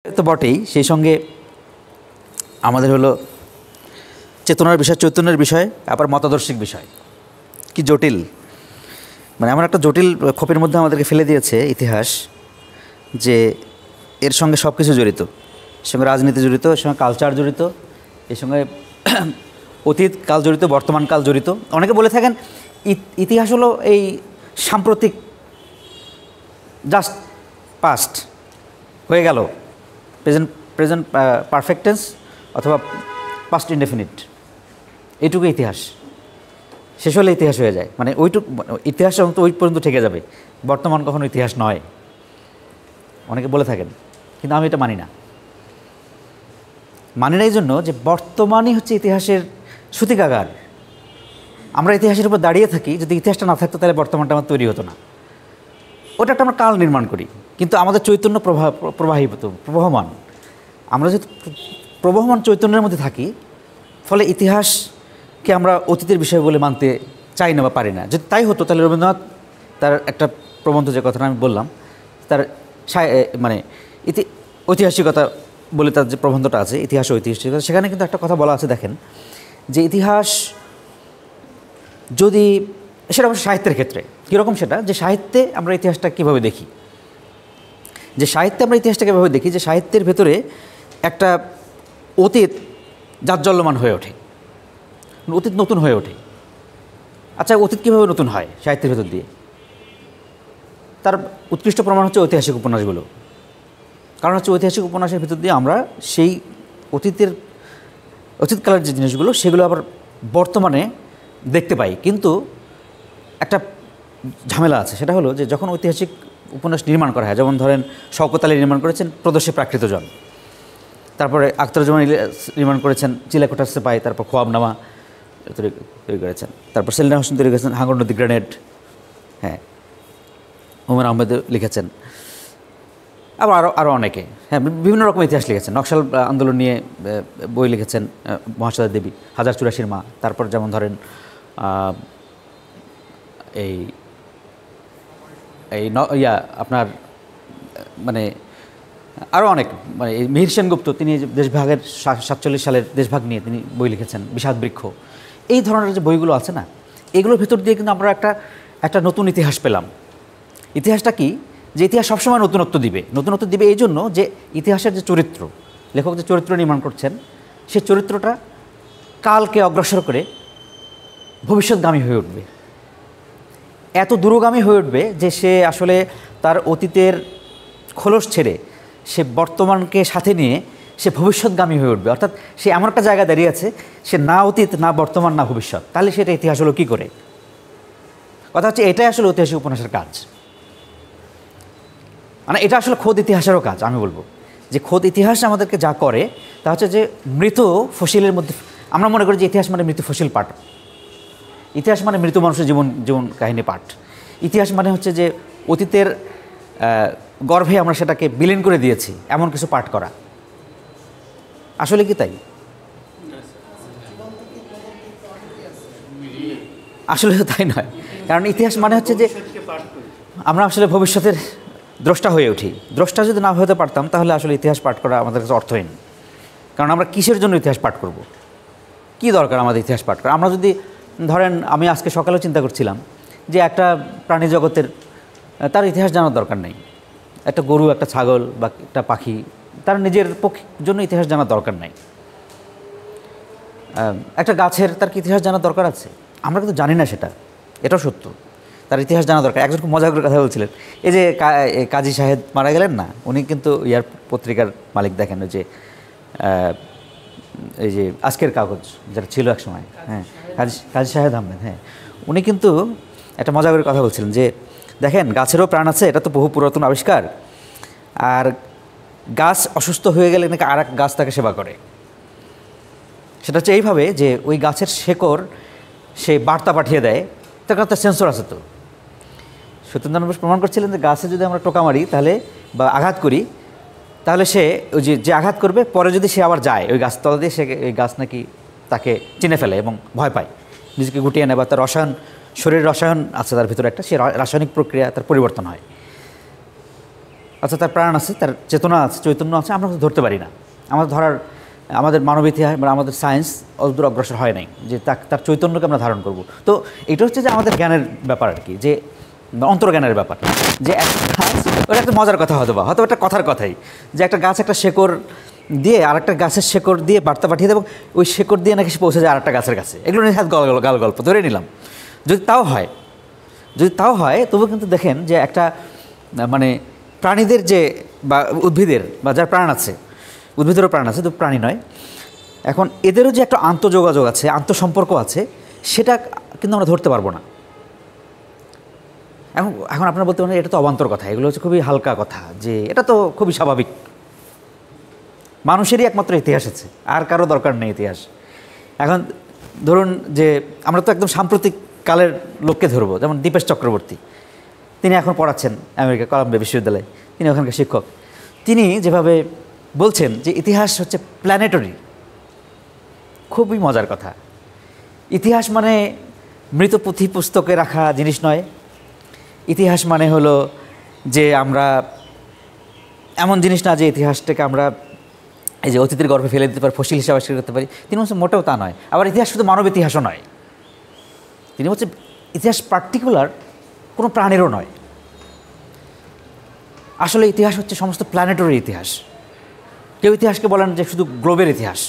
তো বটেই, সেই সঙ্গে আমাদের হলো চেতনার বিষয়, চৈতন্যের বিষয়, আবার মতাদর্শিক বিষয়। কি জটিল, মানে এমন একটা জটিল খোপের মধ্যে আমাদেরকে ফেলে দিয়েছে ইতিহাস, যে এর সঙ্গে সব কিছু জড়িত। এর সঙ্গে রাজনীতি জড়িত, এর সঙ্গে কালচার জড়িত, এর সঙ্গে অতীত কাল জড়িত, বর্তমান কাল জড়িত। অনেকে বলে থাকেন ইতিহাস হলো এই সাম্প্রতিক, জাস্ট পাস্ট হয়ে গেল, প্রেজেন্ট পারফেক্ট টেন্স অথবা পাস্ট ইনডেফিনিট, এইটুকু ইতিহাস। শেষ হলে ইতিহাস হয়ে যায়, মানে ওইটুকু ইতিহাস ওই পর্যন্ত থেকে যাবে, বর্তমান কখনো ইতিহাস নয়, অনেকে বলে থাকেন। কিন্তু আমি এটা মানি না। মানি না এই জন্য যে বর্তমানই হচ্ছে ইতিহাসের সূতিকাগার। আমরা ইতিহাসের উপর দাঁড়িয়ে থাকি, যদি ইতিহাসটা না থাকতো তাহলে বর্তমানটা আমার তৈরি হতো না। ওটা একটা আমরা কাল নির্মাণ করি, কিন্তু আমাদের চৈতন্য প্রবাহমান। আমরা যদি প্রবাহমান চৈতন্যের মধ্যে থাকি, ফলে ইতিহাসকে আমরা অতীতের বিষয় বলে মানতে চাই না বা পারি না। যদি তাই হতো তাহলে রবীন্দ্রনাথ তার একটা প্রবন্ধ, যে কথাটা আমি বললাম, তার মানে ঐতিহাসিকতা বলে তার যে প্রবন্ধটা আছে, ইতিহাস ও ঐতিহাসিকতা, সেখানে কিন্তু একটা কথা বলা আছে, দেখেন, যে ইতিহাস যদি, সেটা অবশ্য সাহিত্যের ক্ষেত্রে কীরকম, সেটা যে সাহিত্যে আমরা ইতিহাসটা কীভাবে দেখি, যে সাহিত্যে আমরা ইতিহাসটাকে এভাবে দেখি যে সাহিত্যের ভেতরে একটা অতীত জাজ্বল্যমান হয়ে ওঠে, অতীত নতুন হয়ে ওঠে। আচ্ছা, অতীত কীভাবে নতুন হয় সাহিত্যের ভেতর দিয়ে? তার উৎকৃষ্ট প্রমাণ হচ্ছে ঐতিহাসিক উপন্যাসগুলো। কারণ হচ্ছে ঐতিহাসিক উপন্যাসের ভিতর দিয়ে আমরা সেই অতীতকালের যে জিনিসগুলো, সেগুলো আবার বর্তমানে দেখতে পাই। কিন্তু একটা ঝামেলা আছে, সেটা হলো যে যখন ঐতিহাসিক উপন্যাস নির্মাণ করা হয়, যেমন ধরেন শওকত আলী নির্মাণ করেছেন প্রদর্শে প্রাকৃতজন, তারপরে আখতারুজ্জামান নির্মাণ করেছেন চিলাকোঠার সেপাই, তারপর খোয়াবনামা তৈরি করেছেন, তারপর সেলিনা হোসেন তৈরি করেছেন হাঙ্গর নদী গ্রেনেড, হ্যাঁ, হুমায়ুন আহমেদ লিখেছেন, আবার আরও অনেকে, হ্যাঁ, বিভিন্ন রকম ইতিহাস লিখেছেন। নকশাল আন্দোলন নিয়ে বই লিখেছেন মহাশ্বেতা দেবী, 1084 মা, তারপর যেমন ধরেন আপনার মানে আরও অনেক, মানে এই মিহির সেনগুপ্ত, তিনি দেশভাগের 47 সালের দেশভাগ নিয়ে তিনি বই লিখেছেন, বিষাদ বৃক্ষ। এই ধরনের যে বইগুলো আছে না, এগুলোর ভেতর দিয়ে কিন্তু আমরা একটা নতুন ইতিহাস পেলাম। ইতিহাসটা কি? যে ইতিহাস সবসময় নতুনত্ব দিবে এই জন্য যে ইতিহাসের যে চরিত্র, লেখক যে চরিত্র নির্মাণ করছেন, সে চরিত্রটা কালকে অগ্রসর করে ভবিষ্যৎগামী হয়ে উঠবে, এত দূরগামী হয়ে উঠবে যে সে আসলে তার অতীতের খোলস ছেড়ে সে বর্তমানকে সাথে নিয়ে সে ভবিষ্যৎগামী হয়ে উঠবে। অর্থাৎ সে এমন একটা জায়গায় দাঁড়িয়ে আছে, সে না অতীত, না বর্তমান, না ভবিষ্যৎ। তাহলে সেটা ইতিহাস হলো কী করে? কথা হচ্ছে এটাই আসলে ঐতিহাসিক উপন্যাসের কাজ। মানে এটা আসলে খোদ ইতিহাসেরও কাজ। আমি বলবো যে খোদ ইতিহাস আমাদেরকে যা করে তা হচ্ছে যে মৃত ফসিলের মধ্যে, আমরা মনে করি যে ইতিহাস মানে মৃত ফসিল পাঠ, ইতিহাস মানে মৃত মানুষের জীবন কাহিনী পাঠ, ইতিহাস মানে হচ্ছে যে অতীতের গর্ভে আমরা সেটাকে বিলীন করে দিয়েছি এমন কিছু পাঠ করা। আসলে কি তাই? আসলে তাই নয়। কারণ ইতিহাস মানে হচ্ছে যে আমরা আসলে ভবিষ্যতের দ্রষ্টা হয়ে উঠি। দ্রষ্টা যদি না হতে পারতাম তাহলে আসলে ইতিহাস পাঠ করা আমাদের কাছে অর্থহীন। কারণ আমরা কিসের জন্য ইতিহাস পাঠ করব? কি দরকার আমাদের ইতিহাস পাঠ করা? আমরা যদি ধরেন, আমি আজকে সকালেও চিন্তা করছিলাম যে একটা প্রাণী জগতের তার ইতিহাস জানার দরকার নেই। একটা গরু, একটা ছাগল বা একটা পাখি, তার নিজের জন্য ইতিহাস জানার দরকার নাই। একটা গাছের তার কি ইতিহাস জানার দরকার আছে? আমরা কিন্তু জানি না সেটা, এটাও সত্য। তার ইতিহাস জানা দরকার। একজন খুব মজা করে কথা বলছিলেন, এই যে কাজী সাহেব মারা গেলেন না, উনি কিন্তু ইয়ার পত্রিকার মালিক, দেখেন ওই যে এই যে আজকের কাগজ যেটা ছিল এক সময়, হ্যাঁ, কাজী শাহেদ আহমেদ, হ্যাঁ, উনি কিন্তু একটা মজা করে কথা বলছিলেন যে দেখেন, গাছেরও প্রাণ আছে, এটা তো বহু পুরাতন আবিষ্কার। আর গাছ অসুস্থ হয়ে গেলে নাকি আর এক গাছ তাকে সেবা করে। সেটা হচ্ছে এইভাবে যে ওই গাছের শেকড় সে বার্তা পাঠিয়ে দেয়, তার কাছে সেন্সর আছে। তো সত্যেন্দ্রনাথ বোস প্রমাণ করছিলেন যে গাছে যদি আমরা টোকা মারি তাহলে বা আঘাত করি, তাহলে সে ওই যে আঘাত করবে, পরে যদি সে আবার যায় ওই গাছতলা দিয়ে, সে ওই গাছ নাকি তাকে চিনে ফেলে এবং ভয় পায়, নিজেকে গুটিয়ে নেয়, বা তার শরীরের রসায়ন আছে তার ভিতরে একটা, সে রাসায়নিক প্রক্রিয়া তার পরিবর্তন হয়। আচ্ছা তার প্রাণ আছে, তার চেতনা আছে, চৈতন্য আছে, আমরা ধরতে পারি না। আমাদের মানব ইতিহাস বা আমাদের সায়েন্স অদূর অগ্রসর হয় নাই যে তার চৈতন্যকে আমরা ধারণ করব। তো এটা হচ্ছে যে আমাদের জ্ঞানের ব্যাপার আর কি, যে অন্তর্জ্ঞানের ব্যাপার, যে একটা গাছ, ওটা একটা মজার কথা হয়তো একটা কথার কথাই, যে একটা গাছ একটা শেকড় দিয়ে আরেকটা গাছের শেকড় দিয়ে বার্তা পাঠিয়ে দেবো, ওই শেকড় দিয়ে নাকি পৌঁছে যায় আরেকটা গাছের কাছে। এগুলো নিয়ে গাল গল্প ধরে নিলাম। যদি তাও হয় তবু কিন্তু দেখেন যে একটা মানে প্রাণীদের যে বা উদ্ভিদের বা যার প্রাণ আছে, উদ্ভিদেরও প্রাণ আছে, তো প্রাণী নয়, এখন এদেরও যে একটা আন্তঃযোগাযোগ আছে, আন্তঃসম্পর্ক আছে, সেটা কিন্তু আমরা ধরতে পারবো না। এখন আপনারা বলতে পারেন এটা তো অবান্তর কথা, এগুলো হচ্ছে খুবই হালকা কথা, যে এটা তো খুবই স্বাভাবিক, মানুষেরই একমাত্র ইতিহাস আছে, আর কারো দরকার নেই ইতিহাস। এখন ধরুন যে আমরা তো একদম সাম্প্রতিক কালের লোককে ধরবো, যেমন দীপেশ চক্রবর্তী, তিনি এখন পড়াচ্ছেন আমেরিকা কলাম্বিয়া বিশ্ববিদ্যালয়ে, তিনি ওখানকার শিক্ষক। তিনি যেভাবে বলছেন যে ইতিহাস হচ্ছে প্ল্যানেটরি, খুবই মজার কথা। ইতিহাস মানে মৃত পুঁথি পুস্তকে রাখা জিনিস নয়। ইতিহাস মানে হলো যে আমরা এমন জিনিস না যে ইতিহাসটাকে আমরা এই যে অতীতের গর্ভে ফেলে দিতে পারি, ফসিল হিসাবে আবিষ্কার করতে পারি। তিনি বলছেন মোটেও তা নয়। আবার ইতিহাস শুধু মানব ইতিহাসও নয়, তিনি বলছেন ইতিহাস পার্টিকুলার কোনো প্রাণেরও নয়। আসলে ইতিহাস হচ্ছে সমস্ত প্ল্যানেটরি ইতিহাস। কেউ ইতিহাসকে বলেন যে শুধু গ্লোবের ইতিহাস,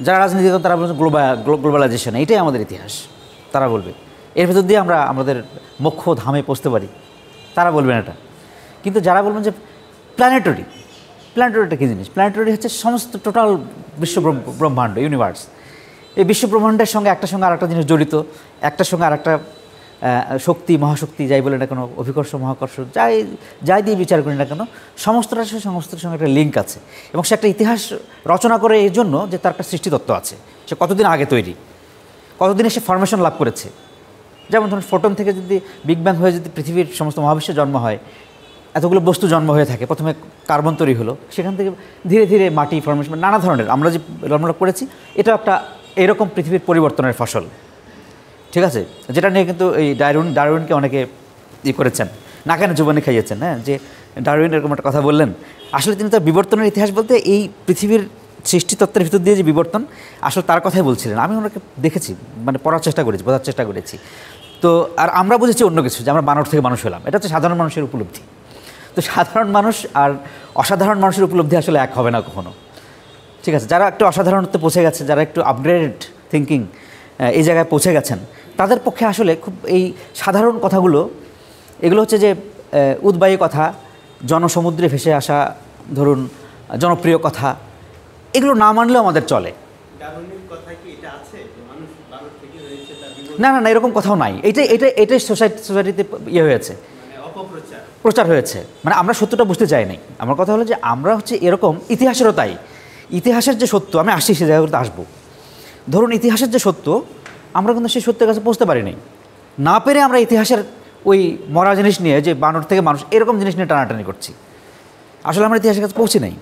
যারা রাজনীতি করেন তারা বলছেন গ্লোবালাইজেশন, এইটাই আমাদের ইতিহাস তারা বলবে, এর ভেতর দিয়ে আমরা আমাদের মোক্ষ ধামে পৌঁছতে পারি, তারা বলবেন এটা। কিন্তু যারা বলবেন যে প্ল্যানেটরিটা কী জিনিস, প্ল্যানেটরি হচ্ছে সমস্ত টোটাল বিশ্ব ব্রহ্মাণ্ড, ইউনিভার্স। এই বিশ্ব ব্রহ্মাণ্ডের সঙ্গে আরেকটা জিনিস জড়িত, একটার সঙ্গে আরেকটা শক্তি, মহাশক্তি যাই বলে না কেন, অভিকর্ষ মহাকর্ষ যাই দিয়ে বিচার করি না কেন, সমস্তটার সঙ্গে একটা লিঙ্ক আছে। এবং সে একটা ইতিহাস রচনা করে এই জন্য যে তার একটা সৃষ্টিতত্ত্ব আছে, সে কতদিন আগে তৈরি, কতদিনে সে ফরমেশন লাভ করেছে। যেমন ধরুন ফোটন থেকে যদি বিগ ব্যাং হয়ে যদি পৃথিবীর সমস্ত মহাবিশ্বের জন্ম হয়, এতগুলো বস্তু জন্ম হয়ে থাকে, প্রথমে কার্বন তৈরি হলো, সেখান থেকে ধীরে ধীরে মাটি ফরমেশন, নানা ধরনের আমরা যে জন্মলাভ করেছি, এটা একটা এরকম পৃথিবীর পরিবর্তনের ফসল, ঠিক আছে। যেটা নিয়ে কিন্তু এই ডারউইনকে অনেকে করেছেন, না কেন জীবনে খাইয়েছেন, হ্যাঁ, যে ডারউইন এরকম একটা কথা বললেন। আসলে তিনি তার বিবর্তনের ইতিহাস বলতে এই পৃথিবীর সৃষ্টিতত্ত্বের ভিতর দিয়ে যে বিবর্তন, আসলে তার কথাই বলছিলেন। আমি ওনাকে দেখেছি, মানে পড়ার চেষ্টা করেছি, বোঝার চেষ্টা করেছি। তো আর আমরা বুঝেছি অন্য কিছু, যে আমরা বানর থেকে মানুষ হলাম, এটা হচ্ছে সাধারণ মানুষের উপলব্ধি। তো সাধারণ মানুষ আর অসাধারণ মানুষের উপলব্ধি আসলে এক হবে না কখনো, ঠিক আছে। যারা একটু অসাধারণত্বে পৌঁছে গেছে, যারা একটু আপগ্রেডেড থিঙ্কিং এই জায়গায় পৌঁছে গেছেন, তাদের পক্ষে আসলে খুব এই সাধারণ কথাগুলো, এগুলো হচ্ছে যে উদ্বায়ী কথা, জনসমুদ্রে ভেসে আসা, ধরুন জনপ্রিয় কথা, এগুলো না মানলেও আমাদের চলে। না, এরকম কথাও নাই। এটাই সোসাইটিতে ইয়ে হয়েছে, প্রচার হয়েছে, মানে আমরা সত্যটা বুঝতে চাই নাই। আমার কথা হলো যে আমরা হচ্ছে এরকম, ইতিহাসেরও তাই। ইতিহাসের যে সত্য, আমি আসছি সে জায়গাগুলোতে আসবো। ধরুন ইতিহাসের যে সত্য, আমরা কিন্তু সেই সত্যের কাছে পৌঁছতে পারিনি, না পেরে আমরা ইতিহাসের ওই মরা জিনিস নিয়ে, যে বানর থেকে মানুষ এরকম জিনিস নিয়ে টানাটানি করছি। আসলে আমরা ইতিহাসের কাছে পৌঁছে নাই।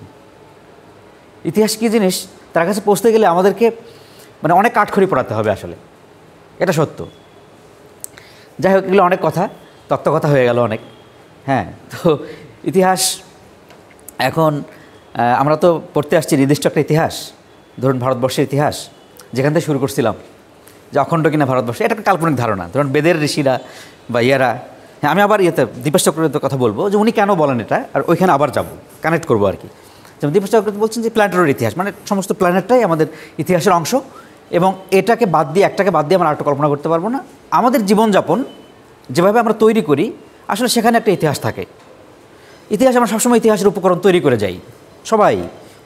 ইতিহাস কী জিনিস, তার কাছে পৌঁছতে গেলে আমাদেরকে মানে অনেক কাঠখড়ি পড়াতে হবে, আসলে এটা সত্য। যাই হোক, এগুলো অনেক কথা, তত্ত্বকথা হয়ে গেল অনেক। হ্যাঁ, তো ইতিহাস এখন আমরা তো পড়তে আসছি নির্দিষ্ট একটা ইতিহাস, ধরুন ভারতবর্ষের ইতিহাস, যেখান থেকে শুরু করছিলাম, যে অখণ্ড কিনা ভারতবর্ষ, এটা একটা কাল্পনিক ধারণা। ধরুন বেদের ঋষিরা বা ইয়ারা, হ্যাঁ, আমি আবার দীপেশ চক্রবর্তীর কথা বলবো, যে উনি কেন বলেন এটা, আর ওইখানে আবার যাব, কানেক্ট করবো আর কি। যেমন দীপেশ চক্রবর্তী বলছেন যে প্ল্যানেটের ইতিহাস, মানে সমস্ত প্ল্যানেটটাই আমাদের ইতিহাসের অংশ, এবং একটাকে বাদ দিয়ে আমরা আরেকটা কল্পনা করতে পারবো না। আমাদের জীবনযাপন যেভাবে আমরা তৈরি করি, আসলে সেখানে একটা ইতিহাস থাকে। ইতিহাস, আমরা সবসময় ইতিহাসের উপকরণ তৈরি করে যাই, সবাই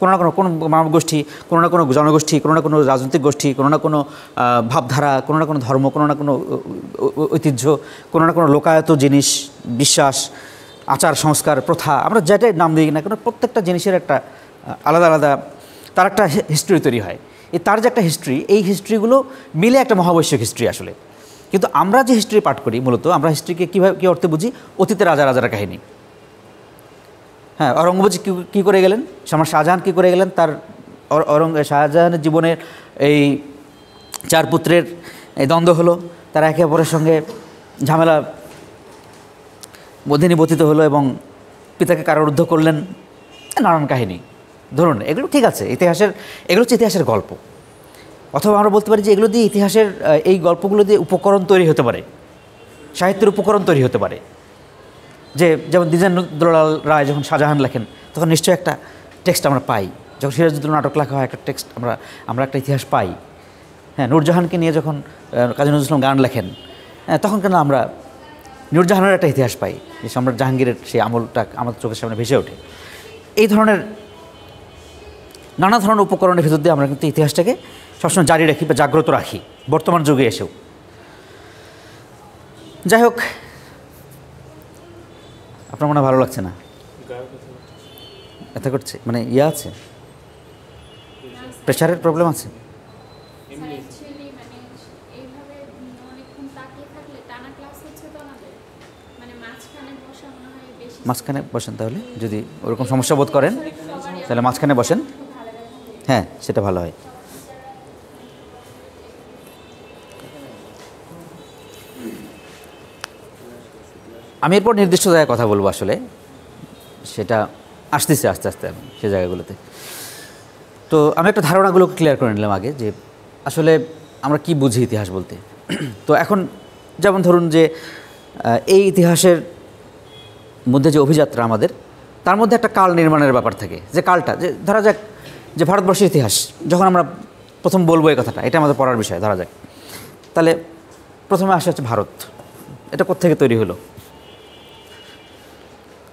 কোনো না কোনো মানব গোষ্ঠী, কোনো না কোনো জনগোষ্ঠী, কোনো না কোনো রাজনৈতিক গোষ্ঠী, কোনো না কোনো ভাবধারা, কোনো না কোনো ধর্ম, কোনো না কোনো ঐতিহ্য, কোনো না কোনো লোকায়ত জিনিস, বিশ্বাস, আচার সংস্কার, প্রথা, আমরা যেটাই নাম দিই না কেন, প্রত্যেকটা জিনিসের একটা আলাদা আলাদা তার একটা হিস্ট্রি তৈরি হয়। তার যে একটা হিস্ট্রি, এই হিস্ট্রিগুলো মিলে একটা মহাবৈশ্বিক হিস্ট্রি আসলে। কিন্তু আমরা যে হিস্ট্রি পাঠ করি, মূলত আমরা হিস্ট্রিকে কী অর্থে বুঝি, অতীতের রাজার কাহিনী। হ্যাঁ, অরঙ্গজেব কী করে গেলেন, আমার শাহজাহান কী করে গেলেন, তার শাহজাহানের জীবনের এই 4 পুত্রের এই দ্বন্দ্ব হলো, তারা একে অপরের সঙ্গে ঝামেলা মধ্যে নিবর্তিত হলো, এবং পিতাকে কারারুদ্ধ করলেন, নানান কাহিনী। ধরুন এগুলো ঠিক আছে, এগুলো হচ্ছে ইতিহাসের গল্প। অথবা আমরা বলতে পারি যে এগুলো দিয়ে ইতিহাসের এই গল্পগুলো দিয়ে উপকরণ তৈরি হতে পারে, সাহিত্যের উপকরণ তৈরি হতে পারে। যেমন দ্বিজেন্দ্রলাল রায় যখন শাহজাহান লেখেন তখন নিশ্চয়ই একটা টেক্সট আমরা পাই। যখন সিরাজউদ্দৌলা নাটক লেখা হয় একটা টেক্সট আমরা একটা ইতিহাস পাই। হ্যাঁ, নূরজাহানকে নিয়ে যখন কাজী নজরুল ইসলাম গান লেখেন, তখন কেন আমরা নূরজাহানের একটা ইতিহাস পাই, যে সম্রাট জাহাঙ্গীরের সেই আমলটা আমাদের চোখের সামনে ভেসে ওঠে। এই ধরনের নানা ধরনের উপকরণের ভিতর দিয়ে আমরা কিন্তু ইতিহাসটাকে সবসময় জারি রাখি বা জাগ্রত রাখি, বর্তমান যুগে এসেও। যাই হোক, আপনার মনে ভালো লাগছে না? ব্যথা করছে মানে আছে, প্রেশারের প্রবলেম আছে? মাঝখানে বসেন, তাহলে যদি ওরকম সমস্যা বোধ করেন তাহলে মাঝখানে বসেন। হ্যাঁ, সেটা ভালো হয়। আমি এরপর নির্দিষ্ট জায়গায় কথা বলবো, আসলে সেটা আসতেছে আস্তে আস্তে আমি সে জায়গাগুলোতে। তো আমি একটা ধারণাগুলোকে ক্লিয়ার করে নিলাম আগে, যে আসলে আমরা কি বুঝি ইতিহাস বলতে। তো এখন যেমন ধরুন যে এই ইতিহাসের মধ্যে যে অভিযাত্রা আমাদের, তার মধ্যে একটা কাল নির্মাণের ব্যাপার থাকে, যে কালটা, যে ধরা যাক যে ভারতবর্ষের ইতিহাস যখন আমরা প্রথম বলবো এই কথাটা, এটা আমাদের পড়ার বিষয় ধরা যাক, তাহলে প্রথমে আসে হচ্ছে ভারত। এটা কোত্থেকে তৈরি হলো?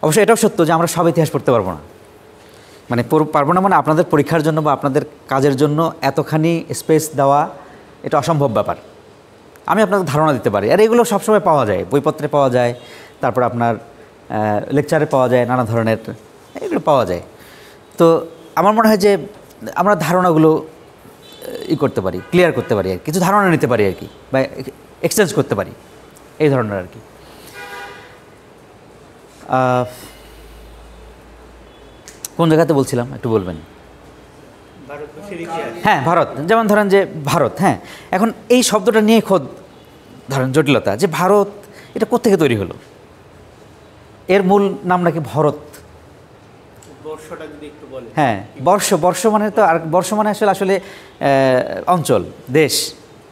অবশ্যই এটাও সত্য যে আমরা সব ইতিহাস পড়তে পারবো না, মানে পারবো না, মানে আপনাদের পরীক্ষার জন্য বা আপনাদের কাজের জন্য এতখানি স্পেস দেওয়া এটা অসম্ভব ব্যাপার। আমি আপনাকে ধারণা দিতে পারি, আর এগুলো সবসময় পাওয়া যায়, বইপত্রে পাওয়া যায়, তারপর আপনার লেকচারে পাওয়া যায়, নানা ধরনের এগুলো পাওয়া যায়। তো আমার মনে হয় যে আমরা ধারণাগুলো করতে পারি, ক্লিয়ার করতে পারি, আর কিছু ধারণা নিতে পারি আর কি, বা এক্সচেঞ্জ করতে পারি, এই ধরনের আর কি। কোন জায়গাতে বলছিলাম একটু বলবেন? হ্যাঁ, ভারত। যেমন ধরেন যে ভারত, হ্যাঁ, এখন এই শব্দটা নিয়ে খোদ ধরেন জটিলতা, যে ভারত এটা কোত্থেকে তৈরি হলো? এর মূল নাম নাকি ভরত। হ্যাঁ, বর্ষ মানে তো, আর বর্ষ মানে আসলে অঞ্চল, দেশ।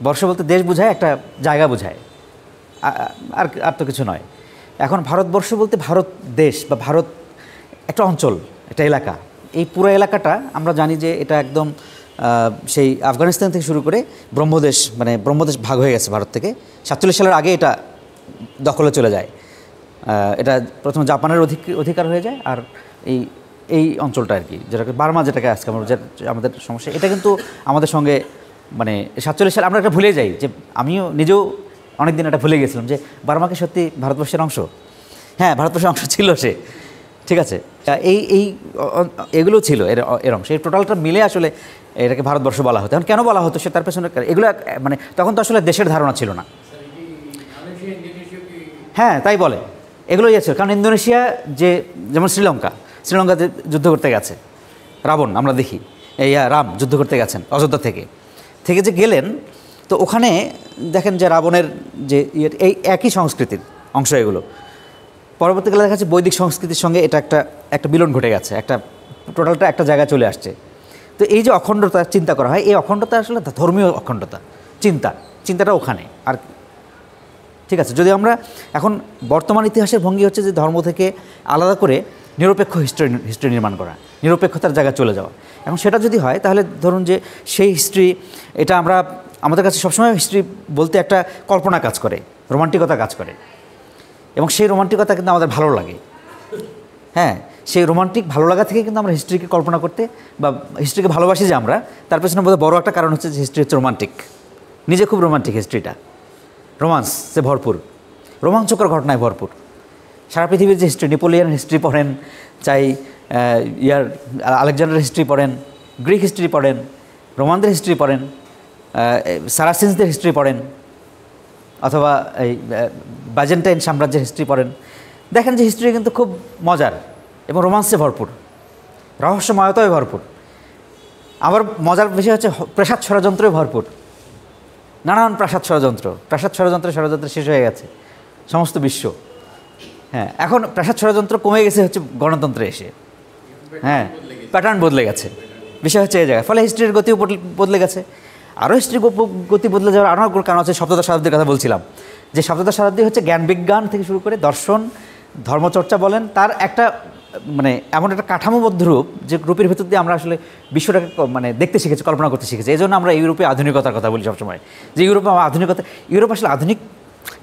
বর্ষ বলতে দেশ বোঝায়, একটা জায়গা বোঝায়, আর তো কিছু নয়। এখন ভারতবর্ষ বলতে ভারত দেশ বা ভারত একটা অঞ্চল, একটা এলাকা। এই পুরো এলাকাটা আমরা জানি যে এটা একদম সেই আফগানিস্তান থেকে শুরু করে ব্রহ্মদেশ, মানে ব্রহ্মদেশ ভাগ হয়ে গেছে ভারত থেকে। 47 সালের আগে এটা দখলে চলে যায়। এটা প্রথমে জাপানের অধিকার হয়ে যায়, আর এই অঞ্চলটা আর কি, যেটাকে বার্মা, যেটাকে আজকে আমাদের সমস্যা, এটা কিন্তু আমাদের সঙ্গে মানে 47 সালে আমরা একটা ভুলে যাই, যে আমিও নিজেও অনেক দিন এটা ভুলে গেছিলাম যে বার্মাকে সত্যি ভারতবর্ষের অংশ। হ্যাঁ, ভারতবর্ষের অংশ ছিল সে, ঠিক আছে। এগুলো ছিল এর অংশ। এই টোটালটা মিলে আসলে এটাকে ভারতবর্ষ বলা হতো। এখন কেন বলা হতো সে তার পেছনে এগুলো, মানে তখন তো আসলে দেশের ধারণা ছিল না। হ্যাঁ, তাই বলে, এগুলোই আছে। কারণ ইন্দোনেশিয়া, যেমন শ্রীলঙ্কাতে যুদ্ধ করতে গেছে রাবণ, আমরা দেখি রাম যুদ্ধ করতে গেছেন অযোধ্যা থেকে যে গেলেন, তো ওখানে দেখেন যে রাবণের যে এই একই সংস্কৃতির অংশ এগুলো। পরবর্তীকালে দেখা যাচ্ছে বৈদিক সংস্কৃতির সঙ্গে এটা একটা মিলন ঘটে গেছে, টোটালটা একটা জায়গায় চলে আসছে। তো এই যে অখণ্ডতা চিন্তা করা হয়, এই অখণ্ডতা আসলে ধর্মীয় অখণ্ডতা, চিন্তাটা ওখানে। আর ঠিক আছে, যদি আমরা এখন বর্তমান ইতিহাসের ভঙ্গি হচ্ছে যে ধর্ম থেকে আলাদা করে নিরপেক্ষ হিস্ট্রি নির্মাণ করা, নিরপেক্ষতার জায়গায় চলে যাওয়া। এখন সেটা যদি হয়, তাহলে ধরুন যে সেই হিস্ট্রি, এটা আমাদের কাছে সবসময় হিস্ট্রি বলতে একটা কল্পনা কাজ করে, রোমান্টিকতা কাজ করে, এবং সেই রোমান্টিকতা কিন্তু আমাদের ভালো লাগে। হ্যাঁ, সেই রোমান্টিক ভালো লাগা থেকে কিন্তু আমরা হিস্ট্রিকে কল্পনা করতে বা হিস্ট্রিকে ভালোবাসি, যে আমরা তার পেছনে বোধহয় বড় একটা কারণ হচ্ছে যে হিস্ট্রি হচ্ছে রোমান্টিক, নিজে খুব রোমান্টিক, হিস্ট্রিটা রোমান্সে ভরপুর, রোমাঞ্চকর ঘটনায় ভরপুর। সারা পৃথিবীর যে হিস্ট্রি, নেপোলিয়ান হিস্ট্রি পড়েন, চাই আলেকজান্ডার হিস্ট্রি পড়েন, গ্রিক হিস্ট্রি পড়েন, রোমানদের হিস্ট্রি পড়েন, সারাসিন্সদের হিস্ট্রি পড়েন, অথবা এই বাইজেন্টাইন সাম্রাজ্যের হিস্ট্রি পড়েন, দেখেন যে হিস্ট্রি কিন্তু খুব মজার এবং রোমান্সে ভরপুর, রহস্যময়তায় ভরপুর। আবার মজার বিষয় হচ্ছে প্রাসাদ ষড়যন্ত্রে ভরপুর, নানান প্রাসাদ ষড়যন্ত্র ষড়যন্ত্রে ষড়যন্ত্র শেষ হয়ে গেছে সমস্ত বিশ্ব। হ্যাঁ, এখন প্রাসাদ ষড়যন্ত্র কমে গেছে হচ্ছে গণতন্ত্রে এসে। হ্যাঁ, প্যাটার্ন বদলে গেছে, বিষয় হচ্ছে এই জায়গায়। ফলে হিস্ট্রির গতিও বদলে গেছে। আরও হিস্ট্রির গতি বদলে যাওয়ার আরও কারণ হচ্ছে সপ্তদশ শতাব্দীর কথা বলছিলাম, যে সপ্তদশ শতাব্দী হচ্ছে জ্ঞান বিজ্ঞান থেকে শুরু করে দর্শন, ধর্মচর্চা বলেন, তার একটা মানে এমন একটা কাঠামোবদ্ধ রূপ, যে রূপের ভেতর দিয়ে আমরা আসলে বিশ্বটাকে মানে দেখতে শিখেছি, কল্পনা করতে শিখেছি। এই জন্য আমরা ইউরোপে আধুনিকতার কথা বলি সবসময়, যে ইউরোপে আধুনিকতা, ইউরোপ আসলে আধুনিক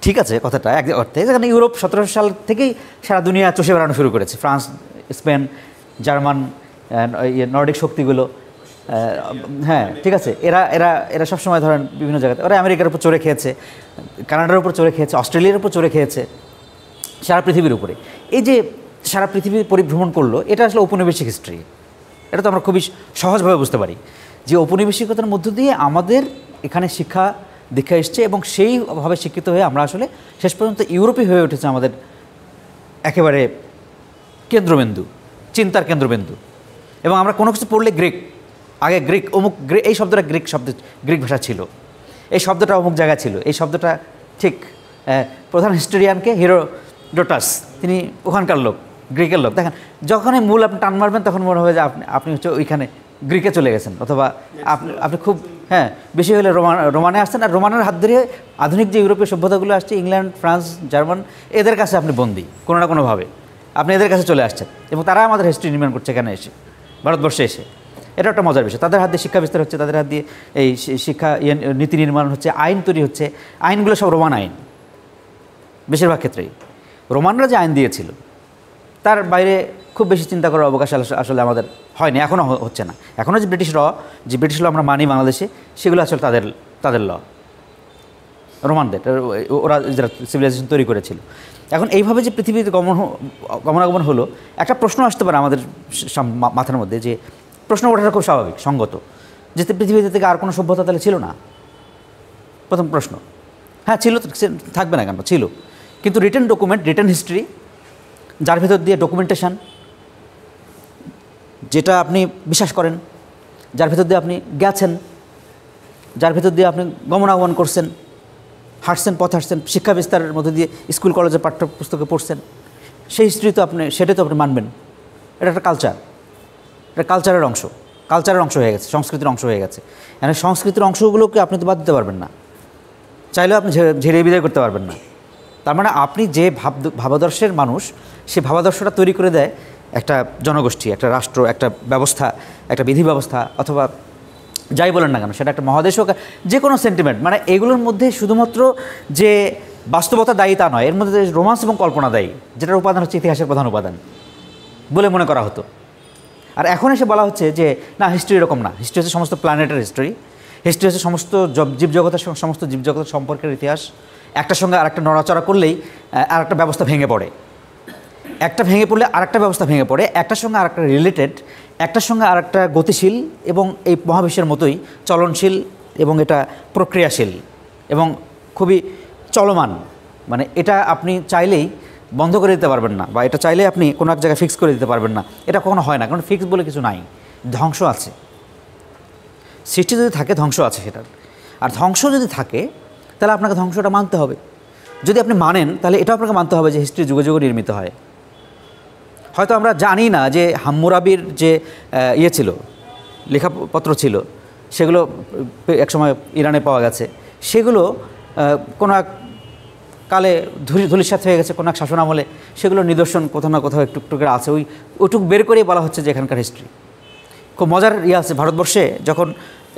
ঠিক আছে কথাটা এক অর্থে, যেখানে ইউরোপ 1700 সাল থেকেই সারা দুনিয়া চষে বেড়ানো শুরু করেছে। ফ্রান্স, স্পেন, জার্মান, নর্ডিক শক্তিগুলো, হ্যাঁ ঠিক আছে, এরা এরা এরা সবসময় ধরেন বিভিন্ন জায়গাতে, ওরা আমেরিকার উপর চড়ে খেয়েছে, কানাডার উপর চড়ে খেয়েছে, অস্ট্রেলিয়ার উপর চড়ে খেয়েছে, সারা পৃথিবীর উপরে। এই যে সারা পৃথিবী পরিভ্রমণ করলো, এটা আসলে ঔপনিবেশিক হিস্ট্রি। এটা তো আমরা খুবই সহজভাবে বুঝতে পারি যে ঔপনিবেশিকতার মধ্য দিয়ে আমাদের এখানে শিক্ষা দীক্ষা এসছে, এবং সেইভাবে শিক্ষিত হয়ে আমরা আসলে শেষ পর্যন্ত ইউরোপই হয়ে উঠেছে আমাদের একেবারে কেন্দ্রবিন্দু, চিন্তার কেন্দ্রবিন্দু। এবং আমরা কোনো কিছু পড়লে গ্রিক, আগে গ্রিক, অমুক এই শব্দটা গ্রিক শব্দ, গ্রিক ভাষা ছিল, এই শব্দটা অমুক জায়গায় ছিল, এই শব্দটা ঠিক প্রধান হিস্টোরিয়ানকে হিরোডোটাস, তিনি ওখানকার লোক, গ্রিকের লোক। দেখেন যখনই মূল আপনি টান মারবেন তখন মনে হবে যে আপনি হচ্ছে ওইখানে গ্রিকে চলে গেছেন, অথবা আপনি খুব বেশি হলে রোমানে আসছেন। আর রোমানের হাত ধরে আধুনিক যে ইউরোপীয় সভ্যতাগুলো আসছে, ইংল্যান্ড, ফ্রান্স, জার্মান, এদের কাছে আপনি বন্দী কোনো না কোনোভাবে, আপনি এদের কাছে চলে আসছেন, এবং তারা আমাদের হিস্ট্রি নির্মাণ করছে এখানে এসে, ভারতবর্ষে এসে। এটা একটা মজার বিষয়। তাদের হাত দিয়ে শিক্ষা বিস্তার হচ্ছে, তাদের হাত দিয়ে এই শিক্ষা নীতি নির্মাণ হচ্ছে, আইন তৈরি হচ্ছে। আইনগুলো সব রোমান আইন, বেশিরভাগ ক্ষেত্রেই রোমানরা যে আইন দিয়েছিল তার বাইরে খুব বেশি চিন্তা করার অবকাশ আসলে আমাদের হয়নি, এখনও হচ্ছে না। এখনও যে ব্রিটিশ ল আমরা মানি বাংলাদেশে, সেগুলো আসলে তাদের ল, রোমানদের, ওরা যারা সিভিলাইজেশন তৈরি করেছিল। এখন এইভাবে যে পৃথিবীতে গমনাগমন হলো, একটা প্রশ্ন আসতে পারে আমাদের মাথার মধ্যে, যে প্রশ্ন ওঠাটা খুব স্বাভাবিক, সঙ্গত, যে পৃথিবীতে থেকে আর কোনো সভ্যতা তাহলে ছিল না? প্রথম প্রশ্ন। হ্যাঁ ছিল, থাকবে না কেন, ছিল। কিন্তু রিটেন ডকুমেন্ট, রিটেন হিস্ট্রি, যার ভেতর দিয়ে ডকুমেন্টেশন, যেটা আপনি বিশ্বাস করেন, যার ভেতর দিয়ে আপনি গেছেন, যার ভেতর দিয়ে আপনি গমনাগমন করছেন, হাঁটছেন, পথ হাঁটছেন, শিক্ষা বিস্তারের মধ্যে দিয়ে স্কুল কলেজে পাঠ্যপুস্তকে পড়ছেন, সেই হিস্ট্রি তো সেটাই তো আপনি মানবেন। এটা একটা কালচার, এটা কালচারের অংশ হয়ে গেছে, সংস্কৃতির অংশ হয়ে গেছে। মানে সংস্কৃতির অংশগুলোকে আপনি তো বাদ দিতে পারবেন না, চাইলেও আপনি ঝেড়ে বিদায় করতে পারবেন না। তার মানে আপনি যে ভাবাদর্শের মানুষ, সে ভাবাদর্শটা তৈরি করে দেয় একটা জনগোষ্ঠী, একটা রাষ্ট্র, একটা ব্যবস্থা, একটা বিধি ব্যবস্থা, অথবা যাই বলেন না কেন, সেটা একটা মহাদেশ হোক, যে কোনো সেন্টিমেন্ট। মানে এগুলোর মধ্যে শুধুমাত্র যে বাস্তবতা দায়ী তা নয়, এর মধ্যে রোমান্স এবং কল্পনা দায়ী, যেটার উপাদান হচ্ছে ইতিহাসের প্রধান উপাদান বলে মনে করা হতো। আর এখন এসে বলা হচ্ছে যে না, হিস্ট্রি এরকম না, হিস্ট্রি হচ্ছে সমস্ত প্ল্যানেটের হিস্ট্রি, হিস্ট্রি হচ্ছে সমস্ত সমস্ত জীবজগতের সম্পর্কের ইতিহাস। একটার সঙ্গে আরেকটা নড়াচড়া করলেই আরেকটা ব্যবস্থা ভেঙে পড়ে, একটা ভেঙে পড়লে আরেকটা ব্যবস্থা ভেঙে পড়ে, একটার সঙ্গে আরেকটা রিলেটেড, একটার সঙ্গে আরেকটা গতিশীল, এবং এই মহাবিশ্বের মতোই চলনশীল, এবং এটা প্রক্রিয়াশীল এবং খুবই চলমান। মানে এটা আপনি চাইলেই বন্ধ করে দিতে পারবেন না, বা এটা চাইলেই আপনি কোনো এক জায়গায় ফিক্স করে দিতে পারবেন না, এটা কখনো হয় না। কারণ ফিক্স বলে কিছু নাই, ধ্বংস আছে। সৃষ্টি যদি থাকে, ধ্বংস আছে সেটার। আর ধ্বংস যদি থাকে, তাহলে আপনাকে ধ্বংসটা মানতে হবে। যদি আপনি মানেন, তাহলে এটাও আপনাকে মানতে হবে যে হিস্ট্রি যুগে যুগে নির্মিত হয়। হয়তো আমরা জানি না যে হাম্মুরাবির যে ছিল, লেখাপত্র ছিল, সেগুলো একসময় ইরানে পাওয়া গেছে, সেগুলো কোনো এক কালে ধূলিসাৎ হয়ে গেছে, কোনো এক শাসনামলে সেগুলো নিদর্শন কোথাও না কোথাও একটু করে আছে। ওইটুকু বের করেই বলা হচ্ছে যে এখানকার হিস্ট্রি। খুব মজার আছে, ভারতবর্ষে যখন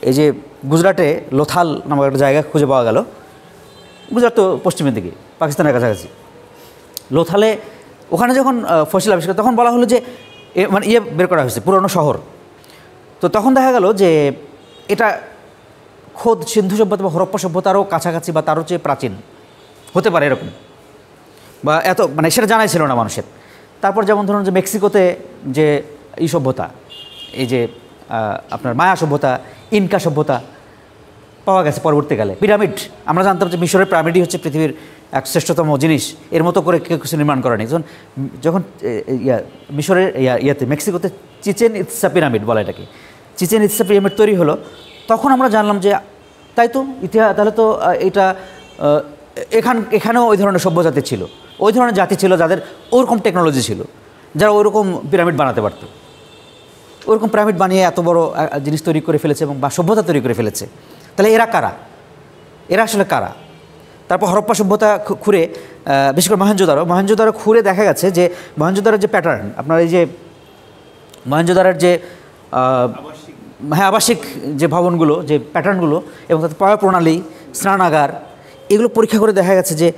এই যে গুজরাটে লোথাল নামক একটা জায়গা খুঁজে পাওয়া গেল, গুজরাট তো পশ্চিমের দিকে, পাকিস্তানের কাছাকাছি, লোথালে ওখানে যখন ফসিল আবিষ্কার, তখন বলা হলো যে মানে বের করা হয়েছে পুরনো শহর। তো তখন দেখা গেল যে এটা খোদ সিন্ধু সভ্যতা বা হরপ্পা সভ্যতারও কাছাকাছি বা তারও চেয়ে প্রাচীন হতে পারে এরকম, বা এত মানে সেটা জানাই ছিল না মানুষের। তারপর যেমন ধরুন যে মেক্সিকোতে যে এই সভ্যতা, এই যে আপনার মায়া সভ্যতা, ইনকা সভ্যতা পাওয়া গেছে পরবর্তীকালে। পিরামিড, আমরা জানতাম যে মিশরের পিরামিডই হচ্ছে পৃথিবীর এক শ্রেষ্ঠতম জিনিস, এর মতো করে কেউ কিছু নির্মাণ করা নেই। যখন মিশরের মেক্সিকোতে চিচেন ইৎসা পিরামিড বলা, এটাকে চিচেন ইৎসা পিরামিড তৈরি হলো, তখন আমরা জানলাম যে তাই তো ইতিহাস, তাহলে তো এটা এখানেও ওই ধরনের সভ্যজাতি ছিল, ওই ধরনের জাতি ছিল যাদের ওরকম টেকনোলজি ছিল, যারা ওইরকম পিরামিড বানাতে পারত, ওরকম পিরামিড বানিয়ে এত বড় জিনিস তৈরি করে ফেলেছে এবং বা সভ্যতা তৈরি করে ফেলেছে। তাহলে এরা কারা? এরা আসলে কারা? তারপর হরপ্পা সভ্যতা খুঁড়ে, বিশেষ করে মহেঞ্জোদারো খুঁড়ে দেখা গেছে যে মহেঞ্জোদারোর যে প্যাটার্ন, আপনার এই যে মহেঞ্জোদারোর যে আবাসিক যে ভবনগুলো, যে প্যাটার্নগুলো এবং তাতে পয় প্রণালী, স্নানাগার, এগুলো পরীক্ষা করে দেখা গেছে যে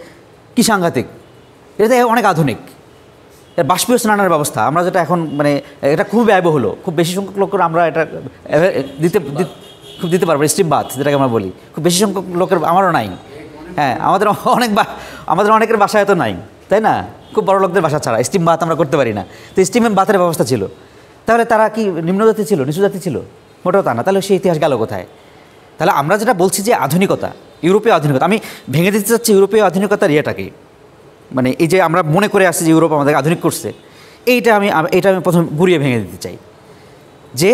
কী সাংঘাতিক, এটা অনেক আধুনিক। বাষ্পীয় স্নানের ব্যবস্থা, আমরা যেটা এখন মানে এটা খুব ব্যয়বহুল, খুব বেশি সংখ্যক লোকের আমরা এটা দিতে পারবো, স্টিম বাথ যেটাকে আমরা বলি, খুব বেশি সংখ্যক লোকের, আমারও নাই। হ্যাঁ, আমাদের অনেকের বাসায় তো নাই, তাই না? খুব বড় লোকদের বাসা ছাড়া স্টিম বাথ আমরা করতে পারি না। তো স্টিম বাথের ব্যবস্থা ছিল। তাহলে তারা কি নিম্নজাতি ছিল, নিচু জাতি ছিল? মোটেও তা না। তাহলে সেই ইতিহাস গেল কোথায়? তাহলে আমরা যেটা বলছি যে আধুনিকতা, ইউরোপীয় আধুনিকতা, আমি ভেঙে দিতে চাচ্ছি ইউরোপীয় আধুনিকতার ইয়েটাকে, মানে এই যে আমরা মনে করে আসছি যে ইউরোপ আমাদের আধুনিক করছে, এইটা আমি প্রথম গুড়িয়ে ভেঙে দিতে চাই। যে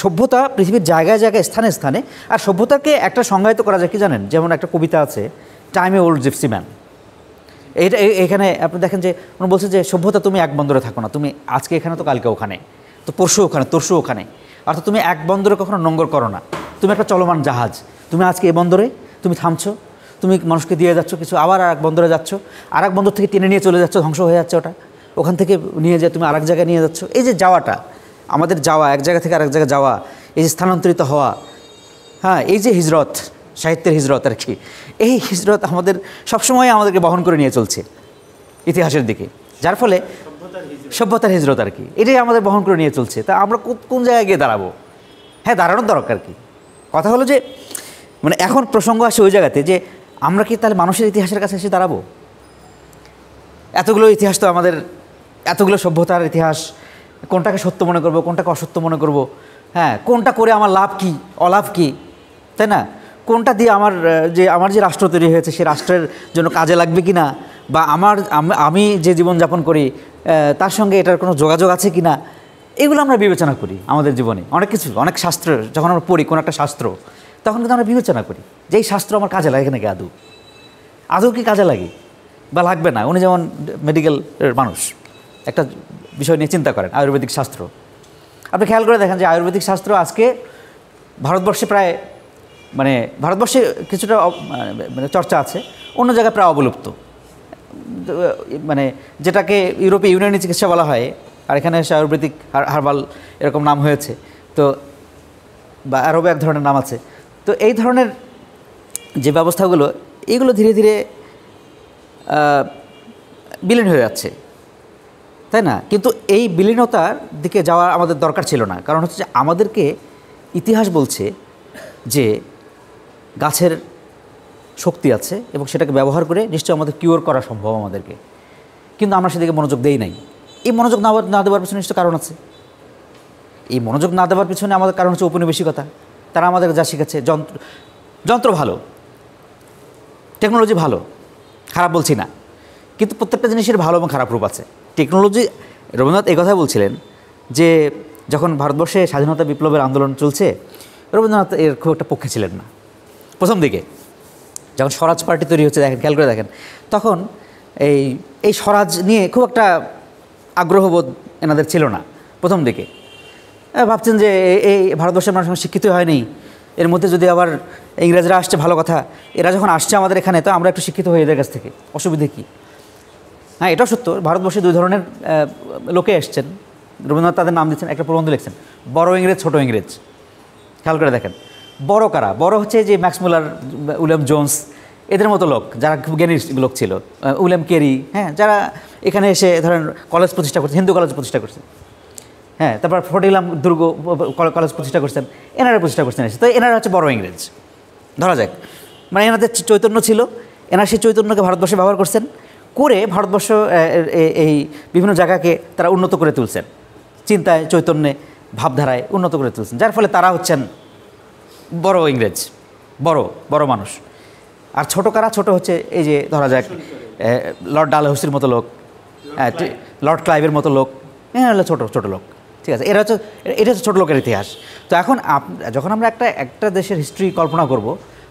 সভ্যতা পৃথিবীর জায়গায় জায়গায়, স্থানে স্থানে, আর সভ্যতাকে একটা সংজ্ঞায়িত করা যায় কি জানেন? যেমন একটা কবিতা আছে, টাইম এ ওল্ড জিপসি ম্যান। এইটা এখানে আপনি দেখেন যে উনি বলছে যে সভ্যতা তুমি এক বন্দরে থাকো না, তুমি আজকে এখানে তো কালকে ওখানে, তো পরশু ওখানে, তরশু ওখানে। অর্থাৎ তুমি এক বন্দরে কখনো নোঙ্গর করো না, তুমি একটা চলমান জাহাজ। তুমি আজকে এ বন্দরে তুমি থামছো, তুমি মানুষকে দিয়ে যাচ্ছ কিছু, আবার আর এক বন্দরে যাচ্ছ, আর এক বন্দর থেকে টেনে নিয়ে চলে যাচ্ছ, ধ্বংস হয়ে যাচ্ছে ওটা, ওখান থেকে নিয়ে যায় তুমি আর এক জায়গায় নিয়ে যাচ্ছ। এই যে যাওয়াটা, আমাদের যাওয়া, এক জায়গা থেকে আরেক জায়গায় যাওয়া, এই যে স্থানান্তরিত হওয়া, হ্যাঁ, এই যে হিজরত, সাহিত্যের হিজরত আর কি, এই হিজরত আমাদের সবসময় আমাদেরকে বহন করে নিয়ে চলছে ইতিহাসের দিকে, যার ফলে সভ্যতার হিজরত আর কি, এটাই আমাদের বহন করে নিয়ে চলছে। তা আমরা কোন জায়গায় গিয়ে দাঁড়াবো? হ্যাঁ, দাঁড়ানোর দরকার কি। কথা হলো যে মানে এখন প্রসঙ্গ আসে ওই জায়গাতে যে আমরা কি তাহলে মানুষের ইতিহাসের কাছে এসে দাঁড়াবো? এতগুলো ইতিহাস তো আমাদের, এতগুলো সভ্যতার ইতিহাস, কোনটাকে সত্য মনে করব, কোনটাকে অসত্য মনে করব, হ্যাঁ, কোনটা করে আমার লাভ কি, অলাভ কি, তাই না? কোনটা দিয়ে আমার যে রাষ্ট্র তৈরি হয়েছে সে রাষ্ট্রের জন্য কাজে লাগবে কি না, বা আমি যে জীবনযাপন করি তার সঙ্গে এটার কোনো যোগাযোগ আছে কি না, এগুলো আমরা বিবেচনা করি আমাদের জীবনে। অনেক কিছু, অনেক শাস্ত্র যখন আমরা পড়ি কোনো একটা শাস্ত্র, তখন কিন্তু আমরা বিবেচনা করি যে এই শাস্ত্র আমার কাজে লাগে নাকি, আদৌ কি কাজে লাগে বা লাগবে না। উনি যেমন মেডিকেলের মানুষ, একটা বিষয় নিয়ে চিন্তা করেন, আয়ুর্বেদিক শাস্ত্র। আপনি খেয়াল করে দেখেন যে আয়ুর্বেদিক শাস্ত্র আজকে ভারতবর্ষে প্রায়, মানে ভারতবর্ষে কিছুটা মানে চর্চা আছে, অন্য জায়গায় প্রায় অবলুপ্ত, মানে যেটাকে ইউরোপীয় ইউনানি চিকিৎসা বলা হয়, আর এখানে এসে আয়ুর্বেদিক হার্বাল এরকম নাম হয়েছে, তো বা আরও এক ধরনের নাম আছে। তো এই ধরনের যে ব্যবস্থাগুলো, এগুলো ধীরে ধীরে বিলীন হয়ে যাচ্ছে, তাই না? কিন্তু এই বিলীনতার দিকে যাওয়ার আমাদের দরকার ছিল না, কারণ হচ্ছে যে আমাদেরকে ইতিহাস বলছে যে গাছের শক্তি আছে এবং সেটাকে ব্যবহার করে নিশ্চয়ই আমাদের কিওর করা সম্ভব আমাদেরকে, কিন্তু আমরা সেদিকে মনোযোগ দেই নাই। এই মনোযোগ না দেওয়ার পিছনে নিশ্চয় কারণ আছে। এই মনোযোগ না দেওয়ার পিছনে আমাদের কারণ হচ্ছে ঔপনিবেশিকতা। তারা আমাদের যা শিখেছে, যন্ত্র ভালো, টেকনোলজি ভালো, খারাপ বলছি না, কিন্তু প্রত্যেকটা জিনিসের ভালো এবং খারাপ রূপ আছে। টেকনোলজি, রবীন্দ্রনাথ এই কথাই বলছিলেন যে যখন ভারতবর্ষে স্বাধীনতা বিপ্লবের আন্দোলন চলছে, রবীন্দ্রনাথ এর খুব একটা পক্ষে ছিলেন না। প্রথম দিকে যখন স্বরাজ পার্টি তৈরি হচ্ছে, দেখেন, খেয়াল করে দেখেন, তখন এই স্বরাজ নিয়ে খুব একটা আগ্রহবোধ এনাদের ছিল না প্রথম দিকে। ভাবছেন যে এই ভারতবর্ষের মানুষ শিক্ষিত হয়নি, এর মধ্যে যদি আবার ইংরেজরা আসছে ভালো কথা, এরা যখন আসছে আমাদের এখানে তো আমরা একটু শিক্ষিত হই এদের কাছ থেকে, অসুবিধে কী? হ্যাঁ, এটাও সত্য, ভারতবর্ষে দুই ধরনের লোকে এসছেন। রবীন্দ্রনাথ তাদের নাম দিচ্ছেন, একটা প্রবন্ধ লিখছেন, বড় ইংরেজ, ছোটো ইংরেজ। খেয়াল করে দেখেন, বড় কারা? বড় হচ্ছে যে ম্যাক্স মুলার, উইলিয়াম জোন্স, এদের মতো লোক যারা খুব জ্ঞানী লোক ছিল, উইলিয়াম কেরি, হ্যাঁ, যারা এখানে এসে ধরেন কলেজ প্রতিষ্ঠা করছে, হিন্দু কলেজ প্রতিষ্ঠা করছেন, হ্যাঁ, তারপর ফটিলাম দুর্গ কলেজ প্রতিষ্ঠা করছেন, এনারা প্রতিষ্ঠা করছেন এসে। তো এনারা হচ্ছে বড় ইংরেজ ধরা যাক, মানে এনাদের চৈতন্য ছিল, এনারা সেই চৈতন্যকে ভারতবর্ষে ব্যবহার করছেন, করে ভারতবর্ষ এই বিভিন্ন জায়গাকে তারা উন্নত করে তুলছেন, চিন্তায়, চৈতন্যে, ভাবধারায় উন্নত করে তুলছেন, যার ফলে তারা হচ্ছেন বড় ইংরেজ, বড় মানুষ। আর ছোটো কারা? ছোটো হচ্ছে এই যে ধরা যাক লর্ড ডালহৌসির মতো লোক, লর্ড ক্লাইভের মতো লোক, এরা হলো ছোটো লোক, ঠিক আছে? এটা হচ্ছে ছোটো লোকের ইতিহাস। তো এখন যখন আমরা একটা দেশের হিস্ট্রি কল্পনা করব,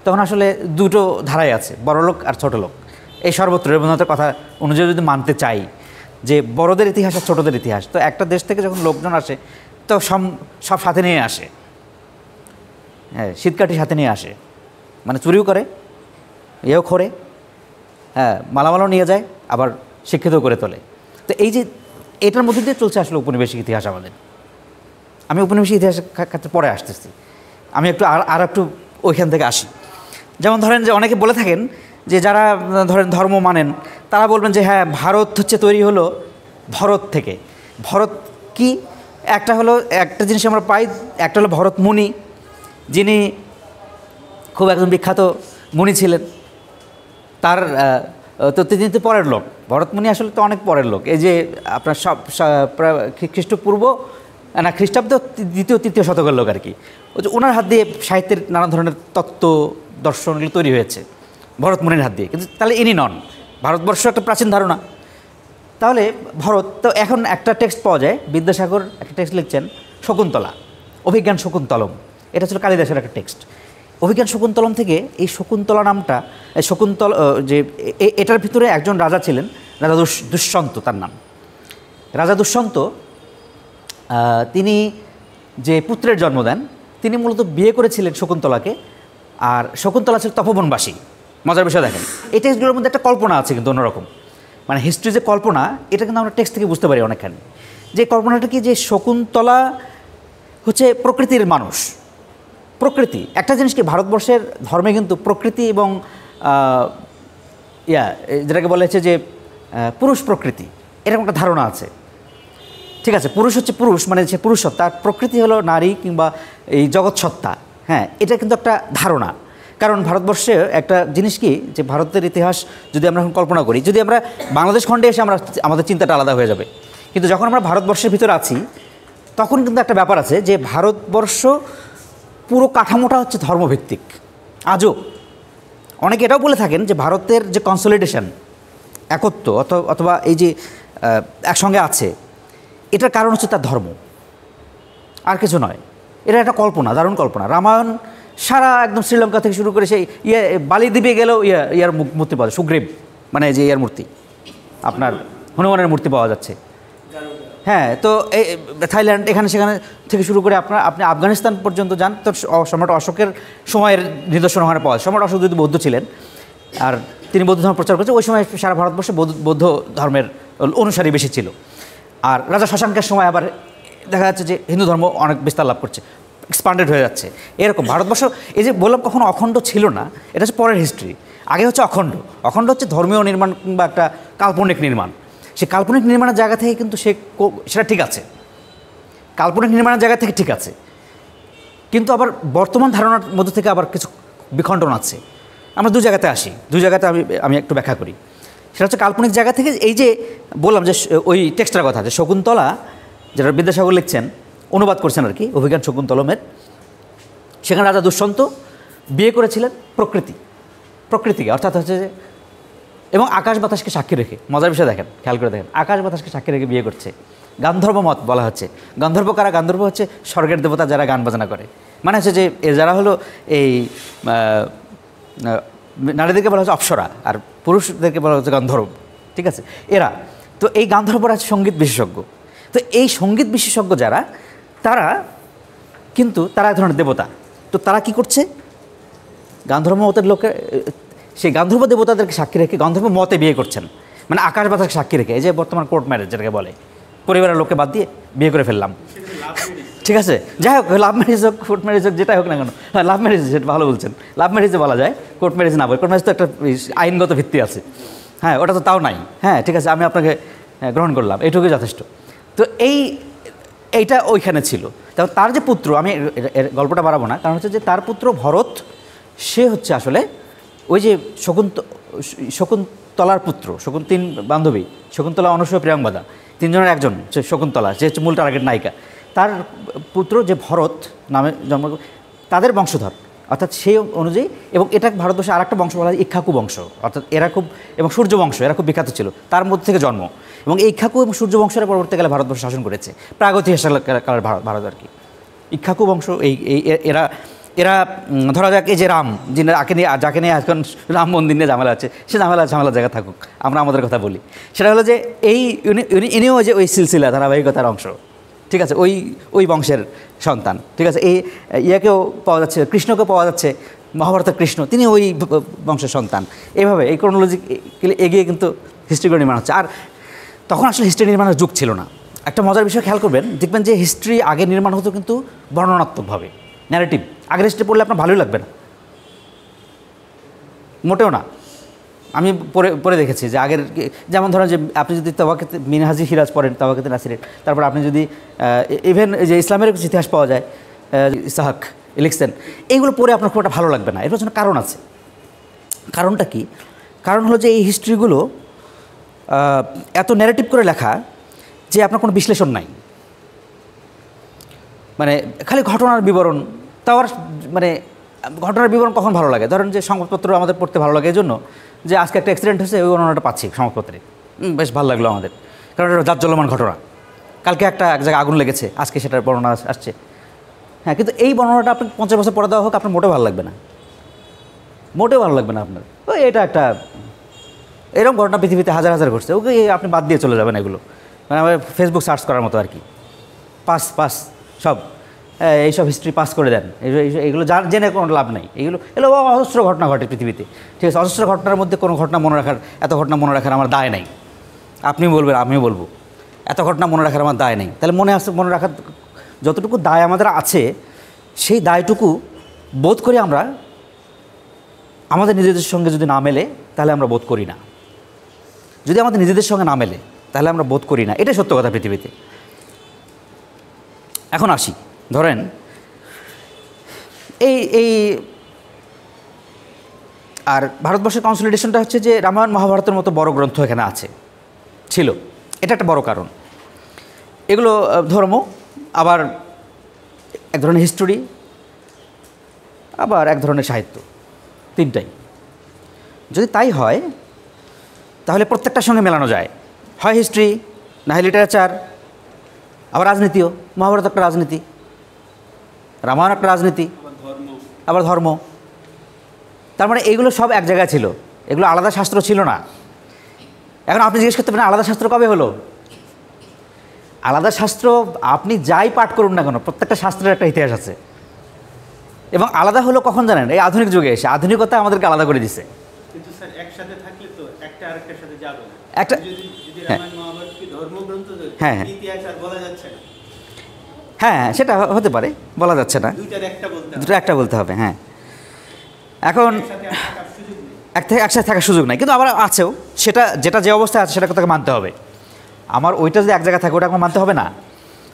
তখন আসলে দুটো ধারাই আছে, বড় লোক আর ছোটো লোক। এই সর্বত্র রবীন্দ্রনাথের কথা অনুযায়ী যদি মানতে চাই যে বড়দের ইতিহাস আর ছোটদের ইতিহাস, তো একটা দেশ থেকে যখন লোকজন আসে তো সব সাথে নিয়ে আসে। হ্যাঁ, শীতকাঠি সাথে নিয়ে আসে, মানে চুরিও করে, এও খোরে, হ্যাঁ, মালামালও নিয়ে যায়, আবার শিক্ষিত করে তোলে। তো এই যে এটার মধ্যে দিয়ে চলছে আসলে উপনিবেশিক ইতিহাস আমাদের। আমি উপনিবেশিক ইতিহাসের ক্ষেত্রে পরে আসতেছি, আমি একটু আর একটু ওইখান থেকে আসি। যেমন ধরেন যে অনেকে বলে থাকেন যে যারা ধরেন ধর্ম মানেন তারা বলবেন যে হ্যাঁ, ভারত হচ্ছে তৈরি হলো ভরত থেকে। ভরত কি? একটা জিনিস আমরা পাই, একটা হলো ভরত মুনি, যিনি খুব একজন বিখ্যাত মুনি ছিলেন। তার তো তিনি তো পরের লোক, ভরতমুনি আসলে তো অনেক পরের লোক। এই যে আপনার খ্রিস্টপূর্ব না খ্রিস্টাব্দ 2য়-3য় শতকের লোক আর কি। ওই যে ওনার হাত দিয়ে সাহিত্যের নানা ধরনের তত্ত্ব দর্শনগুলো তৈরি হয়েছে ভরতমুনির হাত দিয়ে। কিন্তু তাহলে ইনি নন, ভারতবর্ষ একটা প্রাচীন ধারণা। তাহলে ভরত তো এখন একটা টেক্সট পাওয়া যায়, বিদ্যাসাগর একটা টেক্সট লিখছেন শকুন্তলা, অভিজ্ঞান শকুন্তলম, এটা ছিল কালিদাসের একটা টেক্সট। অভিজ্ঞান শকুন্তলম থেকে এই শকুন্তলা নামটা, যে এটার ভিতরে একজন রাজা ছিলেন, রাজা দুষ্যন্ত তার নাম। রাজা দুষ্যন্ত তিনি যে পুত্রের জন্ম দেন, তিনি মূলত বিয়ে করেছিলেন শকুন্তলাকে, আর শকুন্তলা ছিল তপবনবাসী। মজার বিষয় দেখেন, এই টেক্সটগুলোর মধ্যে একটা কল্পনা আছে কিন্তু অন্যরকম, মানে হিস্ট্রি যে কল্পনা, এটা কিন্তু আমরা টেক্সট থেকে বুঝতে পারি অনেকখানি। যে কল্পনাটা কি, যে শকুন্তলা হচ্ছে প্রকৃতির মানুষ। প্রকৃতি একটা জিনিস কি, ভারতবর্ষের ধর্মে কিন্তু প্রকৃতি এবং যেটাকে বলা হচ্ছে যে পুরুষ প্রকৃতি, এরকম একটা ধারণা আছে। ঠিক আছে, পুরুষ হচ্ছে পুরুষ, মানে সে পুরুষসত্তা, আর প্রকৃতি হলো নারী কিংবা এই জগৎসত্তা। হ্যাঁ, এটা কিন্তু একটা ধারণা। কারণ ভারতবর্ষে একটা জিনিস কি, যে ভারতের ইতিহাস যদি আমরা এখন কল্পনা করি, যদি আমরা বাংলাদেশ খণ্ডে এসে আমাদের চিন্তাটা আলাদা হয়ে যাবে। কিন্তু যখন আমরা ভারতবর্ষের ভিতরে আছি, তখন কিন্তু একটা ব্যাপার আছে যে ভারতবর্ষ পুরো কাঠামোটা হচ্ছে ধর্মভিত্তিক। আজও অনেকে এটাও বলে থাকেন যে ভারতের যে কনসলিডেশন, একত্ব অথবা এই যে একসঙ্গে আছে, এটার কারণ হচ্ছে তার ধর্ম, আর কিছু নয়। এটা একটা কল্পনা, দারুণ কল্পনা। রামায়ণ সারা একদম শ্রীলঙ্কা থেকে শুরু করে সেই বালিদ্বীপে গেলেও ইয়ার মূর্তি পাওয়া যায়, সুগ্রীব মানে যে ইয়ার মূর্তি, আপনার হনুমানের মূর্তি পাওয়া যাচ্ছে। হ্যাঁ, তো এই থাইল্যান্ড এখানে সেখানে থেকে শুরু করে আপনি আফগানিস্তান পর্যন্ত যান, তো সম্রাট অশোকের সময়ের নিদর্শন ওখানে পাওয়া যায়। সম্রাট অশোক যদি বৌদ্ধ ছিলেন আর তিনি বৌদ্ধ ধর্ম প্রচার করেছেন, ওই সময় সারা ভারতবর্ষে বৌদ্ধ ধর্মের অনুসারী বেশি ছিল। আর রাজা শশাঙ্কের সময় আবার দেখা যাচ্ছে যে হিন্দু ধর্ম অনেক বিস্তার লাভ করছে, এক্সপান্ডেড হয়ে যাচ্ছে। এরকম ভারতবর্ষ, এই যে বললাম কখনো অখণ্ড ছিল না, এটা হচ্ছে পরের হিস্ট্রি। আগে হচ্ছে অখণ্ড হচ্ছে ধর্মীয় নির্মাণ কিংবা একটা কাল্পনিক নির্মাণ। সে কাল্পনিক নির্মাণের জায়গা থেকে কিন্তু সেটা ঠিক আছে, কাল্পনিক নির্মাণের জায়গা থেকে ঠিক আছে, কিন্তু আবার বর্তমান ধারণার মধ্যে থেকে আবার কিছু বিখণ্ডন আছে। আমরা দু জায়গাতে আসি, দু জায়গাতে আমি একটু ব্যাখ্যা করি। সেটা হচ্ছে কাল্পনিক জায়গা থেকে, এই যে বললাম যে ওই টেক্সটার কথা, যে শকুন্তলা যেটা বিদ্যাসাগর লিখছেন, অনুবাদ করছেন আর কি, অভিজ্ঞান শকুন্তলমের, সেখানে রাজা দুষ্যন্ত বিয়ে করেছিলেন প্রকৃতিকে, অর্থাৎ হচ্ছে যে, এবং আকাশ বাতাসকে সাক্ষী রেখে। মজার বিষয় দেখেন, খেয়াল করে দেখেন, আকাশ বাতাসকে সাক্ষী রেখে বিয়ে করছে। গান্ধর্ব মত বলা হচ্ছে। গান্ধর্ব কারা? গান্ধর্ব হচ্ছে স্বর্গের দেবতা যারা গান বাজনা করে, মানে হচ্ছে যে যারা হলো এই নারীদেরকে বলা হচ্ছে অপ্সরা, আর পুরুষদেরকে বলা হচ্ছে গান্ধর্ব। ঠিক আছে, এরা তো এই গান্ধর্বরা হচ্ছে সঙ্গীত বিশেষজ্ঞ। তো এই সঙ্গীত বিশেষজ্ঞ যারা, তারা এক ধরনের দেবতা। তো তারা কি করছে, গান্ধর্ব মতের লোকে সেই গান্ধর্ব দেবতাদেরকে সাক্ষী রেখে গান্ধর্ব মতে বিয়ে করছেন, মানে আকাশ বাতাসকে সাক্ষী রেখে। এই যে বর্তমান কোর্ট ম্যারেজ যেটাকে বলে, পরিবারের লোককে বাদ দিয়ে বিয়ে করে ফেললাম। ঠিক আছে, যাই হোক, লাভ ম্যারেজ হোক কোর্ট ম্যারেজ হোক যেটাই হোক না কেন, হ্যাঁ লাভ ম্যারেজ, সেটা ভালো বলছেন, লাভ ম্যারেজে বলা যায়, কোর্ট ম্যারেজ না বলে। কোর্ট ম্যারেজ তো একটা আইনগত ভিত্তি আছে, হ্যাঁ ওটা তো তাও নাই। হ্যাঁ ঠিক আছে, আমি আপনাকে গ্রহণ করলাম, এইটুকুই যথেষ্ট। তো এইটা ওইখানে ছিল। তার যে পুত্র, আমি গল্পটা বাড়াবো না, কারণ হচ্ছে যে তার পুত্র ভরত, সে হচ্ছে আসলে ওই যে শকুন্তলার পুত্র। তিন বান্ধবী, শকুন্তলা, অনসূয়া, প্রিয়াঙ্গদা, তিনজনের একজন শকুন্তলা, যে হচ্ছে মূল টার্গেট নায়িকা। তার পুত্র যে ভরত নামে জন্ম, তাদের বংশধর, অর্থাৎ সেই অনুযায়ী। এবং এটা ভারতবর্ষে আর একটা বংশ বলা হয় ইক্ষ্বাকু বংশ, অর্থাৎ এরা খুব, এবং সূর্য বংশ, এরা খুব বিখ্যাত ছিল, তার মধ্যে থেকে জন্ম। এবং এই ইক্ষ্বাকু এবং সূর্য বংশের পরবর্তীকালে ভারতবর্ষ শাসন করেছে, প্রাগৈতিহাসিক কালের ভারত আর কি। ইক্ষ্বাকু বংশ, এরা এরা ধরা যাক এই যে রাম, যিনি যাকে নিয়ে এখন রাম মন্দির নিয়ে ঝামেলা আছে, সে ঝামেলা জায়গা থাকুক, আমরা আমাদের কথা বলি। সেটা হলো যে ইনিও যে ওই সিলসিলা ধারাবাহিকতার অংশ, ঠিক আছে, ওই বংশের সন্তান, ঠিক আছে। এই ইয়াকেও পাওয়া যাচ্ছে, কৃষ্ণকেও পাওয়া যাচ্ছে, মহাভারতের কৃষ্ণ তিনি ওই বংশের সন্তান। এইভাবে এই ক্রোনোলজি এগিয়ে কিন্তু হিস্ট্রিগুলো নির্মাণ হচ্ছে। আর তখন আসলে হিস্ট্রি নির্মাণের যুগ ছিল না। একটা মজার বিষয় খেয়াল করবেন, দেখবেন যে হিস্ট্রি আগে নির্মাণ হতো কিন্তু বর্ণনাত্মকভাবে, ন্যারেটিভ। আগের হিস্ট্রি পড়লে আপনার ভালোই লাগবে না, মোটেও না। আমি পড়ে দেখেছি যে আগের, যেমন ধরেন যে আপনি যদি তাওয়াকিতে মিনহাজি সিরাজ পড়েন, তাওয়াকিতে নাসিরের, তারপর আপনি যদি ইভেন যে ইসলামের কিছু ইতিহাস পাওয়া যায়, ইসাহাক লিখছেন, এইগুলো পড়ে আপনার খুব একটা ভালো লাগবে না। এর পেছনে কারণ আছে। কারণটা কি? কারণ হলো যে এই হিস্ট্রিগুলো এত ন্যারেটিভ করে লেখা যে আপনার কোনো বিশ্লেষণ নাই, মানে খালি ঘটনার বিবরণ। তাও আর মানে ঘটনার বিবরণ কখন ভালো লাগে? ধরেন যে সংবাদপত্র আমাদের পড়তে ভালো লাগে এই জন্য যে আজকে একটা অ্যাক্সিডেন্ট হয়েছে, ওই বর্ণনাটা পাচ্ছি সংবাদপত্রে, বেশ ভালো লাগলো আমাদের, কারণ এটা জাজ্জল্যমান ঘটনা। কালকে এক জায়গায় আগুন লেগেছে, আজকে সেটার বর্ণনা আসছে। হ্যাঁ, কিন্তু এই বর্ণনাটা আপনি 50 বছর পরে দেওয়া হোক, আপনার মোটেও ভালো লাগবে না, মোটেও ভালো লাগবে না আপনার। ওই এটা একটা এরকম ঘটনা পৃথিবীতে হাজার হাজার ঘটছে, ওকে আপনি বাদ দিয়ে চলে যাবেন এগুলো। মানে আমার ফেসবুক সার্চ করার মতো আর কি, পাস সব এইসব হিস্ট্রি পাস করে দেন। এগুলো জেনে কোনো লাভ নেই। এগুলো অজস্র ঘটনা ঘটে পৃথিবীতে, ঠিক আছে। অজস্র ঘটনার মধ্যে কোনো ঘটনা মনে রাখার, এত ঘটনা মনে রাখার আমার দায় নেই। আপনি বলবেন, আমিও বলবো, এত ঘটনা মনে রাখার আমার দায় নেই। তাহলে মনে রাখার যতটুকু দায় আমাদের আছে, সেই দায়টুকু বোধ করি আমরা আমাদের নিজেদের সঙ্গে যদি না মেলে তাহলে আমরা বোধ করি না। যদি আমাদের নিজেদের সঙ্গে না মেলে তাহলে আমরা বোধ করি না, এটাই সত্য কথা পৃথিবীতে। এখন আসি, ধরেন এই আর ভারতবর্ষের কনসলিডেশনটা হচ্ছে যে রামায়ণ মহাভারতের মতো বড় গ্রন্থ এখানে ছিল, এটা একটা বড় কারণ। এগুলো ধর্ম, আবার এক ধরনের হিস্টোরি, আবার এক ধরনের সাহিত্য, তিনটাই। যদি তাই হয় তাহলে প্রত্যেকটার সঙ্গে মেলানো যায়, হয় হিস্ট্রি, না হয় লিটারেচার, আবার রাজনীতিও। মহাভারত একটা রাজনীতি, রামায়ণ একটা রাজনীতি, আবার ধর্ম। তার মানে এইগুলো সব এক জায়গায় ছিল, এগুলো আলাদা শাস্ত্র ছিল না। এখন আপনি জিজ্ঞেস করতে পারেন আলাদা শাস্ত্র কবে হলো? আলাদা শাস্ত্র আপনি যাই পাঠ করুন না কেন, প্রত্যেকটা শাস্ত্রের একটা ইতিহাস আছে। এবং আলাদা হলো কখন জানেন? এই আধুনিক যুগে এসে। আধুনিকতা আমাদেরকে আলাদা করে দিছে। কিন্তু স্যার একসাথে থাকলে তো একটা আরেকটার সাথে যাবে না। একটা যদি রামায়ণ মহাভারত কি ধর্মগ্রন্থ, ইতিহাস আর বলা যাচ্ছে না। হ্যাঁ, সেটা হতে পারে, বলা যাচ্ছে না, দুটো একটা বলতে হবে। হ্যাঁ, এখন একসাথে থাকার সুযোগ নাই, কিন্তু আবার আছেও, যেটা যে অবস্থায় আছে সেটাকে তাকে মানতে হবে। আমার ওইটা যদি এক জায়গায় থাকে ওটা আমার মানতে হবে না।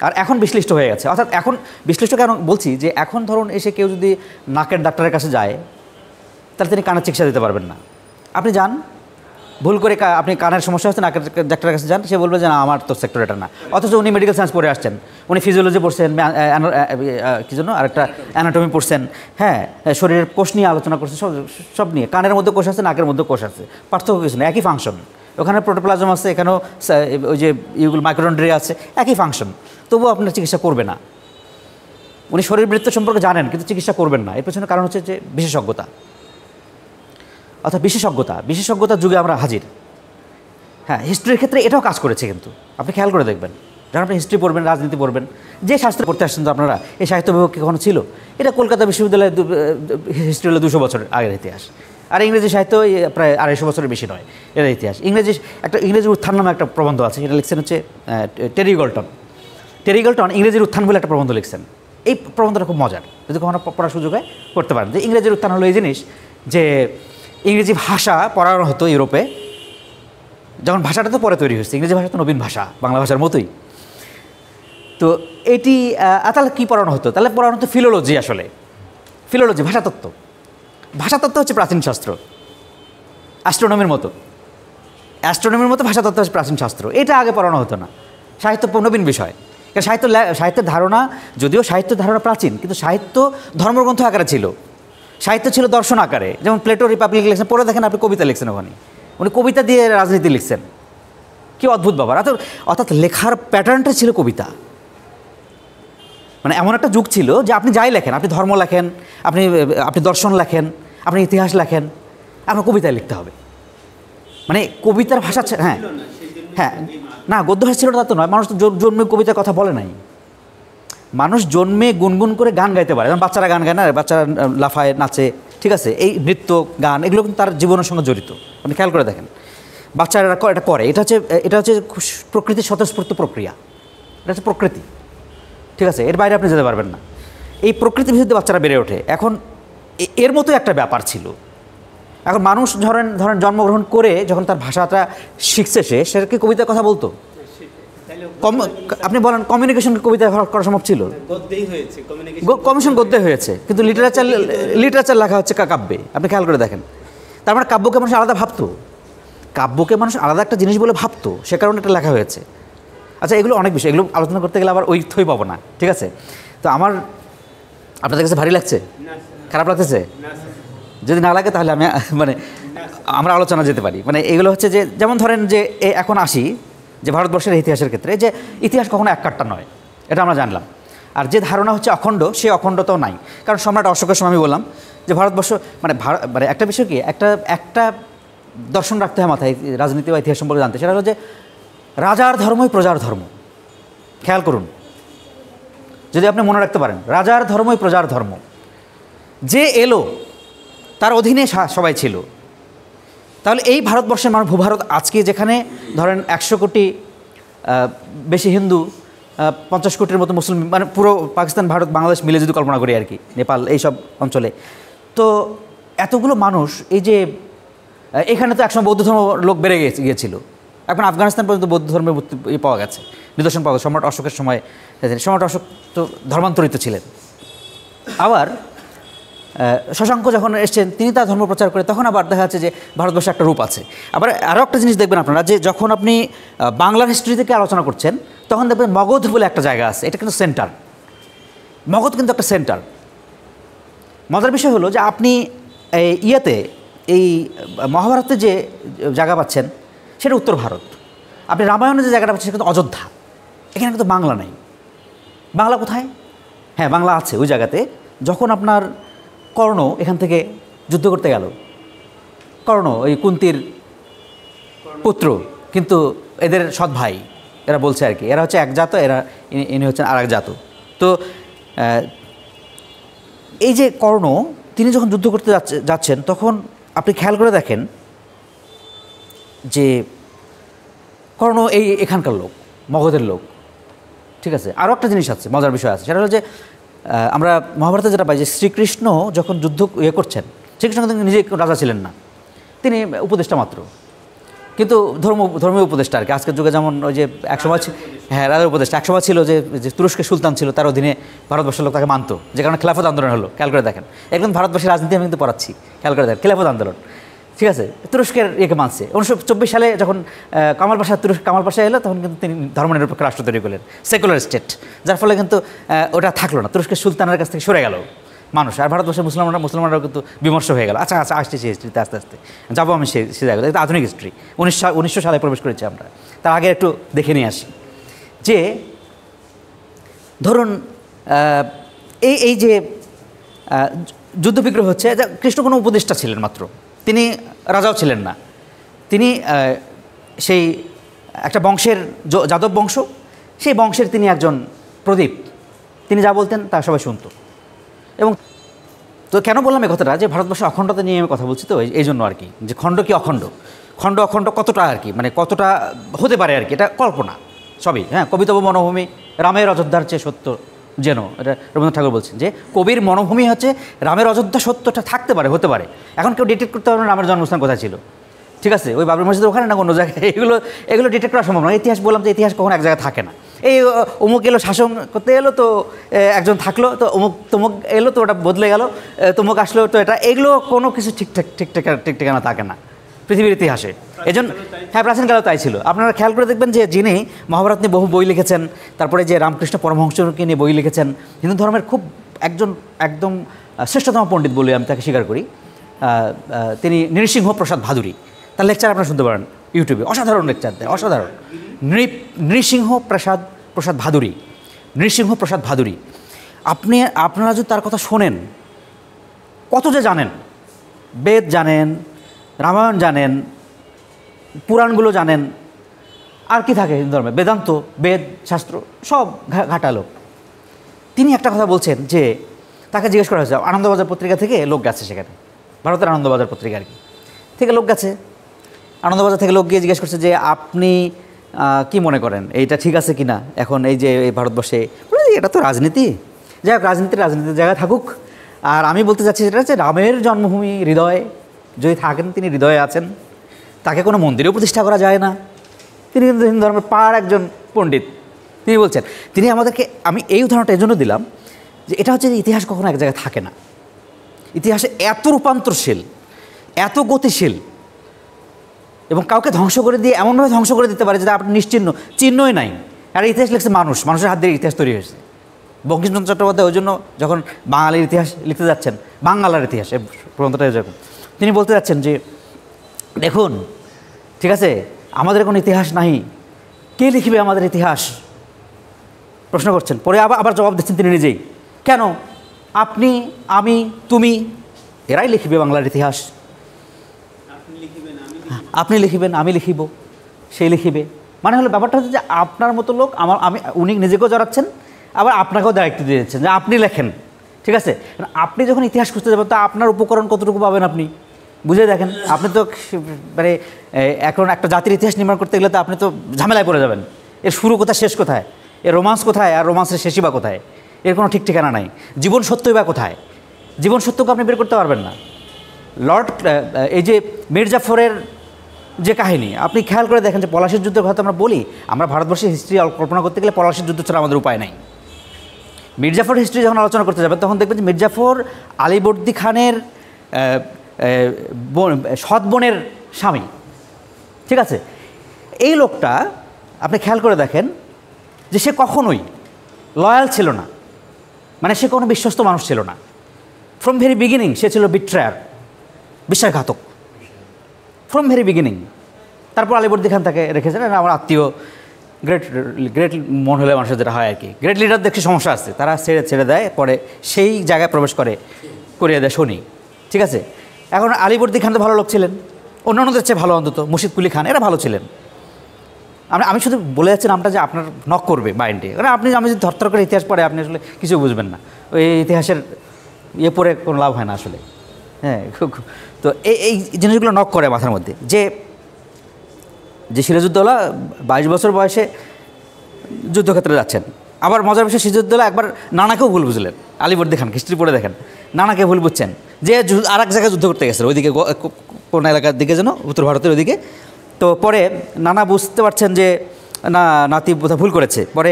আর এখন বিশ্লিষ্ট হয়ে গেছে, অর্থাৎ এখন বিশ্লিষ্ট কেন বলছি, যে এখন ধরুন এসে কেউ যদি নাকের ডাক্তারের কাছে যায়, তাহলে তিনি কানের চিকিৎসা দিতে পারবেন না। আপনি যান, ভুল করে আপনি কানের সমস্যা হচ্ছে, নাকের ডাক্তারের কাছে যান, সে বলবে যে না, আমার তো সেক্টর এটা না। অথচ উনি মেডিকেল সায়েন্স পড়ে আসছেন, উনি ফিজিওলজি পড়ছেন, কী জন্য আরেকটা অ্যানাটমি পড়ছেন, হ্যাঁ, শরীরের কোষ নিয়ে আলোচনা করছেন, সব নিয়ে। কানের মধ্যে কোষ আছে, নাকের মধ্যে কোষ আছে, পার্থক্য কিছু না, একই ফাংশন। ওখানে প্রোটোপ্লাজম আছে, এখানেও ওই যে ইউগুলো মাইক্রোন্ড্রিয়া আছে, একই ফাংশন, তবুও আপনার চিকিৎসা করবে না। উনি শরীরবৃত্ত সম্পর্কে জানেন কিন্তু চিকিৎসা করবেন না। এর পেছনে কারণ হচ্ছে যে বিশেষজ্ঞতা, অর্থাৎ বিশেষজ্ঞতার যুগে আমরা হাজির। হ্যাঁ, হিস্ট্রির ক্ষেত্রে এটাও কাজ করেছে, কিন্তু আপনি খেয়াল করে দেখবেন, যখন আপনি হিস্ট্রি পড়বেন, রাজনীতি পড়বেন, যে শাস্ত্র পড়তে আসছেন তো আপনারা, এই সাহিত্য বিভাগ কি কখনো ছিল? এটা কলকাতা বিশ্ববিদ্যালয়ে হিস্ট্রি হলো 200 বছরের আগের ইতিহাস, আর ইংরেজি সাহিত্য প্রায় 250 বছরের বেশি নয় এর ইতিহাস। ইংরেজির উত্থান নামে একটা প্রবন্ধ আছে, সেটা লিখছেন হচ্ছে টেরি গল্টন ইংরেজির উত্থান বলে একটা প্রবন্ধ লিখছেন। এই প্রবন্ধটা খুব মজার, যদি কখনো পড়ার সুযোগ হয় পড়তে পারেন। যে ইংরেজির উত্থান হলো এই জিনিস যে ইংরেজি ভাষা পড়ানো হতো ইউরোপে, যখন ভাষাটা তো পরে তৈরি হয়েছে, ইংরেজি ভাষা তো নবীন ভাষা, বাংলা ভাষার মতোই। তো এটি তাহলে কী পড়ানো হতো? তাহলে পড়ানো হতো ফিলোলজি। আসলে ফিলোলজি ভাষাতত্ত্ব হচ্ছে প্রাচীন শাস্ত্র, অ্যাস্ট্রোনমির মতো ভাষাতত্ত্ব হচ্ছে প্রাচীন শাস্ত্র। এটা আগে পড়ানো হতো না, সাহিত্য নবীন বিষয়। কারণ সাহিত্যের ধারণা, যদিও সাহিত্যের ধারণা প্রাচীন, কিন্তু সাহিত্য ধর্মগ্রন্থ আকারে ছিল, সাহিত্য ছিল দর্শন আকারে। যেমন প্লেটো রিপাবলিক লিখছেন, পড়ে দেখেন আপনি, কবিতা লিখছেন, ওখানে উনি কবিতা দিয়ে রাজনীতি লিখছেন। কি অদ্ভুত ব্যাপার! অর্থাৎ লেখার প্যাটার্নটা ছিল কবিতা, মানে এমন একটা যুগ ছিল যে আপনি যাই লেখেন, আপনি ধর্ম লেখেন, আপনি আপনি দর্শন লেখেন, আপনি ইতিহাস লেখেন, আপনার কবিতায় লিখতে হবে। মানে কবিতার ভাষা হ্যাঁ হ্যাঁ না, গদ্য ভাষা ছিল তা তো নয়। মানুষ তো জন্মে কবিতার কথা বলে নাই। মানুষ জন্মে গুনগুন করে গান গাইতে পারে, যেমন বাচ্চারা গান গায় না, বাচ্চারা লাফায় নাচে, ঠিক আছে, এই নৃত্য গান এগুলো কিন্তু তার জীবনের সঙ্গে জড়িত। আপনি খেয়াল করে দেখেন, বাচ্চারা এটা করে। এটা হচ্ছে প্রকৃতির স্বতঃস্ফূর্ত প্রক্রিয়া, এটা হচ্ছে প্রকৃতি, ঠিক আছে, এর বাইরে আপনি যেতে পারবেন না। এই প্রকৃতির ভিত্তিতে বাচ্চারা বেড়ে ওঠে। এখন এর মতো একটা ব্যাপার ছিল। এখন মানুষ ধরেন জন্মগ্রহণ করে যখন তার ভাষাটা শিখছে, সে কি কবিতার কথা বলতো? আপনি বলেন কমিউনিকেশন কবিতা করা সম্ভব ছিল? কমিশন গদ্যে হয়েছে, কিন্তু লিটারেচার লেখা হচ্ছে কাব্যে। আপনি খেয়াল করে দেখেন, তার মানে কাব্যকে মানুষ আলাদা ভাবতো, কাব্যকে মানুষ আলাদা একটা জিনিস বলে ভাবতো, সে কারণে এটা লেখা হয়েছে। আচ্ছা, এগুলো অনেক বিষয়, এগুলো আলোচনা করতে গেলে আবার ওই থই পাবো না, ঠিক আছে। তো আমার আপনাদের কাছে ভারী লাগছে, খারাপ লাগতেছে? যদি না লাগে তাহলে আমি মানে আমরা আলোচনা যেতে পারি। মানে এগুলো হচ্ছে যে, যেমন ধরেন যে এখন আসি যে ভারতবর্ষের ইতিহাসের ক্ষেত্রে, যে ইতিহাস কখনো এক কাট্টা নয়, এটা আমরা জানলাম। আর যে ধারণা হচ্ছে অখণ্ড, সে অখণ্ডতাও নাই। কারণ সম্রাট অশোকের সময় আমি বললাম যে ভারতবর্ষ মানে একটা বিষয় কি, একটা দর্শন রাখতে হয় মাথায় রাজনীতি বা ইতিহাস সম্পর্কে জানতে, সেটা হলো যে রাজার ধর্মই প্রজার ধর্ম। খেয়াল করুন, যদি আপনি মনে রাখতে পারেন, রাজার ধর্মই প্রজার ধর্ম। যে এলো তার অধীনে সবাই ছিল। তাহলে এই ভারতবর্ষের মানুষ, ভূভারত আজকে যেখানে ধরেন 100 কোটি বেশি হিন্দু, 50 কোটির মতো মুসলিম, মানে পুরো পাকিস্তান, ভারত, বাংলাদেশ মিলে যদি কল্পনা করি আর কি, নেপাল, এইসব অঞ্চলে, তো এতগুলো মানুষ, এই যে এখানে তো একসময় বৌদ্ধ ধর্ম লোক বেড়ে গিয়েছিল। এখন আফগানিস্তান পর্যন্ত বৌদ্ধ ধর্মের পাওয়া গেছে, নিদর্শন পাওয়া গেছে সম্রাট অশোকের সময়। সম্রাট অশোক তো ধর্মান্তরিত ছিলেন। আবার শশাঙ্ক যখন এসছেন, তিনি তার ধর্ম প্রচার করে, তখন আবার দেখা যাচ্ছে যে ভারতবর্ষে একটা রূপ আছে। আবার আরও একটা জিনিস দেখবেন আপনারা, যে যখন আপনি বাংলার হিস্ট্রি থেকে আলোচনা করছেন, তখন দেখবেন মগধ বলে একটা জায়গা আছে, এটা কিন্তু সেন্টার। মগধ কিন্তু একটা সেন্টার। মজার বিষয় হলো যে আপনি এই মহাভারতে যে জায়গা পাচ্ছেন, সেটা উত্তর ভারত। আপনি রামায়ণে যে জায়গাটা পাচ্ছেন, সেটা কিন্তু অযোধ্যা। এখানে কিন্তু বাংলা নেই। বাংলা কোথায়? হ্যাঁ, বাংলা আছে ওই জায়গাতে। যখন আপনার কর্ণ এখান থেকে যুদ্ধ করতে গেল, কর্ণ ওই কুন্তির পুত্র, কিন্তু এদের সৎ ভাই, এরা বলছে আর কি, এরা হচ্ছে এক জাত, ইনি হচ্ছেন আর এক জাত। তো এই যে কর্ণ, তিনি যখন যুদ্ধ করতে যাচ্ছেন, তখন আপনি খেয়াল করে দেখেন যে কর্ণ এখানকার লোক, মগধের লোক, ঠিক আছে। আরও একটা জিনিস আছে, মজার বিষয় আছে, সেটা হলো যে আমরা মহাভারতে যেটা পাই, যে শ্রীকৃষ্ণ যখন যুদ্ধ করছেন, শ্রীকৃষ্ণ কিন্তু নিজে রাজা ছিলেন না, তিনি উপদেষ্টা মাত্র, কিন্তু ধর্মীয় উপদেষ্টা আর কি। আজকের যুগে যেমন ওই যে একসময়, হ্যাঁ, রাজার উপদেষ্টা একসময় ছিল, যে তুরস্কের সুলতান ছিল, তার অধীনে ভারতবর্ষের লোক তাকে মানত, যে কারণে খেলাফত আন্দোলন হলো। খেয়াল করে দেখেন, একদম ভারতবর্ষের রাজনীতি আমি কিন্তু পড়াচ্ছি, খেয়াল করে দেখেন, খেলাফত আন্দোলন, ঠিক আছে, তুরস্কের মানছে। 1924 সালে যখন কামাল পাশা এলো, তখন কিন্তু তিনি ধর্মনিরপেক্ষ রাষ্ট্র তৈরি করলেন, সেকুলার স্টেট, যার ফলে কিন্তু ওটা থাকলো না, তুরস্কের সুলতানের কাছ থেকে সরে গেল মানুষ। আর ভারতবর্ষের মুসলমানরাও কিন্তু বিমর্ষ হয়ে গেল। আচ্ছা আসতেছি হিস্ট্রিতে, আস্তে আস্তে যাবো আমি সে জায়গায়। এটা আধুনিক হিস্ট্রি, 1900 সালে প্রবেশ করেছি আমরা। তার আগে একটু দেখে নিয়ে আসি যে ধরুন এই যে যুদ্ধবিগ্রহ হচ্ছে, কৃষ্ণ কোনো উপদেষ্টা ছিলেন মাত্র, তিনি রাজাও ছিলেন না। তিনি সেই একটা বংশের, যাদব বংশ, সেই বংশের তিনি একজন প্রদীপ। তিনি যা বলতেন তা সবাই শুনত। এবং তো কেন বললাম এই কথাটা, যে ভারতবর্ষের অখণ্ডতা নিয়ে আমি কথা বলছি, তো এই জন্য আর কি, যে খণ্ড কি অখণ্ড, অখণ্ড কতটা আর কি, মানে কতটা হতে পারে আর কি, এটা কল্পনা সবই। হ্যাঁ, কবিতব মনোভূমি রামের অযোধ্যার চেয়ে সত্য যেন, এটা রবীন্দ্রনাথ ঠাকুর বলছেন, যে কবির মনোভূমি হচ্ছে রামের অযোধ্যা, সত্যটা থাকতে পারে, হতে পারে। এখন কেউ ডিটেক্ট করতে পারবে না রামের জন্মস্থান কোথায় ছিল, ঠিক আছে, ওই বাবরি মসজিদের ওখানে না অন্য জায়গায়, এগুলো ডিটেক্ট করা সম্ভব নয়। ইতিহাস বললাম যে ইতিহাস কখনো এক জায়গায় থাকে না। এই অমুক এলো শাসন করতে এলো, তো একজন থাকলো, তো তমুক এলো, তো ওটা বদলে গেল, তমুক আসলো, তো এটা, এগুলো কোনো কিছু ঠিক ঠিকানা থাকে না পৃথিবীর ইতিহাসে। এজন্য হ্যাঁ, প্রাচীনকালেও তাই ছিল। আপনারা খেয়াল করে দেখবেন যে যিনি মহাভারত নিয়ে বহু বই লিখেছেন, তারপরে যে রামকৃষ্ণ পরমহংসকে নিয়ে বই লিখেছেন, হিন্দু ধর্মের খুব একদম শ্রেষ্ঠতম পণ্ডিত বলে আমি তাকে স্বীকার করি, তিনি নৃসিংহ প্রসাদ ভাদুরী। তার লেকচার আপনারা শুনতে পারেন ইউটিউবে, অসাধারণ লেকচার দেয়, অসাধারণ। নৃসিংহ প্রসাদ ভাদুরী, আপনারা যদি তার কথা শোনেন, কত যে জানেন, বেদ জানেন, রামায়ণ জানেন, পুরাণগুলো জানেন, আর কি থাকে হিন্দু ধর্মে, বেদান্ত, বেদ শাস্ত্র সব ঘাটা লোক। তিনি একটা কথা বলছেন যে তাকে জিজ্ঞেস করা হয়েছে, আনন্দবাজার পত্রিকা থেকে লোক গেছে, সেখানে ভারতের আনন্দবাজার পত্রিকা আর কি থেকে লোক গেছে, আনন্দবাজার থেকে লোক গিয়ে জিজ্ঞেস করছে যে আপনি কি মনে করেন এইটা ঠিক আছে কি না এখন এই যে এই ভারতবর্ষে, এটা তো রাজনীতি, যাই হোক রাজনীতির জায়গায় থাকুক। আর আমি বলতে চাচ্ছি সেটা হচ্ছে রামের জন্মভূমি হৃদয়, যদি থাকেন তিনি হৃদয়ে আছেন, তাকে কোনো মন্দিরেও প্রতিষ্ঠা করা যায় না, তিনি কিন্তু হিন্দু ধর্মের পাড় একজন পণ্ডিত। তিনি বলছেন, তিনি আমাদেরকে, আমি এই উদাহরণটা এই জন্য দিলাম যে এটা হচ্ছে যে ইতিহাস কখনো এক জায়গায় থাকে না, ইতিহাসে এত রূপান্তরশীল, এত গতিশীল, এবং কাউকে ধ্বংস করে দিয়ে এমনভাবে ধ্বংস করে দিতে পারে যেটা আপনি নিশ্চিহ্ন, চিহ্নই নাই। আর ইতিহাস লিখছে মানুষের হাত দিয়ে ইতিহাস তৈরি হয়েছে। বঙ্কিমচন্দ্র চট্টোপাধ্যায় ওই জন্য যখন বাঙালির ইতিহাস লিখতে যাচ্ছেন, বাংলার ইতিহাস প্রবন্ধটা যেরকম, তিনি বলতে যাচ্ছেন যে দেখুন ঠিক আছে, আমাদের কোনো ইতিহাস নাই, কে লিখবে আমাদের ইতিহাস, প্রশ্ন করছেন। পরে আবার জবাব দিচ্ছেন তিনি নিজেই, কেন আপনি, আমি, তুমি, এরাই লিখবে বাংলার ইতিহাস। আপনি লিখিবেন, আমি লিখিব, সেই লিখিবে। মানে হলো ব্যাপারটা হচ্ছে যে আপনার মতো লোক উনি নিজেকেও জড়াচ্ছেন, আবার আপনাকেও দায়িত্ব দিয়ে দিচ্ছেন যে আপনি লেখেন, ঠিক আছে। আপনি যখন ইতিহাস খুঁজতে যাবেন, তো আপনার উপকরণ কতটুকু পাবেন আপনি বুঝে দেখেন। আপনি তো মানে এখন একটা জাতির ইতিহাস নির্মাণ করতে গেলে তো আপনি তো ঝামেলায় পড়ে যাবেন, এর শুরু কোথায় শেষ কোথায়, এর রোমান্স কোথায় আর রোমান্সের শেষই বা কোথায়, এর কোনো ঠিক ঠিকানা নাই। জীবন সত্যই বা কোথায়, জীবন সত্যকে আপনি বের করতে পারবেন না। এই যে মীর জাফরের যে কাহিনী, আপনি খেয়াল করে দেখেন যে পলাশির যুদ্ধের কথা আমরা বলি, আমরা ভারতবর্ষের হিস্ট্রি কল্পনা করতে গেলে পলাশির যুদ্ধ ছাড়া আমাদের উপায় নাই। মীর জাফর হিস্ট্রি যখন আলোচনা করতে যাবেন, তখন দেখবেন যে মীর জাফর আলীবর্দী খানের সৎ বোনের স্বামী, ঠিক আছে। এই লোকটা আপনি খেয়াল করে দেখেন যে সে কখনোই লয়াল ছিল না, মানে সে কোনো বিশ্বস্ত মানুষ ছিল না। ফ্রম ভেরি বিগিনিং সে ছিল বিট্রায়ার, বিশ্বাসঘাতক, ফ্রম ভেরি বিগিনিং। তারপর আলীবর্দী খান তাকে রেখেছেন, আমার আত্মীয়, গ্রেট মন হলে মানুষের যেটা হয় আর কি, গ্রেট লিডার দেখে সমস্যা আছে, তারা ছেড়ে দেয়, পরে সেই জায়গায় প্রবেশ করিয়ে দেয় শনি, ঠিক আছে। এখন আলীবর্দী খান তো ভালো লোক ছিলেন, অন্যান্যদের চেয়ে ভালো, অন্তত মুর্শিদ কুলি খান এরা ভালো ছিলেন। আমি শুধু বলে যাচ্ছি নামটা যে আপনার নক করবে মাইন্ডে, কারণ আমি যদি ধরতর করে ইতিহাস পড়ে আপনি আসলে কিছু বুঝবেন না, ওই ইতিহাসের পড়ে কোনো লাভ হয় না আসলে। হ্যাঁ, তো এই জিনিসগুলো নক করে মাথার মধ্যে, যে সিরাজউদ্দৌলা 22 বছর বয়সে যুদ্ধক্ষেত্রে যাচ্ছেন। আবার মজার বিষয়, সিরাজউদ্দৌলা একবার নানাকেও ভুল বুঝলেন। আলীবর্দী খান হিস্ট্রি পড়ে দেখেন, নানাকে ভুল বুঝছেন, যে আর এক জায়গায় যুদ্ধ করতে গেছে ওইদিকে, কোন এলাকার দিকে যেন, উত্তর ভারতের ওইদিকে। তো পরে নানা বুঝতে পারছেন যে না, নাতি বোধহয় ভুল করেছে। পরে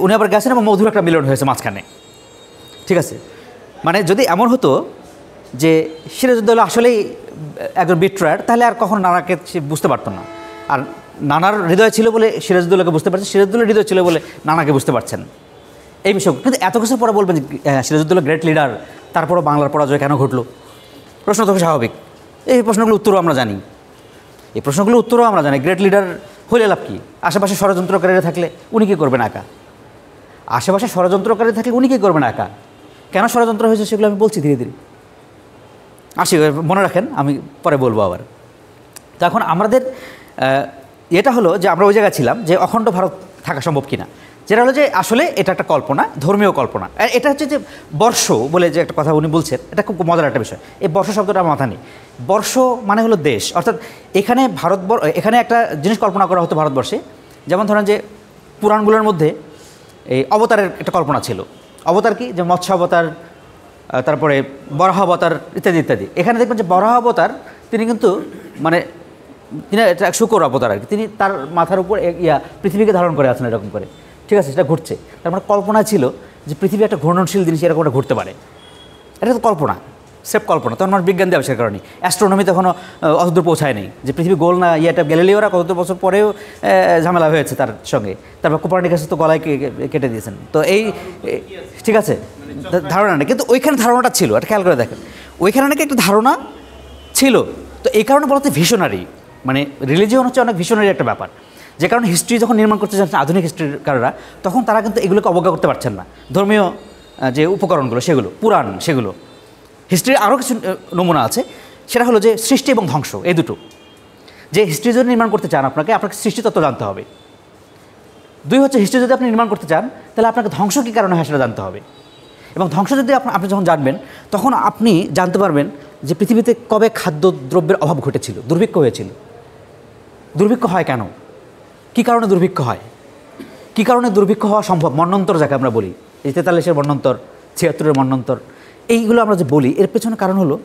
উনি আবার গেছেন এবং মধুর একটা মিলন হয়েছে মাঝখানে, ঠিক আছে। মানে যদি এমন হতো যে সিরাজউদ্দৌলা আসলেই একজন বিট্রায়ার, তাহলে আর কখনো নানাকে সে বুঝতে পারতো না। আর নানার হৃদয় ছিল বলে সিরাজউদ্দৌলাকে বুঝতে পারছেন, সিরাজউদ্দৌলার হৃদয় ছিল বলে নানাকে বুঝতে পারছেন, এই বিষয়। কিন্তু এত কিছুর পরে বলবেন সিরাজউদ্দৌলা গ্রেট লিডার, তারপরও বাংলার পরাজয় কেন ঘটলো? প্রশ্ন তো স্বাভাবিক। এই প্রশ্নগুলো উত্তরও আমরা জানি, গ্রেট লিডার হলে লাভ কি? আশেপাশে ষড়যন্ত্রকারীরা থাকলে উনি কী করবেন একা? কেন ষড়যন্ত্র হয়েছে সেগুলো আমি বলছি ধীরে ধীরে, মনে রাখেন, আমি পরে বলবো আবার। তো এখন আমাদের এটা হলো যে আমরা ওই জায়গায় ছিলাম যে অখণ্ড ভারত থাকা সম্ভব কিনা, যেটা হলো যে আসলে এটা একটা কল্পনা, ধর্মীয় কল্পনা। এটা হচ্ছে যে বর্ষ বলে যে একটা কথা উনি বলছেন, এটা খুব মজার একটা বিষয়। এই বর্ষ শব্দটা আমার মাথা নেই। বর্ষ মানে হলো দেশ, অর্থাৎ এখানে এখানে একটা জিনিস কল্পনা করা হতো ভারতবর্ষে, যেমন ধরেন যে পুরাণগুলোর মধ্যে এই অবতারের একটা কল্পনা ছিল। অবতার কি? যে মৎস্য অবতার, তারপরে বরাহ অবতার ইত্যাদি ইত্যাদি। এখানে দেখবেন যে বরাহ অবতার তিনি কিন্তু মানে তিনি এটা শুকর অবতার আর কি, তিনি তার মাথার উপর পৃথিবীকে ধারণ করে আছেন এরকম করে, ঠিক আছে। সেটা ঘুরছে, তার মানে কল্পনা ছিল যে পৃথিবী একটা ঘূর্ণনশীল জিনিস, এরকম একটা ঘুরতে পারে। এটা তো কল্পনা, সেফ কল্পনা। তখন আমার বিজ্ঞান দিয়ে আবিষ্কার করেনি, অ্যাস্ট্রোনমি তখনও অতদূর পৌঁছায় নেই যে পৃথিবী গোল না, গ্যালিলিওরা কত বছর পরেও ঝামেলা হয়েছে তার সঙ্গে। তারপর কোপারনিকাস তো গলায় কেটে দিয়েছেন। তো এই ঠিক আছে, ধারণা নেই, কিন্তু ওইখানে ধারণাটা ছিল। এটা খেয়াল করে দেখেন, ওইখানে নাকি একটা ধারণা ছিল। তো এই কারণে বলতে ভিশনারি, মানে রিলিজিয়ন হচ্ছে অনেক ভিশনারি একটা ব্যাপার। যে কারণে হিস্ট্রি যখন নির্মাণ করতে চাচ্ছেন আধুনিক হিস্ট্রিকাররা, তখন তারা কিন্তু এগুলোকে অবজ্ঞা করতে পারছেন না। ধর্মীয় যে উপকরণগুলো সেগুলো পুরাণ সেগুলো। হিস্ট্রির আরও কিছু নমুনা আছে, সেটা হলো যে সৃষ্টি এবং ধ্বংস, এই দুটো। যে হিস্ট্রি যদি নির্মাণ করতে চান আপনাকে সৃষ্টিতত্ত্ব জানতে হবে। 2 হচ্ছে হিস্ট্রি যদি আপনি নির্মাণ করতে চান তাহলে আপনাকে ধ্বংস কী কারণে হয় সেটা জানতে হবে। এবং ধ্বংস যদি আপনি যখন জানবেন তখন আপনি জানতে পারবেন যে পৃথিবীতে কবে খাদ্যদ্রব্যের অভাব ঘটেছিল, দুর্ভিক্ষ হয়েছিল। দুর্ভিক্ষ হয় কেন, কী কারণে দুর্ভিক্ষ হয়, কী কারণে দুর্ভিক্ষ হওয়া সম্ভব, মন্বন্তর যাকে আমরা বলি, এই 43-এর মন্বন্তর, 76-এর মন্বন্তর, এইগুলো আমরা যে বলি এর পেছনে কারণ হলো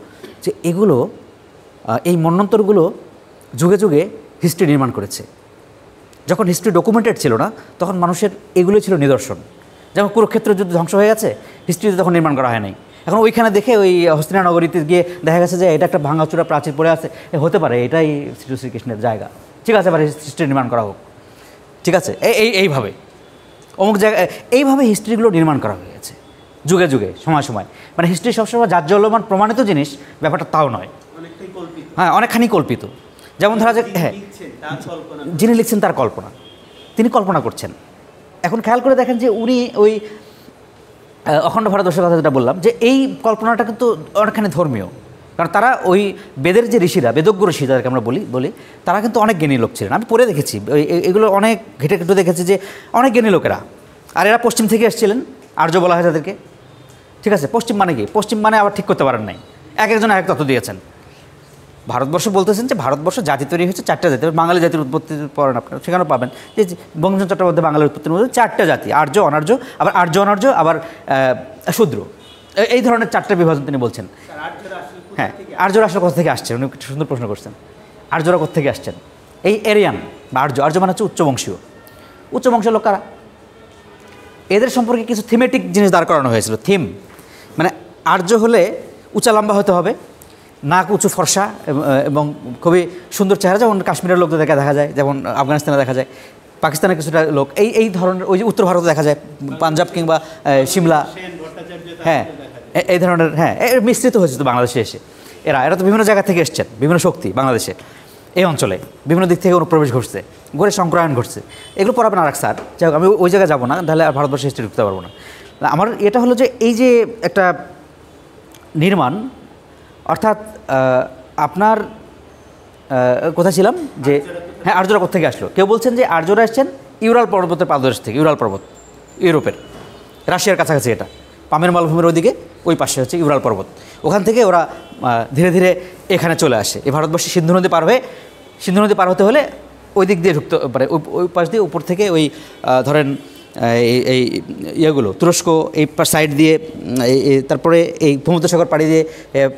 যে এগুলো এই মন্বন্তরগুলো যুগে যুগে হিস্ট্রি নির্মাণ করেছে। যখন হিস্ট্রি ডকুমেন্টেড ছিল না তখন মানুষের এগুলো ছিল নিদর্শন। যেমন কুরুক্ষেত্র যুদ্ধ ধ্বংস হয়ে গেছে, হিস্ট্রিতে তখন নির্মাণ করা হয় নাই। এখন ওইখানে দেখে ওই হস্তিনা নগরীতে গিয়ে দেখা গেছে যে এটা একটা ভাঙাচোরা প্রাচীর পড়ে আছে, হতে পারে এটাই শ্রীকৃষ্ণের জায়গা, ঠিক আছে, এবার হিস্ট্রি নির্মাণ করা হোক, ঠিক আছে, এইভাবে অমুক জায়গায় এইভাবে হিস্ট্রিগুলো নির্মাণ করা হয়ে গেছে যুগে যুগে, সময় সময়। মানে হিস্ট্রি সবসময় জাজ্জল্যমান প্রমাণিত জিনিস, ব্যাপারটা তাও নয়, হ্যাঁ অনেকখানি কল্পিত। যেমন ধরা যাক, হ্যাঁ যিনি লিখছেন তার কল্পনা, তিনি কল্পনা করছেন। এখন খেয়াল করে দেখেন যে উনি ওই অখণ্ড ভারতবর্ষের কথা যেটা বললাম, যে এই কল্পনাটা কিন্তু অনেকখানি ধর্মীয়। কারণ তারা ওই বেদের যে ঋষিরা, বেদজ্ঞ ঋষি যাদেরকে আমরা বলি তারা কিন্তু অনেক জ্ঞানী লোক ছিলেন। আমি পড়ে দেখেছি এগুলো, অনেক ঘেটে ঘেটে দেখেছি যে অনেক জ্ঞানী লোকেরা। আর এরা পশ্চিম থেকে এসেছিলেন, আর্য বলা হয় তাদেরকে, ঠিক আছে। পশ্চিম মানে কি, পশ্চিম মানে আবার ঠিক করতে পারেন নাই, এক একজন এক তত্ত্ব দিয়েছেন। ভারতবর্ষ বলতেছেন যে ভারতবর্ষ জাতি তৈরি হয়েছে 4টা জাতি, বাঙালি জাতির উৎপত্তি পড়েন আপনারা, সেখানেও পাবেন যে বঙ্কিমচন্দ্র চট্টোপাধ্যায় বাঙালির উৎপত্তির মধ্যে 4টা জাতি, আর্য অনার্য, আবার আর্য অনার্য, আবার শূদ্র, এই ধরনের 4টা বিভাজন তিনি বলছেন। হ্যাঁ, আর্যরা আসলে কোথা থেকে আসছেন, উনি একটু সুন্দর প্রশ্ন করছেন। আর্যরা কোথা থেকে আসছেন, এই এরিয়ান বা আর্য মানে হচ্ছে উচ্চবংশীয়। উচ্চবংশের লোক কারা, এদের সম্পর্কে কিছু থিমেটিক জিনিস দাঁড় করানো হয়েছিল। থিম মানে আর্য হলে উঁচা লম্বা হতে হবে, নাক উঁচু, ফর্সা এবং খুবই সুন্দর চেহারা, যেমন কাশ্মীরের লোকদের দেখা যায়, যেমন আফগানিস্তানে দেখা যায়, পাকিস্তানের কিছুটা লোক এই ধরনের, ওই যে উত্তর ভারতে দেখা যায়, পাঞ্জাব কিংবা সিমলা, হ্যাঁ এই ধরনের, হ্যাঁ মিশ্রিত হয়েছে তো বাংলাদেশে এসে। এরা তো বিভিন্ন জায়গা থেকে এসছেন, বিভিন্ন শক্তি বাংলাদেশে এই অঞ্চলে বিভিন্ন দিক থেকে অনুপ্রবেশ ঘটছে, গড়ে সংক্রায়ণ ঘটছে। এগুলো পড়াবেন আর এক স্যার, যাই হোক আমি ওই জায়গায় যাবো না, তাহলে আর ভারতবর্ষে হিস্ট্রি ঢুকতে পারবো না। আমার এটা হলো যে এই যে একটা নির্মাণ, অর্থাৎ আপনার কোথায় ছিলাম যে, হ্যাঁ আর্যরা কোথেকে আসলো। কেউ বলছেন যে আর্যরা এসছেন ইউরাল পর্বতের পাদদেশ থেকে, ইউরাল পর্বত ইউরোপের, রাশিয়ার কাছাকাছি, এটা পামের মালভূমির ওইদিকে, ওই পাশে হচ্ছে ইউরাল পর্বত, ওখান থেকে ওরা ধীরে ধীরে এখানে চলে আসে। এই ভারতবর্ষে সিন্ধু নদী পার হতে হলে ওই দিক দিয়ে ঢুকতে পারে, ওই পাশ দিয়ে উপর থেকে ওই ধরেন এই ইয়েগুলো তুরস্ক এই সাইড দিয়ে, তারপরে এই ভূমধ্যসাগর পাড়ি দিয়ে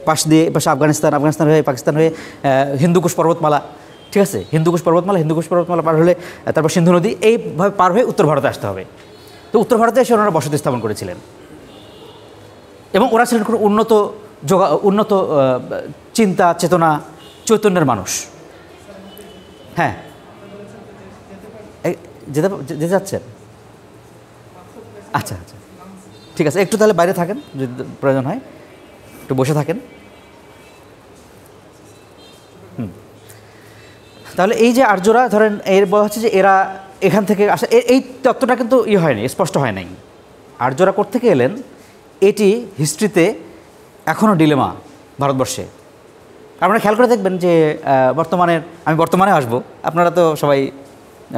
পাশ দিয়ে পাশে আফগানিস্তান হয়ে পাকিস্তান হয়ে হিন্দুকুশ পর্বতমালা, ঠিক আছে, হিন্দুকুশ পর্বতমালা পার হলে তারপর সিন্ধু নদী, এইভাবে পার হয়ে উত্তর ভারতে আসতে হবে। তো উত্তর ভারতে এসে ওনারা বসতি স্থাপন করেছিলেন এবং ওরা ছিলেন খুব উন্নত চিন্তা চেতনা চৈতন্যের মানুষ। হ্যাঁ যেতে যাচ্ছেন, আচ্ছা ঠিক আছে, একটু তাহলে বাইরে থাকেন, যদি প্রয়োজন হয় একটু বসে থাকেন। তাহলে এই যে আর্যরা ধরেন, এর বলা হচ্ছে যে এরা এখান থেকে আসে, এই তত্ত্বটা কিন্তু হয়নি, স্পষ্ট হয় নাই আর্যরা কোত্থেকে এলেন। এটি হিস্ট্রিতে এখনও ডিলেমা ভারতবর্ষে। আপনারা খেয়াল করে দেখবেন যে আমি বর্তমানে আসবো, আপনারা তো সবাই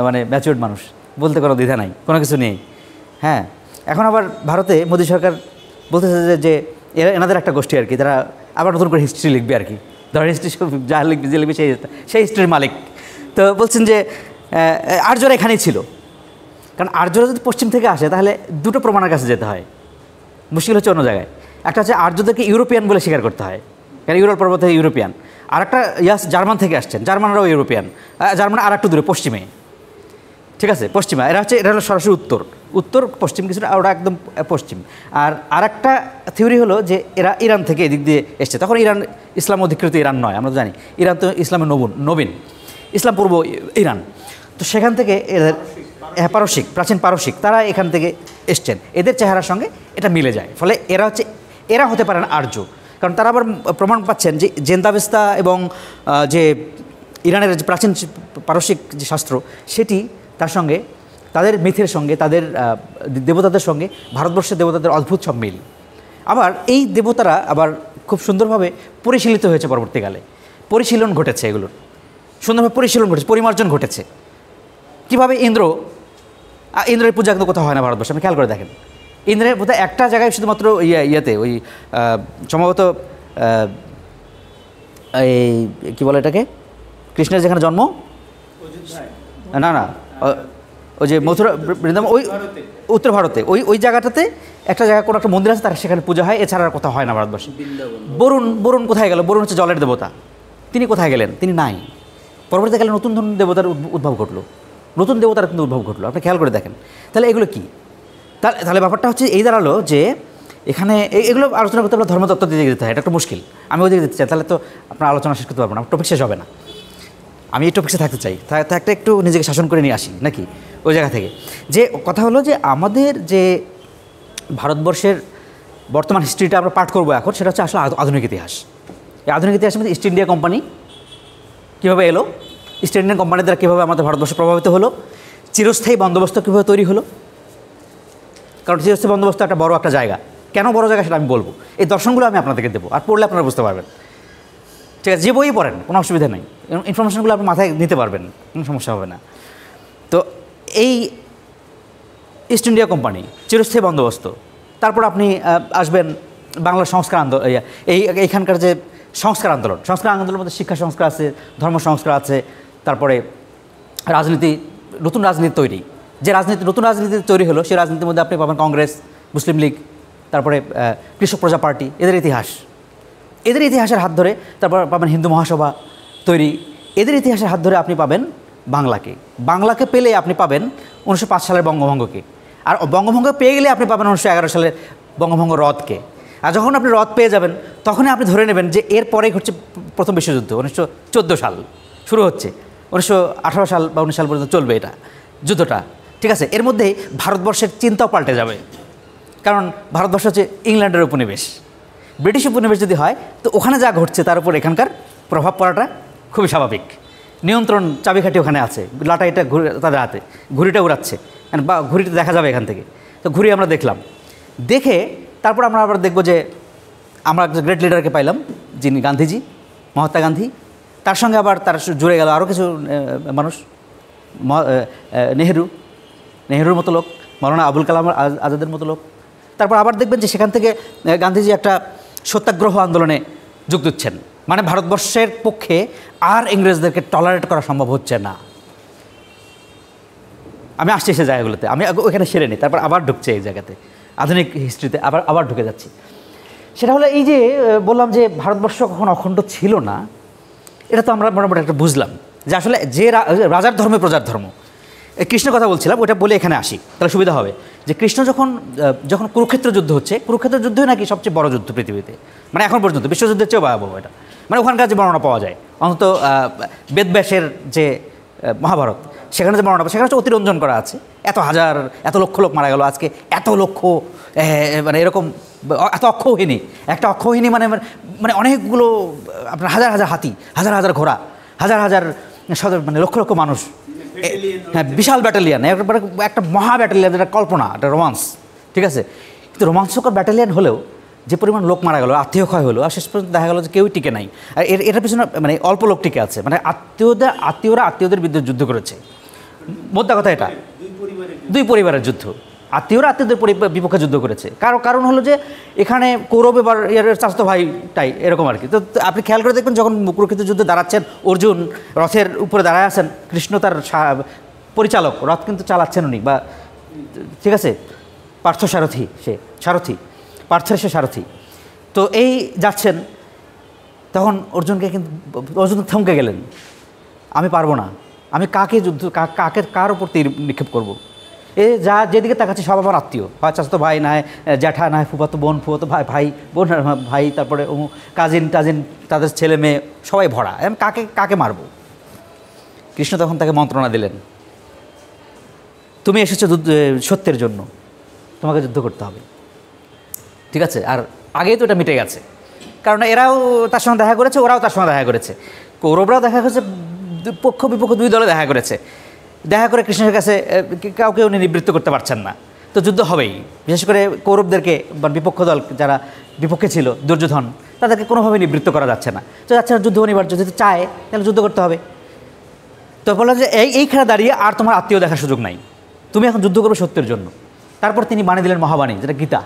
মানে ম্যাচিউরড মানুষ, বলতে কোনো দ্বিধা নাই, কোনো কিছু নেই। হ্যাঁ, এখন আবার ভারতে মোদী সরকার বলতেছে যে এনাদের একটা গোষ্ঠী আর কি, তারা আবার নতুন করে হিস্ট্রি লিখবে আর কি, ধরেন হিস্ট্রি যা লিখবে যে লিখবে সেই হিস্ট্রির মালিক। তো বলছেন যে আর্যরা এখানেই ছিল, কারণ আর্যরা যদি পশ্চিম থেকে আসে তাহলে দুটো প্রমাণের কাছে যেতে হয়, মুশকিল হচ্ছে অন্য জায়গায়। একটা হচ্ছে আর্যদেরকে ইউরোপিয়ান বলে স্বীকার করতে হয়, কারণ ইউরোপ পর্বত থেকে ইউরোপিয়ান। আর একটা জার্মান থেকে আসছেন, জার্মানরাও ইউরোপিয়ান, জার্মান আর একটু দূরে পশ্চিমে, ঠিক আছে, পশ্চিমে। এটা হলো সরাসরি উত্তর পশ্চিম কিছুটা, ওরা একদম পশ্চিম। আর একটা থিওরি হলো যে এরা ইরান থেকে এদিক দিয়ে এসছে, তখন ইরান ইসলাম অধিকৃত ইরান নয়, আমরা জানি ইরান তো ইসলামের নবীন, ইসলাম পূর্ব ইরান। তো সেখান থেকে এদের পারসিক, প্রাচীন পারসিক, তারা এখান থেকে এসছেন, এদের চেহারার সঙ্গে এটা মিলে যায়। ফলে এরা হতে পারেন আর্য, কারণ তারা আবার প্রমাণ পাচ্ছেন যে জেন্দাবেস্তা এবং যে ইরানের যে প্রাচীন পারসিক যে শাস্ত্র, সেটি তার সঙ্গে তাদের মিথের সঙ্গে, তাদের দেবতাদের সঙ্গে ভারতবর্ষের দেবতাদের অদ্ভুত সব মিল। আবার এই দেবতারা আবার খুব সুন্দরভাবে পরিশীলিত হয়েছে পরবর্তীকালে, পরিশীলন ঘটেছে, এগুলোর সুন্দরভাবে পরিশীলন ঘটেছে, পরিমার্জন ঘটেছে। কীভাবে ইন্দ্রের পূজা কিন্তু কোথাও হয় না ভারতবর্ষে, আপনি খেয়াল করে দেখেন। ইন্দ্রের বোধহয় একটা জায়গায় শুধুমাত্র ইয়েতে ওই সম্ভবত এই কী বলে এটাকে, কৃষ্ণের যেখানে জন্ম, না ওই যে মথুরা বৃন্দাবন, ওই উত্তর ভারতে ওই জায়গাটাতে একটা জায়গা কোনো একটা মন্দির আছে, তার সেখানে পূজা হয়, এছাড়া আর কোথাও হয় না ভারতবর্ষে। বরুণ কোথায় গেল? বরুণ হচ্ছে জলের দেবতা, তিনি কোথায় গেলেন? তিনি নাই। পরবর্তীকালে নতুন নতুন দেবতার উদ্ভব ঘটলো, নতুন দেবতার কিন্তু উদ্ভব ঘটলো, আপনি খেয়াল করে দেখেন। তাহলে এগুলো কী? তাহলে ব্যাপারটা হচ্ছে এই দাঁড়ালো যে এখানে এগুলো আলোচনা করতে পারলে ধর্মতত্ত্ব দিয়ে যেতে হয়, এটা একটা মুশকিল। আমি ওই দিকে যেতে চাই, তাহলে তো আপনার আলোচনা শেষ করতে পারবো না, টপিক শেষ হবে না। আমি এই টপিক্সে থাকতে চাই, থাকতে একটু নিজেকে শাসন করে নিয়ে আসি নাকি ওই জায়গা থেকে। যে কথা হলো যে আমাদের যে ভারতবর্ষের বর্তমান হিস্ট্রিটা আমরা পাঠ করবো এখন, সেটা হচ্ছে আসলে আধুনিক ইতিহাস। এই আধুনিক ইতিহাসের মধ্যে ইস্ট ইন্ডিয়া কোম্পানি কীভাবে এলো, ইস্ট ইন্ডিয়ান কোম্পানির দ্বারা কীভাবে আমাদের ভারতবর্ষ প্রভাবিত হলো, চিরস্থায়ী বন্দোবস্ত কীভাবে তৈরি হলো। কারণ চিরস্থায়ী বন্দোবস্ত একটা বড় একটা জায়গা, কেন বড় জায়গা সেটা আমি বলবো। এই দর্শনগুলো আমি আপনাদেরকে দেবো, আর পড়লে আপনারা বুঝতে পারবেন। ঠিক আছে, যে বইই পড়েন কোনো অসুবিধা নেই, ইনফরমেশনগুলো আপনি মাথায় নিতে পারবেন, কোনো সমস্যা হবে না। তো এই ইস্ট ইন্ডিয়া কোম্পানি, চিরস্থায়ী বন্দোবস্ত, তারপর আপনি আসবেন বাংলার সংস্কার আন্দোলন, এইখানকার যে সংস্কার আন্দোলনের মধ্যে শিক্ষা সংস্কার আছে, ধর্ম সংস্কার আছে, তারপরে রাজনীতি, নতুন রাজনীতি তৈরি, যে নতুন রাজনীতি তৈরি হলো, সেই রাজনীতির মধ্যে আপনি পাবেন কংগ্রেস, মুসলিম লীগ, তারপরে কৃষক প্রজা পার্টি, এদের ইতিহাসের হাত ধরে তারপর পাবেন হিন্দু মহাসভা তৈরি। এদের ইতিহাসের হাত ধরে আপনি পাবেন বাংলাকে পেলে আপনি পাবেন 1905 সালের বঙ্গভঙ্গকে, আর বঙ্গভঙ্গ পেয়ে গেলে আপনি পাবেন 1911 সালের বঙ্গভঙ্গ রদকে। আর যখন আপনি রদ পেয়ে যাবেন, তখনই আপনি ধরে নেবেন যে এর পরেই ঘটছে প্রথম বিশ্বযুদ্ধ, 1914 সাল শুরু হচ্ছে, 1918 সাল বা 19 সাল পর্যন্ত চলবে এটা যুদ্ধটা। ঠিক আছে, এর মধ্যেই ভারতবর্ষের চিন্তাও পাল্টে যাবে, কারণ ভারতবর্ষ হচ্ছে ইংল্যান্ডের উপনিবেশ। ব্রিটিশ উপনিবেশ যদি হয়, তো ওখানে যা ঘটছে তার উপর এখানকার প্রভাব পড়াটা খুবই স্বাভাবিক। নিয়ন্ত্রণ চাবিকাঠি ওখানে আছে, লাটাইটা তাদের হাতে, ঘুড়িটা উড়াচ্ছে, বা ঘুড়িটা দেখা যাবে এখান থেকে। তো ঘুড়ি আমরা দেখলাম, দেখে তারপর আমরা আবার দেখব যে আমরা একটা গ্রেট লিডারকে পাইলাম, যিনি গান্ধীজি, মহাত্মা গান্ধী। তার সঙ্গে আবার তার জুড়ে গেল আরও কিছু মানুষ, নেহেরুর মতো লোক, মৌলানা আবুল কালাম আজাদের মতো লোক। তারপর আবার দেখবেন যে সেখান থেকে গান্ধীজি একটা সত্যাগ্রহ আন্দোলনে যোগ দিচ্ছেন, মানে ভারতবর্ষের পক্ষে আর ইংরেজদেরকে টলারেট করা সম্ভব হচ্ছে না। আমি আসছি সে জায়গাগুলোতে, আমি ওইখানে সেরে নিই, তারপর আবার ঢুকছে এই জায়গাতে, আধুনিক হিস্ট্রিতে আবার ঢুকে যাচ্ছি। সেটা হলো এই যে বললাম যে ভারতবর্ষ কখনো অখণ্ড ছিল না, এটা তো আমরা মোটামুটি একটা বুঝলাম যে আসলে যে রাজার ধর্মে প্রজার ধর্ম। কৃষ্ণের কথা বলছিলাম, ওটা বলে এখানে আসি, তাহলে সুবিধা হবে। যে কৃষ্ণ যখন কুরুক্ষেত্র যুদ্ধ হচ্ছে, কুরুক্ষেত্র যুদ্ধই নাকি সবচেয়ে বড় যুদ্ধ পৃথিবীতে, মানে এখন পর্যন্ত বিশ্বযুদ্ধের চেয়েও ভয়াবহ এটা, মানে ওখানকার যে বর্ণনা পাওয়া যায়, অন্তত বেদব্যাসের যে মহাভারত, সেখানে যে বর্ণনা, সেখানে হচ্ছে অতিরঞ্জন করা আছে, এত লক্ষ লোক মারা গেল আজকে, এত লক্ষ, মানে এরকম এত অক্ষৌহিনী, একটা অক্ষৌহিনী মানে অনেকগুলো আপনার হাজার হাজার হাতি, হাজার হাজার ঘোড়া, হাজার হাজার মানে লক্ষ লক্ষ মানুষ, হ্যাঁ, বিশাল ব্যাটালিয়ান, একটা মহা ব্যাটালিয়ান, যেটা কল্পনা, একটা রোমান্স। ঠিক আছে, কিন্তু রোমাঞ্চকর ব্যাটালিয়ান হলেও যে পরিমাণ লোক মারা গেল, আত্মীয় ক্ষয় হলো, আর শেষ পর্যন্ত দেখা গেল যে কেউই টিকে নাই। আর এটার পিছনে মানে অল্প লোক টিকে আছে, মানে আত্মীয়রা আত্মীয়দের বিরুদ্ধে যুদ্ধ করেছে। মোদ্দা কথা এটা দুই পরিবারের যুদ্ধ, আত্মীয়রা আত্মীয়দের বিপক্ষে যুদ্ধ করেছে। কারণ হলো যে এখানে কৌরব এবার চাচাতো ভাইটাই এরকম আর কি। তো আপনি খেয়াল করে দেখবেন, যখন কুরুক্ষেত্র যুদ্ধে দাঁড়াচ্ছেন, অর্জুন রথের উপরে দাঁড়ায় আছেন, কৃষ্ণ তার পরিচালক, রথ কিন্তু চালাচ্ছেন উনি, বা ঠিক আছে, পার্থের সে সারথি। তো এই যাচ্ছেন, তখন অর্জুন থমকে গেলেন, আমি পারবো না, আমি কার উপর তীর নিক্ষেপ করবো? যেদিকে তাকাচ্ছি সব আমার আত্মীয়, হয় চাচাতো ভাই, নয় জ্যাঠা, নয় ফুফাতো বোন, ভাই, তারপরে কাজিন, তাদের ছেলে মেয়ে সবাই ভরা, আমি কাকে মারবো? কৃষ্ণ তখন তাকে মন্ত্রণা দিলেন, তুমি এসেছো সত্যের জন্য, তোমাকে যুদ্ধ করতে হবে। ঠিক আছে, আর আগেই তো এটা মিটে গেছে, কারণ এরাও তার সঙ্গে দেখা করেছে, ওরাও তার সঙ্গে দেখা করেছে, কৌরবরাও দেখা করেছে, পক্ষ বিপক্ষ দুই দলে দেখা করেছে। দেখা করে কৃষ্ণের কাছে কাউকে উনি নিবৃত্ত করতে পারছেন না, তো যুদ্ধ হবেই। বিশেষ করে কৌরবদেরকে বা বিপক্ষ দল যারা বিপক্ষে ছিল দুর্যোধন, তাদেরকে কোনোভাবেই নিবৃত্ত করা যাচ্ছে না, তো যাচ্ছে না, যুদ্ধ অনিবার্য, যদি চায় তাহলে যুদ্ধ করতে হবে। তো বললাম যে এইখানে দাঁড়িয়ে আর তোমার আত্মীয় দেখার সুযোগ নাই, তুমি এখন যুদ্ধ করবে সত্যের জন্য। তারপর তিনি বাণী দিলেন মহাবাণী, যেটা গীতা,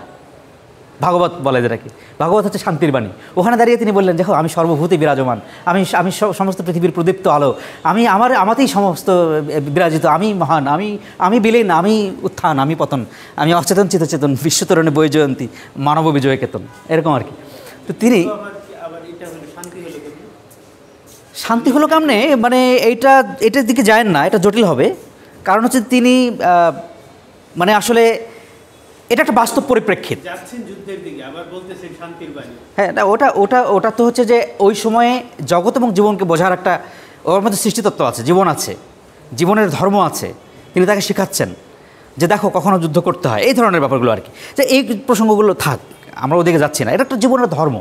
ভাগবত বলে যেটাকে, ভাগবত হচ্ছে শান্তির বাণী। ওখানে দাঁড়িয়ে তিনি বললেন, দেখো আমি সর্বভূতে বিরাজমান, আমি সমস্ত পৃথিবীর প্রদীপ্ত আলো, আমাতেই সমস্ত বিরাজিত, আমি মহান, আমি বিলীন, আমি উত্থান, আমি পতন, আমি অচেতন চিতচেতন, বিশ্বতরণে বৈজয়ন্তী, মানব বিজয় কেতন, এরকম আর কি। তো তিনি শান্তি হলো কেমনে, মানে এটার দিকে যায় না, এটা জটিল হবে। কারণ হচ্ছে তিনি মানে আসলে এটা একটা বাস্তব পরিপ্রেক্ষিত। হ্যাঁ, ওটা তো হচ্ছে যে ওই সময়ে জগৎ এবং জীবনকে বোঝার একটা ওর মধ্যে সৃষ্টিতত্ত্ব আছে, জীবন আছে, জীবনের ধর্ম আছে। তিনি তাকে শেখাচ্ছেন যে দেখো কখনো যুদ্ধ করতে হয়, এই ধরনের ব্যাপারগুলো আর কি। যে এই প্রসঙ্গগুলো থাক, আমরা ওদিকে যাচ্ছি না, এটা একটা জীবনের ধর্ম।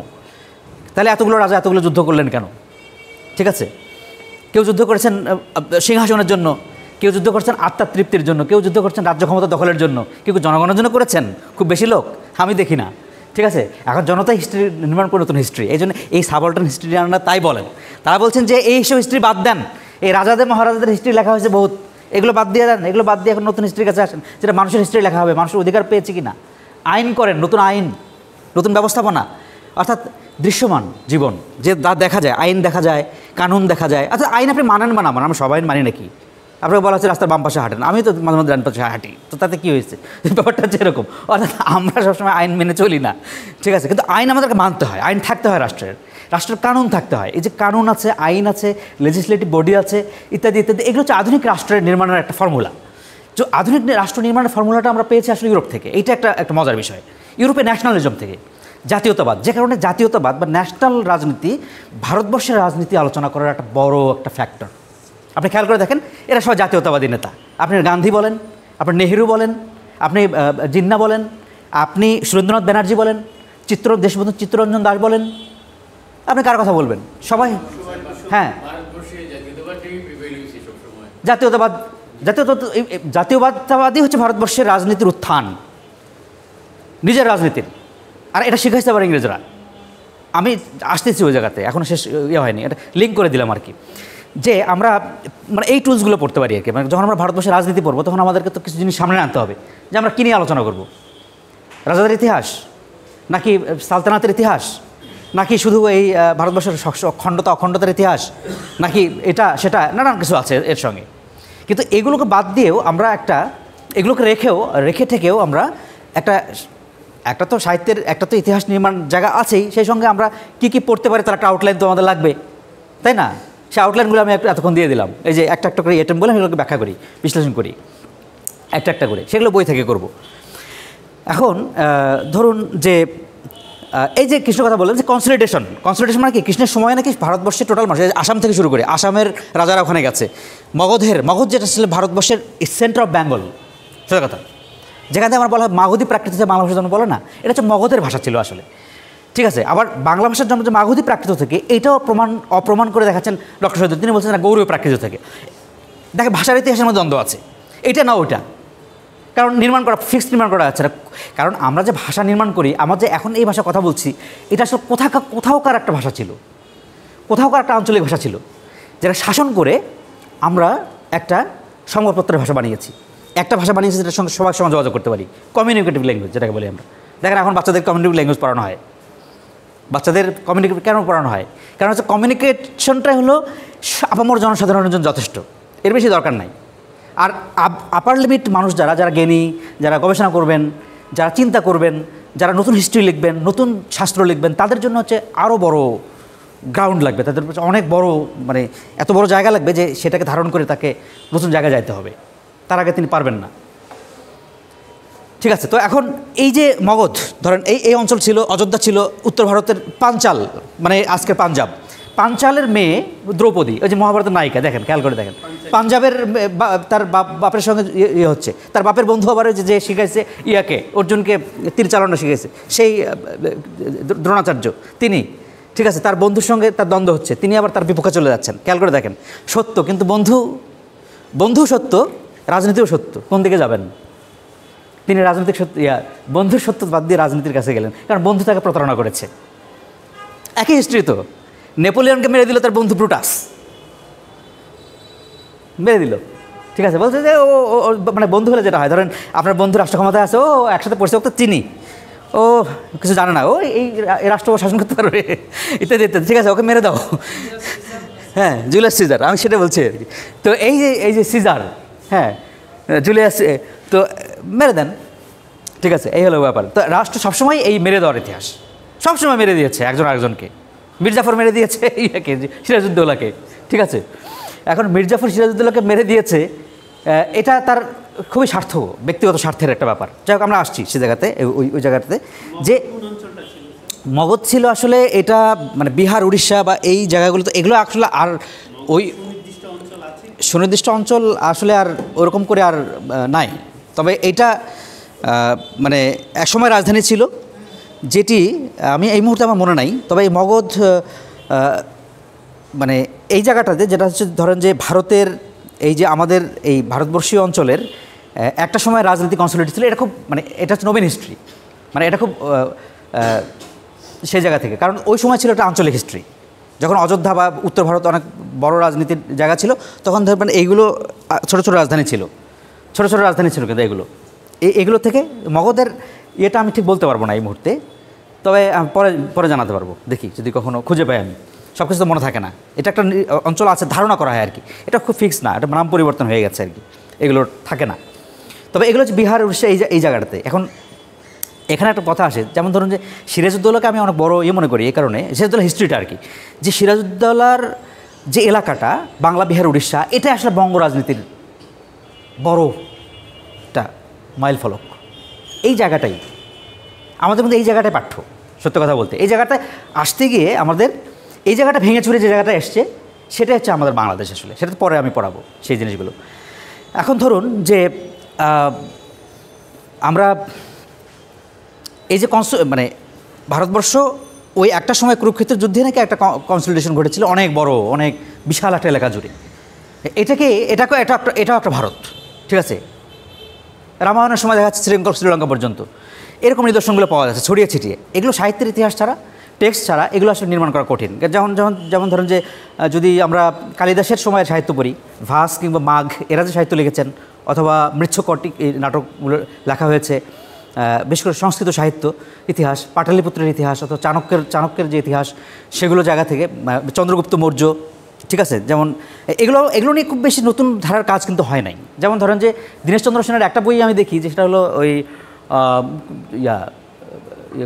তাহলে এতগুলো রাজা এতগুলো যুদ্ধ করলেন কেন? ঠিক আছে, কেউ যুদ্ধ করেছেন সিংহাসনের জন্য, কেউ যুদ্ধ করছেন আত্মার তৃপ্তির জন্য, কেউ যুদ্ধ করছেন রাজ্য ক্ষমতা দখলের জন্য, কেউ জনগণের জন্য করেছেন। খুব বেশি লোক আমি দেখি না। ঠিক আছে, এখন জনতা হিস্ট্রি নির্মাণ করে নতুন হিস্ট্রি, এই জন্য এই সাবঅল্টার্ন হিস্ট্রিয়ানরা তাই বলেন। তারা বলছেন যে এইসব হিস্ট্রি বাদ দেন, এই রাজাদের মহারাজাদের হিস্ট্রি লেখা হয়েছে বহুত, এগুলো বাদ দিয়ে দেন, এগুলো বাদ দিয়ে এখন নতুন হিস্ট্রির কাছে আসেন, যেটা মানুষের হিস্ট্রি লেখা হবে, মানুষের অধিকার পেয়েছে কি না, আইন করেন, নতুন আইন, নতুন ব্যবস্থাপনা, অর্থাৎ দৃশ্যমান জীবন, যে দেখা যায়, আইন দেখা যায়, কানুন দেখা যায়। আচ্ছা, আইন আপনি মানেন বা না মানেন, আমরা সবাই মানি নাকি? আপনাকে বলা হচ্ছে রাস্তার বাম পাশে হাঁটেন, আমি তো মাঝে মাঝে ডান পাশে হাঁটি, তো তাতে কী হয়েছে? ব্যাপারটা হচ্ছে এরকম, অর্থাৎ আমরা সবসময় আইন মেনে চলি না। ঠিক আছে, কিন্তু আইন আমাদেরকে মানতে হয়, আইন থাকতে হয়, রাষ্ট্রের কানুন থাকতে হয়। এই যে কানুন আছে, আইন আছে, লেজিসলেটিভ বডি আছে, ইত্যাদি ইত্যাদি, এগুলো হচ্ছে আধুনিক রাষ্ট্রের নির্মাণের একটা ফর্মুলা। যে আধুনিক রাষ্ট্র নির্মাণের ফর্মুলাটা আমরা পেয়েছি আসলে ইউরোপ থেকে। এইটা একটা মজার বিষয়, ইউরোপে ন্যাশনালিজম থেকে, জাতীয়তাবাদ, যে কারণে জাতীয়তাবাদ বা ন্যাশনাল রাজনীতি ভারতবর্ষের রাজনীতি আলোচনা করার একটা বড় একটা ফ্যাক্টর। আপনি খেয়াল করে দেখেন, এরা সবাই জাতীয়তাবাদী নেতা। আপনি গান্ধী বলেন, আপনি নেহেরু বলেন, আপনি জিন্না বলেন, আপনি সুরেন্দ্রনাথ ব্যানার্জি বলেন, দেশবন্ধু চিত্তরঞ্জন দাস বলেন, আপনি কার কথা বলবেন? সবাই হ্যাঁ, জাতীয়তাবাদী হচ্ছে ভারতবর্ষের রাজনীতির উত্থান, নিজের রাজনীতির। আর এটা শিখাইতে পারে ইংরেজরা। আমি আসতেছি ওই জায়গাতে, এখনও শেষ হয়নি, এটা লিঙ্ক করে দিলাম আর কি। যে আমরা মানে এই টুলসগুলো পড়তে পারি আর কি। মানে যখন আমরা ভারতবর্ষের রাজনীতি পড়বো, তখন আমাদেরকে তো কিছু জিনিস সামনে আনতে হবে, যে আমরা কী নিয়ে আলোচনা করব। রাজাদের ইতিহাস, নাকি সালতানাতের ইতিহাস, নাকি শুধু এই ভারতবর্ষের অখণ্ডতার ইতিহাস, নাকি এটা সেটা, নানান কিছু আছে এর সঙ্গে। কিন্তু এগুলোকে বাদ দিয়েও আমরা এগুলোকে রেখে থেকেও আমরা একটা তো সাহিত্যের, একটা তো ইতিহাস নির্মাণ জায়গা আছেই, সেই সঙ্গে আমরা কী পড়তে পারি তার একটা আউটলাইন তো আমাদের লাগবে, তাই না? সেই আউটলাইনগুলো আমি এতক্ষণ দিয়ে দিলাম। এই যে একটা করে আইটেম বলে সেগুলোকে ব্যাখ্যা করি, বিশ্লেষণ করি একটা করে, সেগুলো বই থেকে করব। এখন ধরুন যে এই যে কৃষ্ণ কথা বললেন যে কনসলিডেশন মানে কি? কৃষ্ণের সময় নাকি ভারতবর্ষের টোটাল মানুষ, আসাম থেকে শুরু করে আসামের রাজারা ওখানে গেছে, মগধ যেটা ছিল ভারতবর্ষের সেন্টার অফ বেঙ্গল, সেটা কথা, যেখানে আমার বলা হয় মাগধী প্রাকৃত থেকে বাংলা ভাষার জন্ম বলে না, এটা হচ্ছে মগধের ভাষা ছিল আসলে। ঠিক আছে, আবার বাংলা ভাষার জন্ম যে মাগধী প্রাকৃত থেকে, এটাও অপ্রমাণ করে দেখাচ্ছেন ডক্টর সৈয়দ। তিনি বলছেন না, গৌরব প্রাকৃত থেকে। দেখে ভাষার ইতিহাসের মধ্যে দ্বন্দ্ব আছে, এটা না ওইটা, কারণ ফিক্সড নির্মাণ করা যাচ্ছে না। কারণ আমরা যে ভাষা নির্মাণ করি, আমরা যে এখন এই ভাষা কথা বলছি, এটা আসলে কোথাওকার একটা ভাষা ছিল, কোথাওকার একটা আঞ্চলিক ভাষা ছিল, যেটা শাসন করে আমরা একটা সংবাদপত্রের ভাষা বানিয়েছি, একটা ভাষা বানিয়েছি যেটার সঙ্গে সবার সঙ্গে যোগাযোগ করতে পারি, কমিউনিকেটিভ ল্যাঙ্গুয়েজ যেটাকে বলি আমরা। দেখেন এখন বাচ্চাদের কমিউনিকেটিভ ল্যাঙ্গুয়েজ পড়ানো হয়। বাচ্চাদের কমিউনিকেট কেন পড়ানো হয়? কারণ হচ্ছে কমিউনিকেশনটাই হলো আপামর জনসাধারণের জন্য যথেষ্ট, এর বেশি দরকার নাই। আর আপার লিমিট মানুষ যারা জ্ঞানী, যারা গবেষণা করবেন, যারা চিন্তা করবেন, যারা নতুন হিস্ট্রি লিখবেন, নতুন শাস্ত্র লিখবেন, তাদের জন্য হচ্ছে আরও বড় গ্রাউন্ড লাগবে, তাদের অনেক বড়, মানে এত বড় জায়গা লাগবে যে সেটাকে ধারণ করে তাকে নতুন জায়গায় যাইতে হবে, তার আগে তিনি পারবেন না। ঠিক আছে, তো এখন এই যে মগধ ধরেন, এই অঞ্চল ছিল, অযোধ্যা ছিল উত্তর ভারতের পাঞ্চাল, মানে আজকের পাঞ্জাব। পাঞ্চালের মেয়ে দ্রৌপদী, ওই যে মহাভারতের নায়িকা, দেখেন খেয়াল করে দেখেন, পাঞ্জাবের তার বাপের সঙ্গে ইয়ে হচ্ছে, তার বাপের বন্ধু আবার যে শিখাইছে অর্জুনকে তীর চালানো শিখেছে, সেই দ্রোণাচার্য তিনি। ঠিক আছে, তার বন্ধুর সঙ্গে তার দ্বন্দ্ব হচ্ছে, তিনি আবার তার বিপক্ষে চলে যাচ্ছেন, খেয়াল করে দেখেন, সত্য কিন্তু বন্ধু বন্ধু সত্য, রাজনীতিও সত্য, কোন দিকে যাবেন? তিনি রাজনৈতিক সত্য বন্ধুর সত্য বাদ দিয়ে রাজনীতির কাছে গেলেন, কারণ বন্ধু তাকে প্রতারণা করেছে। একই হিস্ট্রি তো, নেপোলিয়নকে মেরে দিল তার বন্ধু ব্রুটাস, মেরে দিল। ঠিক আছে, বলছে যে ও মানে বন্ধু হলে যেটা হয়, ধরেন আপনার বন্ধু রাষ্ট্র ক্ষমতায় আছে, ও একসাথে পড়ছে, ও তো চিনি, ও কিছু জানে না, ও এই রাষ্ট্র শাসন করতে পারবে ইত্যাদি ইত্যাদি। ঠিক আছে, ওকে মেরে দাও। হ্যাঁ, জুলিয়াস সিজার, আমি সেটা বলছি আর কি। তো এই যে সিজার, হ্যাঁ জুলিয়াস, তো মেরে দেন। ঠিক আছে, এই হলো ব্যাপার। তো রাষ্ট্র সবসময় এই মেরে দেওয়ার ইতিহাস, সবসময় মেরে দিয়েছে একজন আরেকজনকে। মির্জাফর মেরে দিয়েছে ইয়াকে, সিরাজউদ্দৌলাকে। ঠিক আছে, এখন মির্জাফর সিরাজউদ্দৌলাকে মেরে দিয়েছে, এটা তার খুবই স্বার্থ, ব্যক্তিগত স্বার্থের একটা ব্যাপার। যাই হোক, আমরা আসছি সে জায়গাতে, ওই জায়গাটাতে যে মগধ ছিল আসলে, এটা মানে বিহার, উড়িষ্যা বা এই জায়গাগুলো, তো এগুলো আসলে আর ওই সুনির্দিষ্ট অঞ্চল আসলে আর ওরকম করে আর নাই। তবে এইটা মানে একসময় রাজধানী ছিল, যেটি আমি এই মুহূর্তে আমার মনে নাই। তবে এই মগধ মানে এই জায়গাটাতে, যেটা হচ্ছে ধরেন যে ভারতের এই যে আমাদের এই ভারতবর্ষীয় অঞ্চলের একটা সময় রাজনীতি কনসলিডেট ছিল, এটা খুব মানে এটা হচ্ছে নবীন হিস্ট্রি, মানে এটা খুব সেই জায়গা থেকে, কারণ ওই সময় ছিল একটা আঞ্চলিক হিস্ট্রি। যখন অযোধ্যা বা উত্তর ভারত অনেক বড় রাজনীতির জায়গা ছিল, তখন ধরবেন এইগুলো ছোটো ছোটো রাজধানী ছিল, ছোটো ছোটো রাজধানী ছিল। কিন্তু এগুলো থেকে মগধের এটা আমি ঠিক বলতে পারবো না এই মুহূর্তে, তবে পরে পরে জানাতে পারবো, দেখি যদি কখনো খুঁজে পাই। আমি সব কিছু তো মনে থাকে না, এটা একটা অঞ্চল আছে, ধারণা করা হয় আর কি, এটা খুব ফিক্স না, এটা নাম পরিবর্তন হয়ে গেছে আর কি, এগুলো থাকে না। তবে এগুলো হচ্ছে বিহার, উড়িষ্যা এই জায়গাটাতে। এখন এখানে একটা কথা আসে, যেমন ধরুন যে সিরাজউদ্দৌলাকে আমি অনেক বড় মনে করি এই কারণে, সিরাজউদ্দৌলা হিস্ট্রিটা আর কি, যে সিরাজউদ্দৌলার যে এলাকাটা বাংলা, বিহার, উড়িষ্যা, এটা আসলে বঙ্গ রাজনীতির বড়টা মাইল ফলক। এই জায়গাটাই আমাদের মধ্যে, এই জায়গাটাই পাঠ্য, সত্য কথা বলতে। এই জায়গাটায় আসতে গিয়ে আমাদের এই জায়গাটা ভেঙে চুরে যে জায়গাটা এসছে, সেটা হচ্ছে আমাদের বাংলাদেশ আসলে। সেটা পরে আমি পড়াবো সেই জিনিসগুলো। এখন ধরুন যে আমরা এই যে মানে ভারতবর্ষ ওই একটা সময় কুরুক্ষেত্রের যুদ্ধে নাকি একটা কনসলিডেশন ঘটেছিল, অনেক বড়, অনেক বিশাল একটা এলাকা জুড়ে। এটাও একটা ভারত। ঠিক আছে, রামায়ণের সময় দেখা যাচ্ছে শ্রীলঙ্কা পর্যন্ত এরকম নিদর্শনগুলো পাওয়া যাচ্ছে ছড়িয়ে ছিটিয়ে। এগুলো সাহিত্যের ইতিহাস ছাড়া, টেক্সট ছাড়া এগুলো আসলে নির্মাণ করা কঠিন। যেমন ধরুন যে যদি আমরা কালিদাসের সময়ের সাহিত্য পড়ি, ভাস কিংবা মাঘ এরা যে সাহিত্য লিখেছেন, অথবা মৃচ্ছকটিক এই নাটকগুলো লেখা হয়েছে, বিশেষ করে সংস্কৃত সাহিত্য ইতিহাস, পাটালিপুত্রের ইতিহাস অথবা চাণক্যের যে ইতিহাস, সেগুলো জায়গা থেকে, চন্দ্রগুপ্ত মৌর্য। ঠিক আছে, যেমন এগুলো নিয়ে খুব বেশি নতুন ধারার কাজ কিন্তু হয় নাই। যেমন ধরেন যে দীনেশচন্দ্র সেনের একটা বই আমি দেখি, যেটা হলো ওই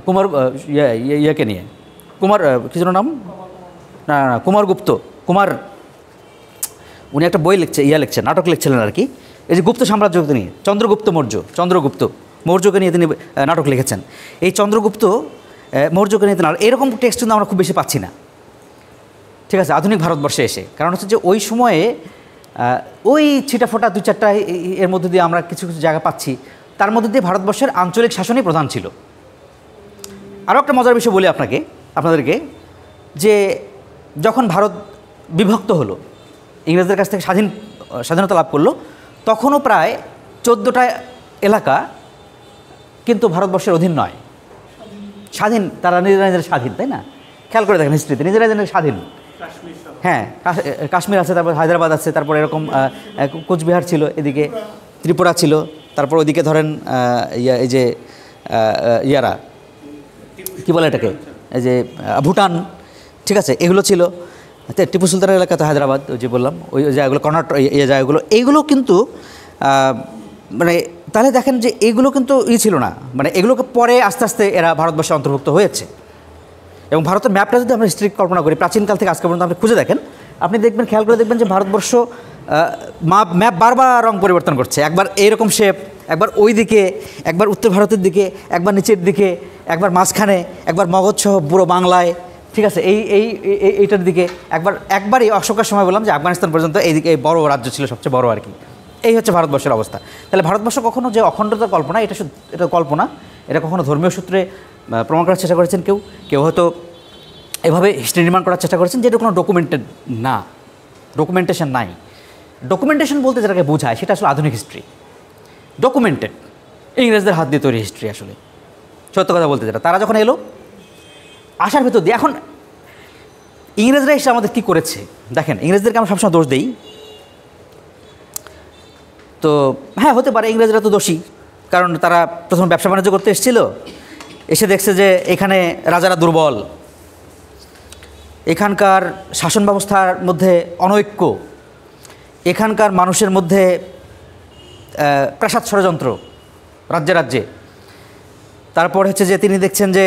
কুমার ইয়াকে নিয়ে, কুমার কি যেন নাম, না কুমারগুপ্ত, উনি একটা বই লিখছেন, নাটক লিখছিলেন আর কি, এই যে গুপ্ত সাম্রাজ্যকে নিয়ে, চন্দ্রগুপ্ত মৌর্যকে নিয়ে তিনি নাটক লিখেছেন। এই চন্দ্রগুপ্ত মৌর্যকে নিয়ে এরকম টেক্সট কিন্তু আমরা খুব বেশি পাচ্ছি না। ঠিক আছে, আধুনিক ভারতবর্ষে এসে, কারণ হচ্ছে যে ওই সময়ে ওই ছিটাফোটা দু চারটা এর মধ্যে দিয়ে আমরা কিছু কিছু জায়গা পাচ্ছি, তার মধ্যে দিয়ে ভারতবর্ষের আঞ্চলিক শাসনই প্রধান ছিল। আরও একটা মজার বিষয় বলি আপনাদেরকে, যে যখন ভারত বিভক্ত হলো, ইংরেজদের কাছ থেকে স্বাধীনতা লাভ করলো, তখনও প্রায় 14টা এলাকা কিন্তু ভারতবর্ষের অধীন নয়, স্বাধীন, তারা নিজেরা স্বাধীন, তাই না? খেয়াল করে দেখেন হিস্ট্রিতে, নিজেরা স্বাধীন। হ্যাঁ, কাশ্মীর আছে, তারপর হায়দ্রাবাদ আছে, তারপর এরকম কোচবিহার ছিল, এদিকে ত্রিপুরা ছিল, তারপর ওইদিকে ধরেন এই যে ইয়ারা কী বলে এটাকে, এই যে ভুটান। ঠিক আছে, এগুলো ছিল। টিপু সুলতানের এলাকাতে হায়দ্রাবাদ, ওই যে বললাম, ওই জায়গাগুলো, কর্ণাটক, এই জায়গাগুলো, এইগুলো কিন্তু মানে তাহলে দেখেন যে এইগুলো কিন্তু ছিল না, মানে এগুলোকে পরে আস্তে আস্তে এরা ভারতবর্ষে অন্তর্ভুক্ত হয়েছে। এবং ভারতের ম্যাপটা যদি আমরা হিস্ট্রি কল্পনা করি, প্রাচীনকাল থেকে আজকে পর্যন্ত আপনি খুঁজে দেখেন, আপনি দেখবেন, খেয়াল করে দেখবেন যে ভারতবর্ষ ম্যাপ বারবার রং পরিবর্তন করছে। একবার এইরকম শেপ, একবার ওই দিকে, একবার উত্তর ভারতের দিকে, একবার নিচের দিকে, একবার মাঝখানে, একবার মগধসহ পুরো বাংলায়। ঠিক আছে, এইটার দিকে একবারই অশোকের সময় বললাম যে আফগানিস্তান পর্যন্ত এইদিকে এই বড় রাজ্য ছিল, সবচেয়ে বড় আর কি। এই হচ্ছে ভারতবর্ষের অবস্থা। তাহলে ভারতবর্ষ কখনো যে অখণ্ডতার কল্পনা, এটা কল্পনা, এটা কখনো ধর্মীয় সূত্রে প্রমাণ করার চেষ্টা করেছেন কেউ হয়তো এভাবে হিস্ট্রি নির্মাণ করার চেষ্টা করেছেন, যেটা কোনো ডকুমেন্টেশন নাই, ডকুমেন্টেশন বলতে যেটাকে বোঝায় সেটা আসলে আধুনিক হিস্ট্রি, ডকুমেন্টেড, ইংরেজদের হাত দিয়ে তৈরি হিস্ট্রি আসলে, সত্য কথা বলতে যেটা। তারা যখন এলো আসার ভেতর দিয়ে, এখন ইংরেজরা এসে আমাদের কী করেছে দেখেন, ইংরেজদেরকে আমরা সবসময় দোষ দিই। তো হ্যাঁ, হতে পারে ইংরেজরা তো দোষী, কারণ তারা প্রথম ব্যবসা বাণিজ্য করতে এসেছিল, এসে দেখছে যে এখানে রাজারা দুর্বল, এখানকার শাসন ব্যবস্থার মধ্যে অনৈক্য, এখানকার মানুষের মধ্যে প্রাসাদ ষড়যন্ত্র রাজ্যে রাজ্যে। তারপর হচ্ছে যে তিনি দেখছেন যে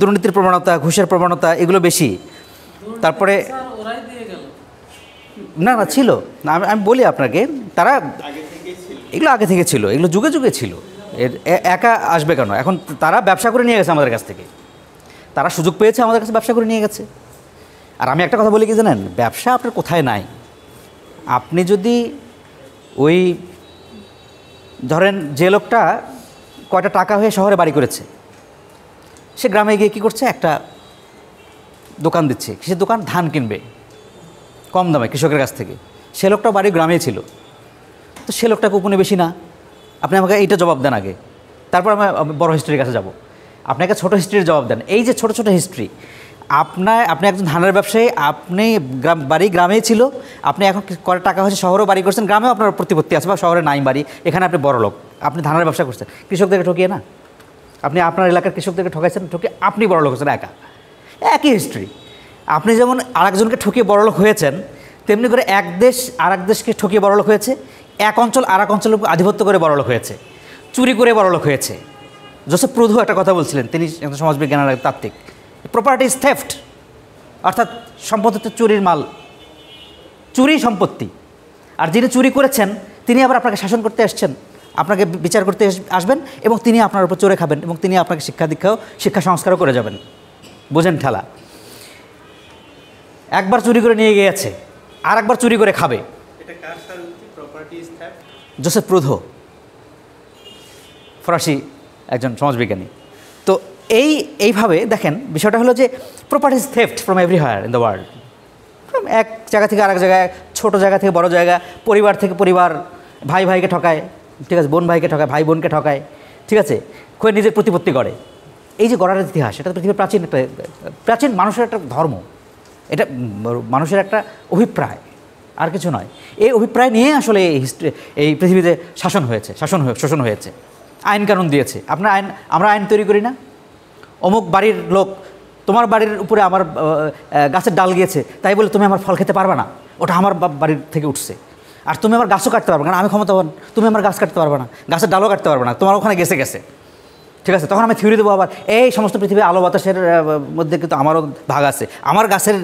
দুর্নীতির প্রবণতা, ঘুষের প্রবণতা এগুলো বেশি। তারপরে না না ছিল না, আমি বলি আপনাকে, তারা এগুলো আগে থেকে ছিল, এগুলো যুগে যুগে ছিল, একা আসবে কেন? এখন তারা ব্যবসা করে নিয়ে গেছে আমাদের কাছ থেকে, তারা সুযোগ পেয়েছে আমাদের কাছে ব্যবসা করে নিয়ে গেছে। আর আমি একটা কথা বলি কি জানেন, ব্যবসা আপনার কোথায় নাই, আপনি যদি ওই ধরেন যে লোকটা কয়টা টাকা হয়ে শহরে বাড়ি করেছে, সে গ্রামে গিয়ে কী করছে, একটা দোকান দিচ্ছে, কিসের দোকান? ধান কিনবে কম দামে কৃষকের কাছ থেকে। সে লোকটা বাড়ি গ্রামেই ছিল, তো সে লোকটাকে উপনিবেশী না? আপনি আমাকে এইটা জবাব দেন আগে, তারপর আমি বড় হিস্ট্রির কাছে যাব। আপনাকে ছোট হিস্ট্রির জবাব দেন। এই যে ছোট ছোট হিস্ট্রি, আপনি একজন ধানের ব্যবসায়ী, আপনি বাড়ি গ্রামেই ছিল, আপনি এখন কত টাকা হয়েছে শহরেও বাড়ি করছেন, গ্রামেও আপনার প্রতিপত্তি আছে বা শহরে নাই বাড়ি, এখানে আপনি বড় লোক, আপনি ধানের ব্যবসা করছেন, কৃষকদেরকে ঠকিয়ে না? আপনি আপনার এলাকার কৃষকদেরকে ঠকাইছেন, ঠকিয়ে আপনি বড় লোক হচ্ছেন একা। একই হিস্ট্রি। আপনি যেমন আরেকজনকে ঠকিয়ে বড় লোক হয়েছেন, তেমনি করে এক দেশ আর এক দেশকে ঠকিয়ে বড় লোক হয়েছে, এক অঞ্চল আর এক অঞ্চলের আধিপত্য করে বড় লোক হয়েছে, চুরি করে বড় লোক হয়েছে। জোসেফ প্রুধো একটা কথা বলছিলেন, তিনি একজন সমাজবিজ্ঞানের তাত্ত্বিক, প্রপার্টি ইজ থেফট, অর্থাৎ সম্পত্তি হচ্ছে চুরির মাল, চুরি সম্পত্তি। আর যিনি চুরি করেছেন তিনি আবার আপনাকে শাসন করতে আসছেন, আপনাকে বিচার করতে আসবেন, এবং তিনি আপনার উপর চড়ে খাবেন, এবং তিনি আপনাকে শিক্ষা সংস্কারও করে যাবেন। বোঝেন ঠেলা? একবার চুরি করে নিয়ে গিয়েছে, আর একবার চুরি করে খাবে। জোসেফ প্রুধো, ফরাসি একজন সমাজবিজ্ঞানী। তো এইভাবে দেখেন, বিষয়টা হলো যে property is theft from everywhere in the world, এক জায়গা থেকে আরেক জায়গায়, ছোট জায়গা থেকে বড় জায়গা, পরিবার থেকে পরিবার, ভাই ভাইকে ঠকায়, ঠিক আছে, বোন ভাইকে ঠকায়, ভাই বোনকে ঠকায়, ঠিক আছে, খুব নিজের প্রতিপত্তি গড়ে। এই যে গড়ার ইতিহাস, এটা পৃথিবীর প্রাচীন মানুষের একটা ধর্ম, এটা মানুষের একটা অভিপ্রায়, আর কিছু নয়। এই অভিপ্রায় নিয়ে আসলে এই পৃথিবীতে শোষণ হয়েছে, আইন কানুন দিয়েছে। আমরা আইন তৈরি করি না? অমুক বাড়ির লোক, তোমার বাড়ির উপরে আমার গাছের ডাল গিয়েছে, তাই বলে তুমি আমার ফল খেতে পারবে না, ওটা আমার বাড়ির থেকে উঠছে। আর তুমি আমার গাছও কাটতে পারবে না, কারণ আমি ক্ষমতাবান, তুমি আমার গাছ কাটতে পারবে না, গাছের ডালও কাটতে পারবে না, তোমার ওখানে গেছে, ঠিক আছে। তখন আমি থিওরি দেবো আবার, এই সমস্ত পৃথিবীর আলো বাতাসের মধ্যে কিন্তু আমারও ভাগ আছে, আমার গাছের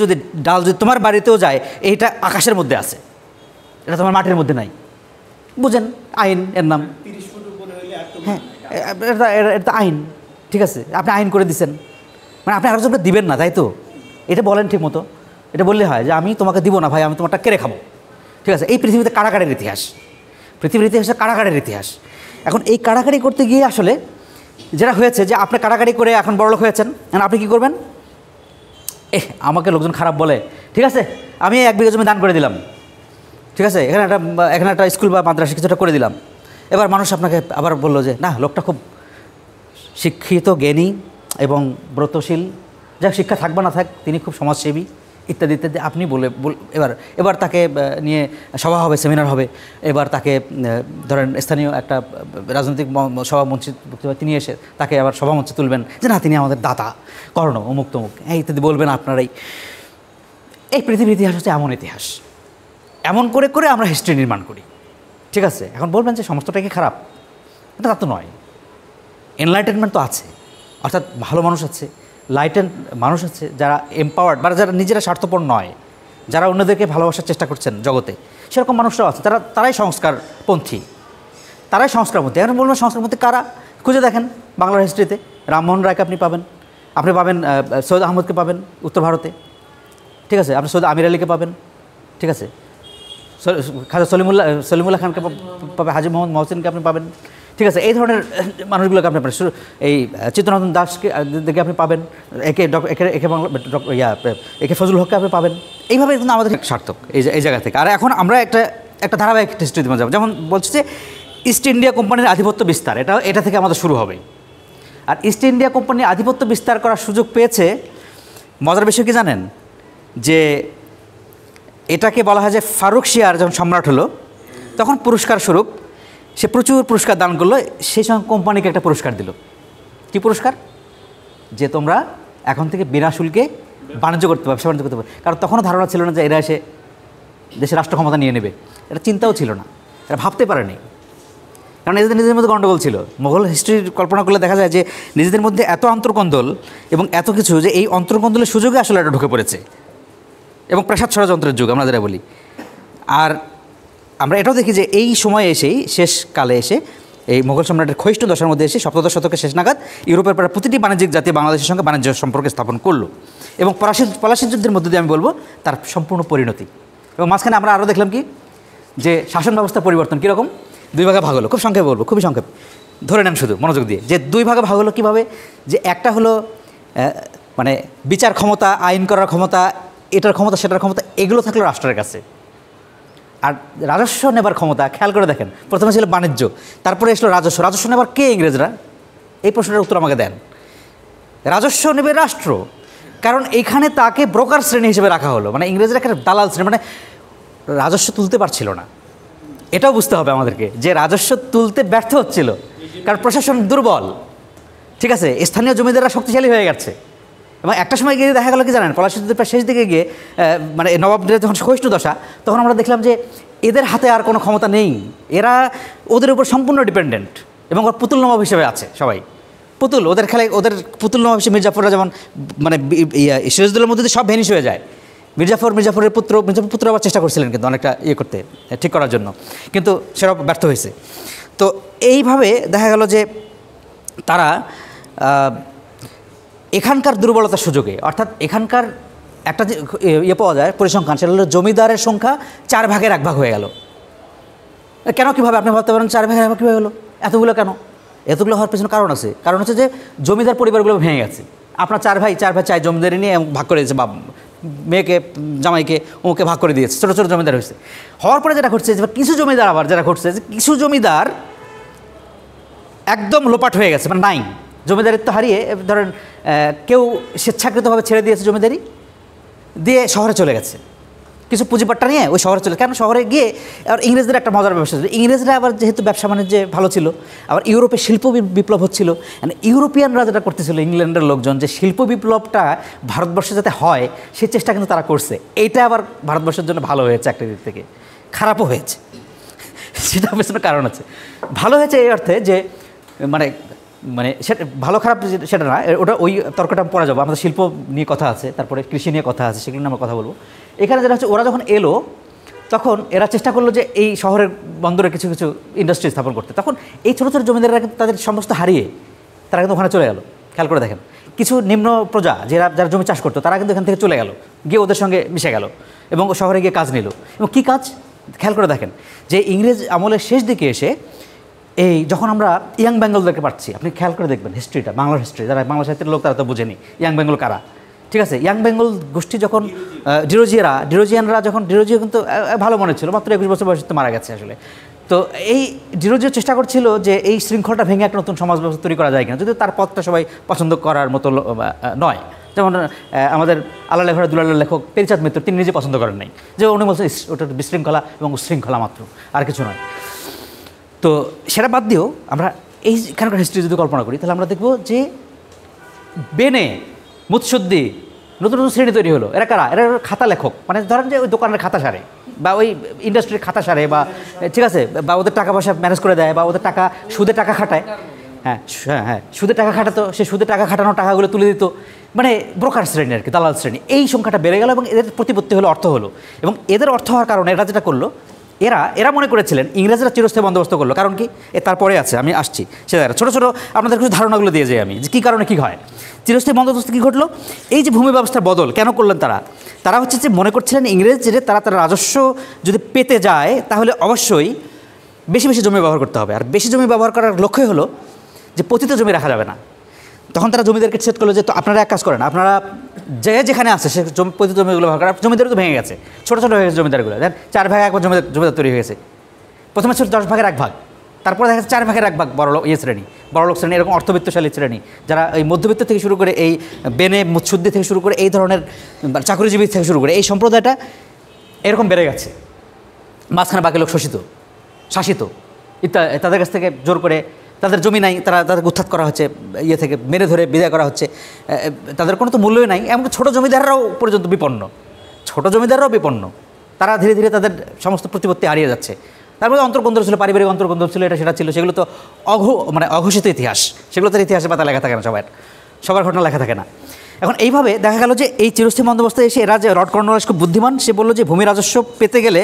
যদি ডাল যদি তোমার বাড়িতেও যায়, এইটা আকাশের মধ্যে আছে, এটা তোমার মাটির মধ্যে নাই। বুঝেন? আইন, এর নাম। হ্যাঁ, এটা আইন, ঠিক আছে। আপনি আইন করে দিচ্ছেন, মানে আপনি আরেকজনকে দিবেন না, তাই তো? এটা বলেন ঠিক মতো, এটা বললে হয় যে আমি তোমাকে দিব না ভাই, আমি তোমারটা কেড়ে খাবো, ঠিক আছে। এই পৃথিবীতে কাড়াকাড়ির ইতিহাস, পৃথিবীর ইতিহাসে কাড়াকাড়ির ইতিহাস। এখন এই কাড়াকাড়ি করতে গিয়ে আসলে যেটা হয়েছে যে আপনি কাড়াকাড়ি করে এখন বড়লোক হয়েছেন, এখন আপনি কী করবেন? আমাকে লোকজন খারাপ বলে, ঠিক আছে, আমি 1 বিঘা জমি দান করে দিলাম, ঠিক আছে, এখানে একটা স্কুল বা মাদ্রাসা কিছুটা করে দিলাম। এবার মানুষ আপনাকে আবার বললো যে না, লোকটা খুব শিক্ষিত, জ্ঞানী এবং ব্রতশীল, যা শিক্ষা থাক বা না থাক, তিনি খুব সমাজসেবী, ইত্যাদি ইত্যাদি। আপনি এবার তাকে নিয়ে সভা হবে, সেমিনার হবে, এবার তাকে ধরেন স্থানীয় একটা রাজনৈতিক সভামঞ্চে তিনি এসে তাকে আবার সভামঞ্চে তুলবেন যে না, তিনি আমাদের দাতা, কর্ণ, অমুক তমুক, ইত্যাদি বলবেন আপনারাই। এই পৃথিবীর ইতিহাস হচ্ছে এমন ইতিহাস, এমন করে করে আমরা হিস্ট্রি নির্মাণ করি, ঠিক আছে। এখন বলবেন যে সমস্তটাই কি খারাপ? এটা তা তো নয়। এনলাইটেনমেন্ট তো আছে, অর্থাৎ ভালো মানুষ আছে, লাইটেন মানুষ আছে, যারা এম্পাওয়ার্ড, বা যারা নিজেরা স্বার্থপর নয়, যারা অন্যদেরকে ভালোবাসার চেষ্টা করছেন জগতে, সেরকম মানুষরাও আছে, তারাই সংস্কারপন্থী, তারাই সংস্কারপন্থী। এখন বলবেন সংস্কারপন্থী কারা? খুঁজে দেখেন বাংলার হিস্ট্রিতে। রামমোহন রায়কে আপনি পাবেন সৈয়দ আহমদকে পাবেন উত্তর ভারতে, ঠিক আছে, আপনি সৈয়দ আমির আলীকে পাবেন, ঠিক আছে, খাজা সলিমুল্লাহ খানকে পাবেন, হাজি মোহাম্মদ মহসিনকে আপনি পাবেন, ঠিক আছে। এই ধরনের মানুষগুলোকে আপনি পাবেন। এই চিত্তরঞ্জন দাসকে আপনি পাবেন, একে ফজলুল হককে আপনি পাবেন, এইভাবে কিন্তু আমাদের সার্থক এই জায়গা থেকে। আর এখন আমরা একটা ধারাবাহিক হিস্ট্রিতে যাবো, যেমন বলছে যে ইস্ট ইন্ডিয়া কোম্পানির আধিপত্য বিস্তার, এটা থেকে আমাদের শুরু হবে। আর ইস্ট ইন্ডিয়া কোম্পানির আধিপত্য বিস্তার করার সুযোগ পেয়েছে, মজার বিষয় কি জানেন, যে এটাকে বলা হয় যে ফারুক শিয়ার যখন সম্রাট হলো তখন পুরস্কার স্বরূপ সে প্রচুর পুরস্কার দান করলো, সেই সঙ্গে কোম্পানিকে একটা পুরস্কার দিল। কী পুরস্কার? যে তোমরা এখন থেকে বিনা শুল্কে বাণিজ্য করতে পারবে, ব্যবসা বাণিজ্য করতে পারবে। কারণ তখনও ধারণা ছিল না যে এরা এসে দেশের রাষ্ট্র ক্ষমতা নিয়ে নেবে, এটা চিন্তাও ছিল না, এরা ভাবতে পারেনি। কারণ নিজেদের মধ্যে গণ্ডগোল ছিল। মোগল হিস্ট্রির কল্পনা করলে দেখা যায় যে নিজেদের মধ্যে এত অন্তর্কন্দল এবং এত কিছু, যে এই অন্তর্কন্দলের সুযোগে আসলে এটা ঢুকে পড়েছে, এবং প্রাসাদ ষড়যন্ত্রের যুগ আমরা যেটা বলি। আর আমরা এটাও দেখি যে এই সময়ে এসেই, শেষকালে এসে, এই মোগল সম্রাটের ক্ষয়িষ্ণু দশার মধ্যে এসে সপ্তদশ শতকের শেষ নাগাদ ইউরোপের প্রায় প্রতিটি বাণিজ্যিক জাতি বাংলাদেশের সঙ্গে বাণিজ্য সম্পর্ক স্থাপন করলো, এবং পলাশী যুদ্ধের মধ্যে দিয়ে আমি বলবো তার সম্পূর্ণ পরিণতি। এবং মাঝখানে আমরা আরও দেখলাম কি, যে শাসন ব্যবস্থা পরিবর্তন কীরকম, দুই ভাগে ভাগ হলো। খুব সংক্ষেপে বলবো, খুবই সংক্ষেপ ধরে নেন শুধু মনোযোগ দিয়ে, যে দুই ভাগে ভাগ হলো কীভাবে, যে একটা হলো মানে বিচার ক্ষমতা, আইন করার ক্ষমতা, এটার ক্ষমতা সেটার ক্ষমতা, এগুলো থাকলো রাষ্ট্রের কাছে। আর রাজস্ব নেবার ক্ষমতা, খেয়াল করে দেখেন, প্রথমে ছিল বাণিজ্য, তারপরে এসলো রাজস্ব নেবার কে? ইংরেজরা। এই প্রশ্নের উত্তর আমাকে দেন। রাজস্ব নেবে রাষ্ট্র, কারণ এইখানে তাকে ব্রোকার শ্রেণী হিসেবে রাখা হলো, মানে ইংরেজরা একটা দালাল শ্রেণী, মানে রাজস্ব তুলতে পারছিল না। এটাও বুঝতে হবে আমাদেরকে, যে রাজস্ব তুলতে ব্যর্থ হচ্ছিল, কারণ প্রশাসন দুর্বল, ঠিক আছে, স্থানীয় জমিদাররা শক্তিশালী হয়ে গেছে। এবং একটা সময় গিয়ে দেখা গেল কি জানেন, পলাশী যুদ্ধের প্রায় শেষ দিকে গিয়ে মানে নবাবদের যখন ক্ষয়িষ্ণু দশা, তখন আমরা দেখলাম যে এদের হাতে আর কোনো ক্ষমতা নেই, এরা ওদের উপর সম্পূর্ণ ডিপেন্ডেন্ট, এবং ওর পুতুল নবাব হিসেবে আছে সবাই। পুতুল, ওদের খেলায় ওদের পুতুল নবাব হিসেবে মির্জাফররা যেমন, মানে সিরাজউদ্দৌলার মধ্যে সব ভ্যানিশ হয়ে যায়। মির্জাফরের পুত্র আবার চেষ্টা করছিলেন কিন্তু অনেকটা করতে, ঠিক করার জন্য, কিন্তু সেটা ব্যর্থ হয়েছে। তো এইভাবে দেখা গেল যে তারা এখানকার দুর্বলতার সুযোগে, অর্থাৎ এখানকার একটা যে পাওয়া যায় পরিসংখ্যান, সেটা হলো জমিদারের সংখ্যা 4 ভাগের 1 ভাগ হয়ে গেল। কেন, কীভাবে আপনি ভাবতে পারেন 4 ভাগের 1 ভাগ কীভাবে হলো? এতগুলো কেন? এতগুলো হওয়ার পেছনে কারণ আছে। কারণ হচ্ছে যে জমিদার পরিবারগুলো ভেঙে গেছে। আপনার 4 ভাই 4 জমিদারি নিয়ে ভাগ করে দিয়েছে, বা মেয়েকে জামাইকে ওকে ভাগ করে দিয়েছে, ছোটো ছোটো জমিদার হয়েছে। হওয়ার পরে যেটা ঘটছে, যে কিছু জমিদার আবার যেটা ঘটছে, যে কিছু জমিদার একদম লোপাট হয়ে গেছে, মানে নাই, জমিদারিত্ব হারিয়ে ধরেন কেউ স্বেচ্ছাকৃতভাবে ছেড়ে দিয়েছে জমিদারি দিয়ে, শহরে চলে গেছে, কিছু পুঁজিপাট্টা নিয়ে ওই শহরে চলে। কেন শহরে গিয়ে আর ইংরেজদের একটা মজার ব্যবসা ছিল, ইংরেজরা আবার যেহেতু ব্যবসা বাণিজ্যে ভালো ছিল, আবার ইউরোপে শিল্প বিপ্লব হচ্ছিল, ইউরোপিয়ানরা যেটা করতেছিল, ইংল্যান্ডের লোকজন, যে শিল্প বিপ্লবটা ভারতবর্ষে যাতে হয় সেই চেষ্টা কিন্তু তারা করছে। এইটা আবার ভারতবর্ষের জন্য ভালো হয়েছে একটা দিক থেকে, খারাপও হয়েছে, সেটা পেছনে কারণ আছে। ভালো হয়েছে এই অর্থে যে মানে সেটা ভালো খারাপ সেটা না, ওটা ওই তর্কটা পড়া যাবো, আমাদের শিল্প নিয়ে কথা আছে, তারপরে কৃষি নিয়ে কথা আছে, সেগুলো নিয়ে আমরা কথা বলবো। এখানে যেটা হচ্ছে, ওরা যখন এলো তখন এরা চেষ্টা করলো যে এই শহরের বন্দরে কিছু কিছু ইন্ডাস্ট্রি স্থাপন করতে। তখন এই ছোটো ছোটো জমিদাররা কিন্তু তাদের সমস্ত হারিয়ে তারা কিন্তু ওখানে চলে গেল। খেয়াল করে দেখেন, কিছু নিম্ন প্রজা যারা জমি চাষ করতো, তারা কিন্তু এখান থেকে চলে গেল, গিয়ে ওদের সঙ্গে মিশে গেল, এবং শহরে গিয়ে কাজ নিল। এবং কী কাজ, খেয়াল করে দেখেন, যে ইংরেজ আমলের শেষ দিকে এসে এই যখন আমরা ইয়াং বেঙ্গল দেখতে পাচ্ছি, আপনি খেয়াল করে দেখবেন হিস্ট্রিটা, বাংলার হিস্ট্রি, যারা বাংলা সাহিত্যের লোক তারা তো বুঝেনি ইয়াং বেঙ্গল কারা, ঠিক আছে। ইয়াং বেঙ্গল গোষ্ঠী যখন ডিরোজিয়ানরা যখন, ডিরোজিও কিন্তু ভালো মনে ছিল, মাত্র 21 বছর বয়সে মারা গেছে আসলে। তো এই ডিরোজিও চেষ্টা করছিল যে এই শৃঙ্খলটা ভেঙে একটা নতুন সমাজ ব্যবস্থা তৈরি করা যায় কিনা, যদিও তার পথটা সবাই পছন্দ করার মতো নয়। যেমন আমাদের আল্লাহ লেখক দুলালের লেখক পেরিচাঁদ মিত্র, তিনি নিজে পছন্দ করেন নাই, যে উনি বলছেন ওটা বিশৃঙ্খলা এবং উশৃঙ্খলা মাত্র, আর কিছু নয়। তো সেটা বাদ দিয়েও আমরা এইখানকার হিস্ট্রি যদি কল্পনা করি, তাহলে আমরা দেখব যে বেনে, মুৎসুদ্দি, নতুন নতুন শ্রেণী তৈরি হলো। এরা কারা? এরা খাতা লেখক, মানে ধরেন যে ওই দোকানের খাতা সারে, বা ওই ইন্ডাস্ট্রির খাতা সারে, বা ঠিক আছে, বা ওদের টাকা পয়সা ম্যানেজ করে দেয়, বা ওদের টাকা সুদে টাকা খাটায়। হ্যাঁ হ্যাঁ, সুদে টাকা খাটাতো, সে সুদে টাকা খাটানো টাকাগুলো তুলে দিত, মানে ব্রোকার শ্রেণী আর কি, দালাল শ্রেণী। এই সংখ্যাটা বেড়ে গেল, এবং এদের প্রতিপত্তি হলো, অর্থ হলো। এবং এদের অর্থ হওয়ার কারণে এরা যেটা করলো, এরা মনে করেছিলেন ইংরেজরা চিরস্থায়ী বন্দোবস্ত করলো। কারণ কি, তারপরে আছে, আমি আসছি সেটা ছোটো ছোটো আপনাদের কিছু ধারণাগুলো দিয়ে যাই আমি, যে কী কারণে কী হয়। চিরস্থায়ী বন্দোবস্ত কী ঘটলো, এই যে ভূমি ব্যবস্থার বদল কেন করলেন তারা হচ্ছে যে মনে করছিলেন ইংরেজদের তারা রাজস্ব যদি পেতে যায়, তাহলে অবশ্যই বেশি বেশি জমি ব্যবহার করতে হবে। আর বেশি জমি ব্যবহার করার লক্ষ্যই হলো যে পতিত জমি রাখা যাবে না। তখন তারা জমিদারকে সেট করলো যে, তো আপনারা এক কাজ করেন, আপনারা যে যেখানে আছে সে পতিত জমিগুলো ভাগ করে। জমিদারি তো ভেঙে গেছে, ছোটো ছোটো হয়ে গেছে জমিদারগুলো। দেন 4 ভাগে একবার জমিদার তৈরি হয়ে গেছে। প্রথমে ছিল 10 ভাগের 1 ভাগ, তারপরে দেখা যাচ্ছে 4 ভাগের 1 ভাগ বড়লোক শ্রেণী, বড়লোক শ্রেণী, এরকম অর্থবিত্তশালী শ্রেণী যারা এই মধ্যবিত্ত থেকে শুরু করে এই বেনে মুৎসুদ্দি থেকে শুরু করে এই ধরনের চাকরিজীবী থেকে শুরু করে এই সম্প্রদায়টা এরকম বেড়ে গেছে। মাঝখানে বাকি লোক শাসিত ইত্যাদি, তাদের কাছ থেকে জোর করে, তাদের জমি নাই, তাদেরকে উৎখাত করা হচ্ছে, ইয়ে থেকে মেরে ধরে বিদায় করা হচ্ছে, তাদের কোনো তো মূল্যই নাই। এমনকি ছোটো জমিদাররাও পর্যন্ত বিপন্ন, তারা ধীরে ধীরে তাদের সমস্ত প্রতিপত্তি হারিয়ে যাচ্ছে। তারপরে অন্তর্কন্দর ছিল, পারিবারিক অন্তর্কন্দর ছিল, এটা সেটা ছিল, সেগুলো তো অঘোষিত ইতিহাস, সেগুলো তার ইতিহাসে পাতা লেখা থাকে না, সবার ঘটনা লেখা থাকে না। এখন এইভাবে দেখা গেল যে এই চিরস্থায়ী বন্দোবস্তে এসে এরা যে লর্ড কর্নওয়ালিস খুব বুদ্ধিমান, সে বললো যে ভূমি রাজস্ব পেতে গেলে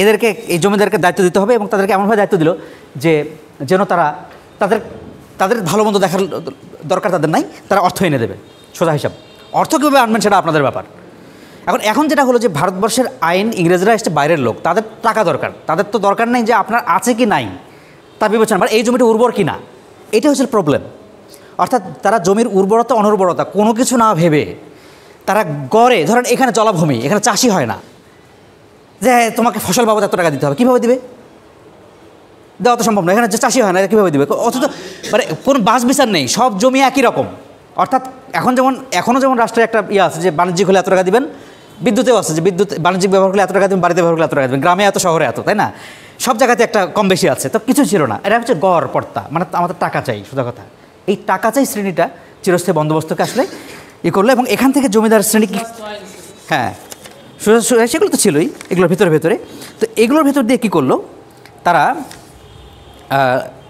এদেরকে এই জমিদারকে দায়িত্ব দিতে হবে, এবং তাদেরকে এমনভাবে দায়িত্ব দিল যে যেন তাদের ভালো মন্দ দেখার দরকার তাদের নাই, তারা অর্থ এনে দেবে। সোজা হিসাব, অর্থ কীভাবে আনবেন সেটা আপনাদের ব্যাপার। এখন যেটা হলো যে ভারতবর্ষের আইন, ইংরেজরা এসছে বাইরের লোক, তাদের টাকা দরকার, তাদের তো দরকার নেই যে আপনার আছে কি নাই তার বিবেচনা, মানে এই জমিটা উর্বর কি না, এটা হচ্ছে প্রবলেম। অর্থাৎ তারা জমির উর্বরতা অনুর্বরতা কোনো কিছু না ভেবে তারা গড়ে, ধরেন এখানে জলাভূমি, এখানে চাষই হয় না, যে তোমাকে ফসল বাবদ এত টাকা দিতে হবে, কীভাবে দিবে? দেওয়া তো সম্ভব না, এখানে যে চাষই হয় না কীভাবে দেবে? অথচ মানে কোনো বাস বিচার নেই, সব জমি একই রকম। অর্থাৎ এখনও যেমন রাষ্ট্রে একটা আছে যে বাণিজ্যিক হলে এত টাকা দিবেন, বিদ্যুতেও আছে যে বিদ্যুৎ বাণিজ্যিক ব্যবহার করলে এত টাকা দেবেন, বাড়িতে ব্যবহার করলে এত টাকা দেবেন, গ্রামে এত, শহরে এত, তাই না? সব জায়গাতে একটা কম বেশি আছে, তো কিছু ছিল না। এটা হচ্ছে গড় পর্তা, মানে আমাদের টাকা চাই, সোজা কথা। এই টাকা চাই শ্রেণীটা চিরস্থায়ী বন্দোবস্তকে আসলে করলো, এবং এখান থেকে জমিদার শ্রেণী হ্যাঁ সেগুলো তো ছিলই এগুলোর ভেতরে। তো এগুলোর ভেতর দিয়ে কী করলো তারা,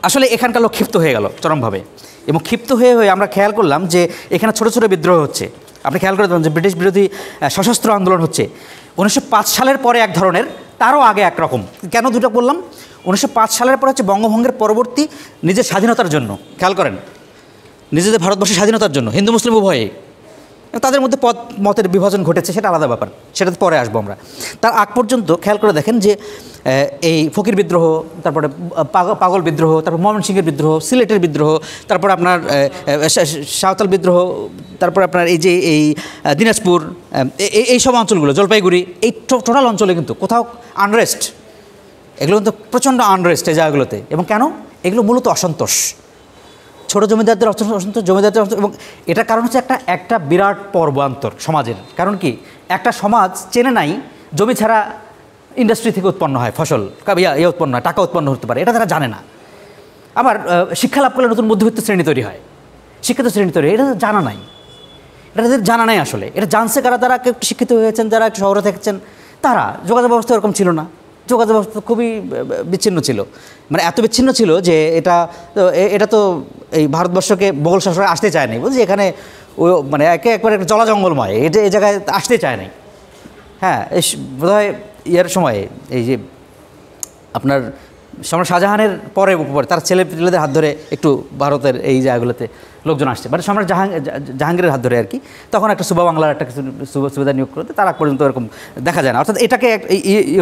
আসলে এখানকার লোক ক্ষিপ্ত হয়ে গেল চরমভাবে, এবং ক্ষিপ্ত হয়ে আমরা খেয়াল করলাম যে এখানে ছোটো ছোটো বিদ্রোহ হচ্ছে। আপনি খেয়াল করে দেবেন যে ব্রিটিশ বিরোধী সশস্ত্র আন্দোলন হচ্ছে 1905 সালের পরে এক ধরনের, তারও আগে একরকম। কেন দুটো বললাম? 1905 সালের পরে হচ্ছে বঙ্গভঙ্গের পরবর্তী নিজের স্বাধীনতার জন্য, খেয়াল করেন, নিজেদের ভারতবর্ষের স্বাধীনতার জন্য হিন্দু মুসলিম উভয়ে তাদের মধ্যে মতের বিভাজন ঘটেছে, সেটা আলাদা ব্যাপার, সেটাতে পরে আসবো আমরা। তার আগ পর্যন্ত খেয়াল করে দেখেন যে এই ফকির বিদ্রোহ, তারপরে পাগল বিদ্রোহ, তারপর ময়মনসিংহের বিদ্রোহ, সিলেটের বিদ্রোহ, তারপর আপনার সাঁওতাল বিদ্রোহ, তারপর আপনার এই যে এই দিনাজপুর, এই সব অঞ্চলগুলো, জলপাইগুড়ি, এই টোটাল অঞ্চলে কিন্তু কোথাও আনরেস্ট, এগুলো কিন্তু প্রচণ্ড আনরেস্ট এই জায়গাগুলোতে। এবং কেন? এগুলো মূলত অসন্তোষ, ছোটো জমিদারদের অসন্তোষ, জমিদারদের, এবং এটার কারণ হচ্ছে একটা বিরাট পর্বান্তর সমাজের। কারণ কি, একটা সমাজ চেনে নাই জমি ছাড়া ইন্ডাস্ট্রি থেকে উৎপন্ন হয় ফসল, উৎপন্ন হয়, টাকা উৎপন্ন হতে পারে, এটা তারা জানে না। আবার শিক্ষা লাভ করলে নতুন মধ্যবিত্ত শ্রেণী তৈরি হয়, শিক্ষিত শ্রেণী তৈরি হয়, এটা জানা নাই, এটা তাদের জানা নাই। আসলে এটা জানছে কারা? তারা একটু শিক্ষিত হয়েছেন, যারা একটু শহরে থাকছেন, তারা। যোগাযোগ ব্যবস্থা এরকম ছিল না, যোগাযোগ ব্যবস্থা খুবই বিচ্ছিন্ন ছিল, মানে এত বিচ্ছিন্ন ছিল যে এটা তো এই ভারতবর্ষকে মোগল শাসনে আসতে চায়নি, বুঝলি? এখানে মানে একবারে একটা জলা জঙ্গলময়, এই জায়গায় আসতে চায় নাই। হ্যাঁ, বোধহয় ইয়ার সময়ে এই যে আপনার সম্রাট শাহজাহানের পরে তার ছেলেদের হাত ধরে একটু ভারতের এই জায়গাগুলোতে লোকজন আসছে, মানে সম্রাট জাহাঙ্গীরের হাত ধরে আর কি। তখন একটা সুবা বাংলার একটা কিছু সুবিধা নিয়োগ করতে, তার আগ পর্যন্ত এরকম দেখা যায় না। অর্থাৎ এটাকে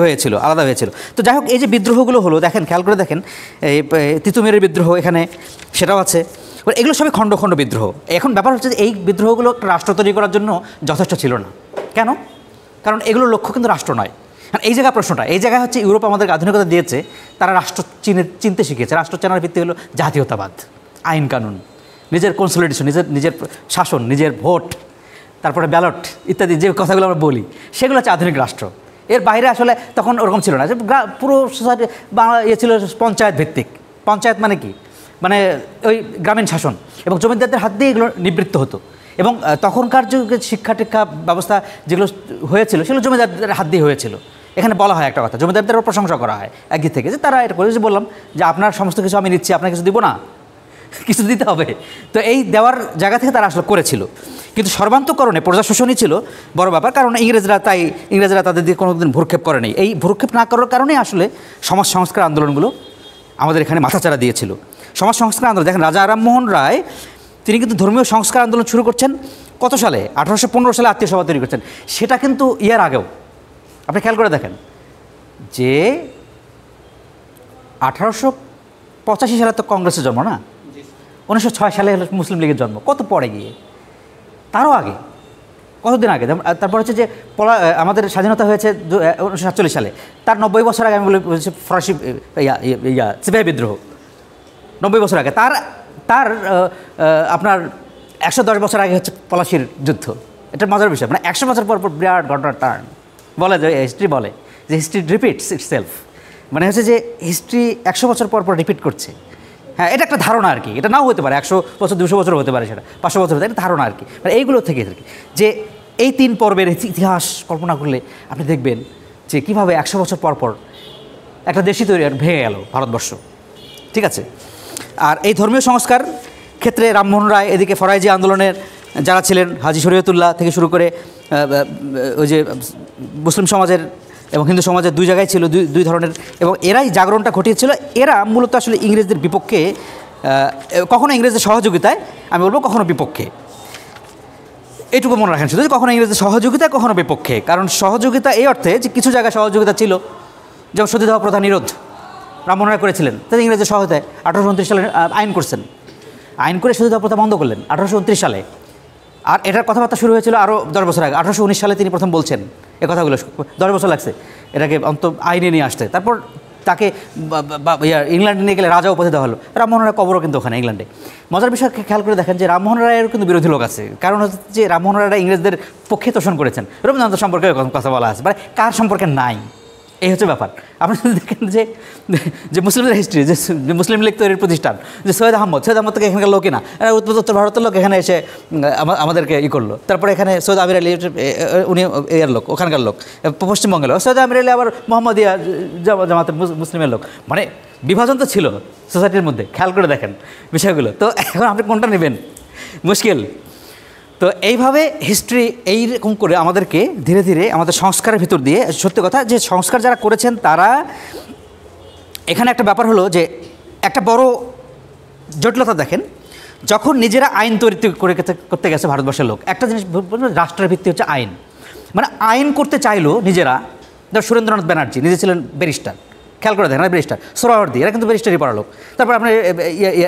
হয়েছিল, আলাদা হয়েছিল। তো যাই হোক, এই যে বিদ্রোহগুলো হলো, দেখেন, খেয়াল করে দেখেন, এই তিতুমিরের বিদ্রোহ এখানে, সেটাও আছে। এগুলো সবই খণ্ড খণ্ড বিদ্রোহ। এখন ব্যাপার হচ্ছে যে এই বিদ্রোহগুলো একটা রাষ্ট্র তৈরি করার জন্য যথেষ্ট ছিল না। কেন? কারণ এগুলোর লক্ষ্য কিন্তু রাষ্ট্র নয়। এই জায়গায় প্রশ্নটা, এই জায়গায় হচ্ছে ইউরোপ আমাদেরকে আধুনিকতা দিয়েছে, তারা রাষ্ট্র চিনতে শিখেছে। রাষ্ট্র চেনার ভিত্তি হলো জাতীয়তাবাদ, আইন কানুন, নিজের কনসলিডেশন, নিজের শাসন, নিজের ভোট, তারপরে ব্যালট ইত্যাদি যে কথাগুলো আমরা বলি, সেগুলো হচ্ছে আধুনিক রাষ্ট্র। এর বাইরে আসলে তখন ওরকম ছিল না, যে পুরো সোসাইটি বাংলা ছিল পঞ্চায়েত ভিত্তিক। পঞ্চায়েত মানে কি? মানে ওই গ্রামীণ শাসন, এবং জমিদারদের হাত দিয়ে এগুলো নিবৃত্ত হতো। এবং তখনকার যে শিক্ষা টিক্ষা ব্যবস্থা যেগুলো হয়েছিল, সেগুলো জমিদারদের হাত দিয়ে হয়েছিল। এখানে বলা হয় একটা কথা, জমিদারদেরও প্রশংসা করা হয় একদিক থেকে, যে তারা এটা করে, যে বললাম যে আপনার সমস্ত কিছু আমি নিচ্ছি, আপনার কিছু দিব না, কিছু দিতে হবে। তো এই দেওয়ার জায়গা থেকে তারা আসলে করেছিল। কিন্তু সর্বান্তকরণে প্রজা শোষণই ছিল বড় ব্যাপার, কারণ ইংরেজরা তাদের দিয়ে কোনোদিন ভ্রুক্ষেপ করেনি। এই ভ্রুক্ষেপ না করার কারণেই আসলে সমাজ সংস্কার আন্দোলনগুলো আমাদের এখানে মাথাচাড়া দিয়েছিল। সমাজ সংস্কার আন্দোলন, দেখেন, রাজা রামমোহন রায় তিনি কিন্তু ধর্মীয় সংস্কার আন্দোলন শুরু করছেন কত সালে? 1815 সালে আত্মীয় সভা তৈরি করছেন। সেটা কিন্তু ইয়ার আগেও, আপনি খেয়াল করে দেখেন যে 1885 সালে তো কংগ্রেসের জন্ম না, 1906 সালে হলো মুসলিম লীগের জন্ম, কত পরে গিয়ে, তারও আগে কতদিন আগে, তারপর হচ্ছে যে আমাদের স্বাধীনতা হয়েছে 1947 সালে, তার 90 বছর আগে আমি বলি ফরাসি সিপাহী বিদ্রোহ, 90 বছর আগে। তার আপনার 110 বছর আগে হচ্ছে পলাশির যুদ্ধ। এটা মজার বিষয়, মানে 100 বছর পর বিরাট ঘটনা টার্ন বলে, যে হিস্ট্রি বলে যে হিস্ট্রি রিপিটস ইটসেলফ, মানে হচ্ছে যে হিস্ট্রি 100 বছর পর রিপিট করছে। হ্যাঁ, এটা একটা ধারণা আর কি, এটা নাও হতে পারে, 100 বছর 200 বছর হতে পারে, সেটা 500 বছর হতে পারে, এটা ধারণা আর কি। মানে এইগুলো থেকে যে এই 3 পর্বের ইতিহাস কল্পনা করলে আপনি দেখবেন যে কীভাবে 100 বছর পর একটা দেশই তৈরি ভেঙে গেল ভারতবর্ষ। ঠিক আছে, আর এই ধর্মীয় সংস্কার ক্ষেত্রে রামমোহন রায়, এদিকে ফরাইজি আন্দোলনের যারা ছিলেন হাজী শরীয়তুল্লাহ থেকে শুরু করে ওই যে মুসলিম সমাজের এবং হিন্দু সমাজের দুই জায়গায় ছিল, দুই ধরনের, এবং এরাই জাগরণটা ঘটিয়েছিল। এরা মূলত আসলে ইংরেজদের বিপক্ষে, কখনো ইংরেজদের সহযোগিতায় আমি বলবো, কখনো বিপক্ষে। এইটুকু মনে রাখেন শুধু, কখনো ইংরেজদের সহযোগিতায়, কখনো বিপক্ষে। কারণ সহযোগিতা এই অর্থে যে কিছু জায়গায় সহযোগিতা ছিল, যেমন সতীদাহ প্রথা নিরোধ রামমোহন রায় করেছিলেন, তাদের ইংরেজদের সহায়তায় 1829 সালে আইন করছেন, আইন করে সতীদাহ প্রথা বন্ধ করলেন 1829 সালে। আর এটার কথাবার্তা শুরু হয়েছিল আরও 10 বছর আগে, 1819 সালে তিনি প্রথম বলছেন এ কথাগুলো। 10 বছর লাগছে এটাকে আইনে নিয়ে আসতে। তারপর তাকে ইংল্যান্ডে নিয়ে গেলে রাজা উপাধি দেওয়া হলো। রামমোহন রায় কবরও কিন্তু ওখানে ইংল্যান্ডে। মজার বিষয় খেয়াল করে দেখেন যে রামমোহন রায়ের কিন্তু বিরোধী লোক আছে, কারণ হচ্ছে যে রামমোহন রায়রা ইংরেজদের পক্ষে তোষণ করেছেন। রবীন্দ্রনাথ সম্পর্কে কথা বলা আছে, মানে কার সম্পর্কে নাই, এই হচ্ছে ব্যাপার। আপনি যদি দেখেন যে মুসলিমদের হিস্ট্রি, যে মুসলিম লীগ তৈরির প্রতিষ্ঠান, যে সৈয়দ আহমদ থেকে এখানকার লোকই না, এরা উত্তর ভারতের লোক, এখানে এসে আমাদেরকে করলো। তারপরে এখানে সৈয়দ আমির আলী, উনি এর লোক, ওখানকার লোক, পশ্চিমবঙ্গের লোক। সৈয়দ আমির আলী আবার মোহাম্মদিয়া জামাতের মুসলিমের লোক, মানে বিভাজন তো ছিল সোসাইটির মধ্যে। খেয়াল করে দেখেন বিষয়গুলো। তো এখন আপনি কোনটা নেবেন, মুশকিল। তো এইভাবে হিস্ট্রি এইরকম করে আমাদেরকে ধীরে ধীরে আমাদের সংস্কারের ভিতর দিয়ে, সত্যি কথা যে সংস্কার যারা করেছেন তারা, এখানে একটা ব্যাপার হলো যে একটা বড় জটিলতা দেখেন, যখন নিজেরা আইন তৈরি করতে গেছে ভারতবর্ষের লোক, একটা জিনিস রাষ্ট্রের ভিত্তি হচ্ছে আইন, মানে আইন করতে চাইলো নিজেরা। সুরেন্দ্রনাথ ব্যানার্জি নিজে ছিলেন ব্যারিস্টার, খেয়াল করে দেখেন, ব্যারিস্টার। সোহরাওয়ার্দী, এরা কিন্তু ব্যারিস্টারই পড়া লোক। তারপর আপনার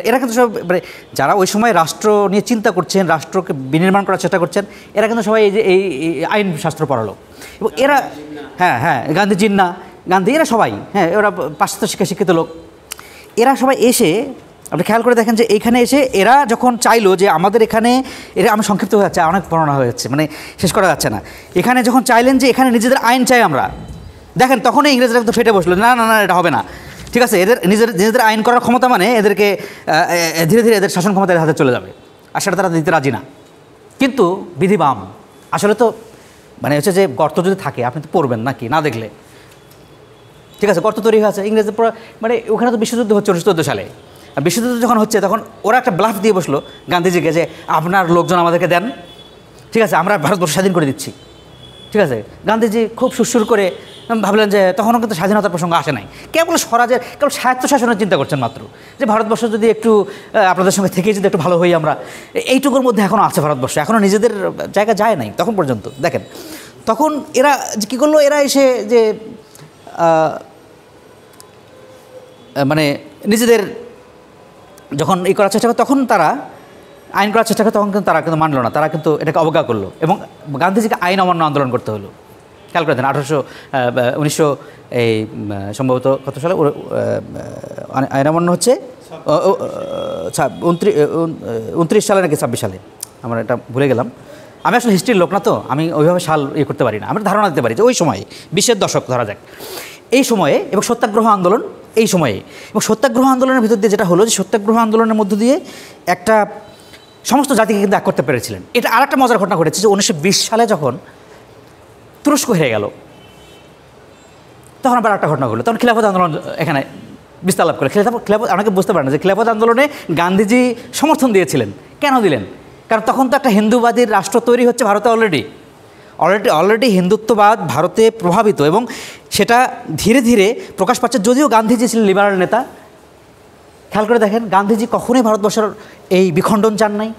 এরা কিন্তু সব, মানে যারা ওই সময় রাষ্ট্র নিয়ে চিন্তা করছেন, রাষ্ট্রকে বিনির্মাণ করার চেষ্টা করছেন, এরা কিন্তু সবাই এই যে এই আইন শাস্ত্র পড়া লোক। এবং এরা, হ্যাঁ গান্ধী জিন্না, গান্ধী, এরা সবাই, হ্যাঁ ওরা পাশ্চাত্য শিক্ষিত লোক। এরা সবাই এসে, আপনি খেয়াল করে দেখেন যে এইখানে এসে এরা যখন চাইলো যে আমাদের এখানে, এরা আমি সংক্ষিপ্ত হয়ে যাচ্ছে, অনেক বর্ণনা হয়ে যাচ্ছে, মানে শেষ করা যাচ্ছে না। এখানে যখন চাইলেন যে এখানে নিজেদের আইন চাই আমরা, দেখেন তখনই ইংরেজরা কিন্তু ফেটে বসলো, না না না এটা হবে না। ঠিক আছে, এদের নিজেদের আইন করার ক্ষমতা মানে এদেরকে ধীরে ধীরে এদের শাসন ক্ষমতা এদের হাতে চলে যাবে, আর সেটা তারা দিতে রাজি না। কিন্তু বিধি বাম, আসলে তো মানে হচ্ছে যে গর্ত যদি থাকে আপনি তো পড়বেন নাকি, না দেখলে। ঠিক আছে, গর্ত তৈরি হয়েছে ইংরেজদের, মানে ওখানে তো বিশ্বযুদ্ধ হচ্ছে 1914 সালে। আর বিশ্বযুদ্ধ যখন হচ্ছে তখন ওরা একটা ব্লাফ দিয়ে বসলো গান্ধীজিকে যে আপনার লোকজন আমাদেরকে দেন, ঠিক আছে, আমরা ভারতবর্ষ স্বাধীন করে দিচ্ছি। ঠিক আছে, গান্ধীজি খুব সুরসুর করে ভাবলেন যে তখনও কিন্তু স্বাধীনতার প্রসঙ্গ আসে নাই, কেবল স্বরাজের, কেবল স্বায়ত্তশাসনের চিন্তা করছেন মাত্র, যে ভারতবর্ষ যদি একটু আপনাদের সঙ্গে থেকে যদি একটু ভালো হই আমরা, এইটুকুর মধ্যে এখনও আছে ভারতবর্ষ, এখনও নিজেদের জায়গা যায় নাই তখন পর্যন্ত। দেখেন তখন এরা কী করলো, এরা এসে যে মানে নিজেদের যখন এই করার চেষ্টা করে, তখন তারা আইন করার চেষ্টা করে, তখন কিন্তু তারা কিন্তু মানলো না, তারা কিন্তু এটাকে অবজ্ঞা করলো এবং গান্ধীজিকে আইন অমান্য আন্দোলন করতে হলো। খেয়াল করে দেন 1900 এই সম্ভবত কত সালে আইন অমান্য হচ্ছে 29 সালে নাকি 26 সালে, আমার এটা ভুলে গেলাম। আমি আসলে হিস্ট্রির লোক না, তো আমি ওইভাবে সাল করতে পারি না, আমরা ধারণা দিতে পারি যে ওই সময়ে 20-এর দশক ধরা যাক, এই সময়ে, এবং সত্যাগ্রহ আন্দোলন এই সময়ে। এবং সত্যাগ্রহ আন্দোলনের ভিতর দিয়ে যেটা হলো যে সত্যাগ্রহ আন্দোলনের মধ্য দিয়ে একটা সমস্ত জাতিকে কিন্তু এক করতে পেরেছিলেন। এটা আর একটা মজার ঘটনা ঘটেছে যে 1920 সালে যখন তুরস্ক হেরে গেল, তখন আবার একটা ঘটনা ঘটলো, তখন খিলাফত আন্দোলন এখানে বিস্তার লাভ করে। খিলাফত অনেকে বুঝতে পারে না যে খিলাফত আন্দোলনে গান্ধীজি সমর্থন দিয়েছিলেন। কেন দিলেন? কারণ তখন তো একটা হিন্দুবাদী রাষ্ট্র তৈরি হচ্ছে ভারতে, অলরেডি হিন্দুত্ববাদ ভারতে প্রভাবিত, এবং সেটা ধীরে ধীরে প্রকাশ পাচ্ছে। যদিও গান্ধীজি ছিলেন লিবারাল নেতা, খেয়াল করে দেখেন গান্ধীজি কখনোই ভারতবর্ষের এই বিখণ্ডন চান নাই।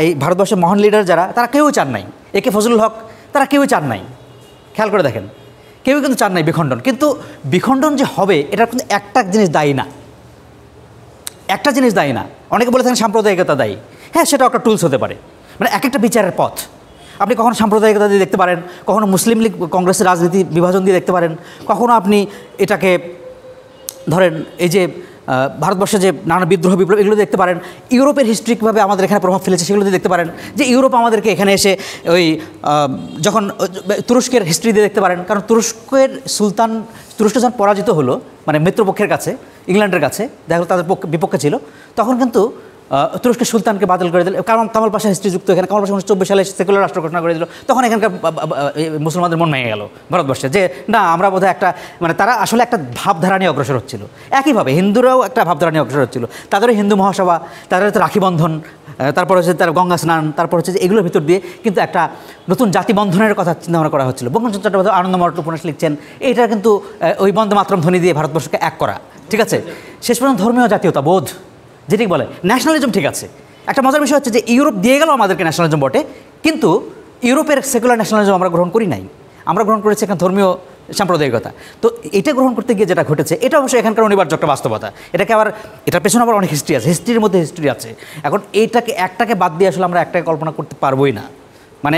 এই ভারতবর্ষের মহান লিডার যারা, তারা কেউই চান নাই, একে ফজলুল হক, তারা কেউই চান নাই। খেয়াল করে দেখেন কেউই কিন্তু চান নাই বিখণ্ডন। কিন্তু বিখণ্ডন যে হবে এটার কিন্তু একটা জিনিস দায়ী না, অনেকে বলে থাকেন সাম্প্রদায়িকতা দায়ী। হ্যাঁ, সেটাও একটা টুলস হতে পারে, মানে এক একটা বিচারের পথ। আপনি কখনো সাম্প্রদায়িকতা দিয়ে দেখতে পারেন, কখনো মুসলিম লীগ কংগ্রেসের রাজনীতি বিভাজন দিয়ে দেখতে পারেন, কখনো আপনি এটাকে ধরেন এই যে ভারতবর্ষে যে নানা বিদ্রোহ বিপ্লব এগুলো দেখতে পারেন, ইউরোপের হিস্ট্রি কীভাবে আমাদের এখানে প্রভাব ফেলেছে সেগুলো দিয়ে দেখতে পারেন, যে ইউরোপ আমাদেরকে এখানে এসে ওই যখন তুরস্কের হিস্ট্রি দিয়ে দেখতে পারেন, কারণ তুরস্ক যখন পরাজিত হলো মানে মিত্রপক্ষের কাছে, ইংল্যান্ডের কাছে, দেখা গেলো তাদের বিপক্ষে ছিল, তখন কিন্তু তুরস্কের সুলতানকে বাতিল করে দিল। কামাল পাশা হিস্ট্রি যুক্ত, এখানে কামাল পাশা 1924 সালে সেকুলার রাষ্ট্র ঘোষণা করে দিল। তখন এখানকার মুসলমানদের মন ভেঙে গেল ভারতবর্ষে, যে না আমরা বোধহয় একটা মানে তারা আসলে একটা ভাবধারা নিয়ে অগ্রসর হচ্ছিল। একইভাবে হিন্দুরাও একটা ভাবধারা নিয়ে অগ্রসর হচ্ছিল, তাদেরও হিন্দু মহাসভা, তাদের তো রাখি বন্ধন, তারপর হচ্ছে তার গঙ্গা স্নান, তারপর হচ্ছে যে এগুলোর ভিতর দিয়ে কিন্তু একটা নতুন জাতি বন্ধনের কথা চিন্তাভাবনা করা হচ্ছিল। বঙ্কিমচন্দ্র চট্টোপাধ্যায় আনন্দমঠ উপন্যাস লিখছেন, এইটা কিন্তু ওই বন্দে মাতরম ধ্বনি দিয়ে ভারতবর্ষকে এক করা, ঠিক আছে। শেষ পর্যন্ত ধর্মীয় জাতীয়তা বোধ যেটি বলে ন্যাশনালিজম, ঠিক আছে। একটা মজার বিষয় হচ্ছে যে ইউরোপ দিয়ে গেল আমাদেরকে ন্যাশনালিজম বটে, কিন্তু ইউরোপের সেকুলার ন্যাশনালিজম আমরা গ্রহণ করি নাই, আমরা গ্রহণ করেছি এখানে ধর্মীয় সাম্প্রদায়িকতা। তো এটা গ্রহণ করতে গিয়ে যেটা ঘটেছে, এটা অবশ্যই এখানকার অনিবার্য একটা বাস্তবতা। এটাকে আবার এটার পেছনে আবার অনেক হিস্ট্রি আছে, হিস্ট্রির মধ্যে হিস্ট্রি আছে। এখন একটাকে বাদ দিয়ে আসলে আমরা একটাকে কল্পনা করতে পারবোই না, মানে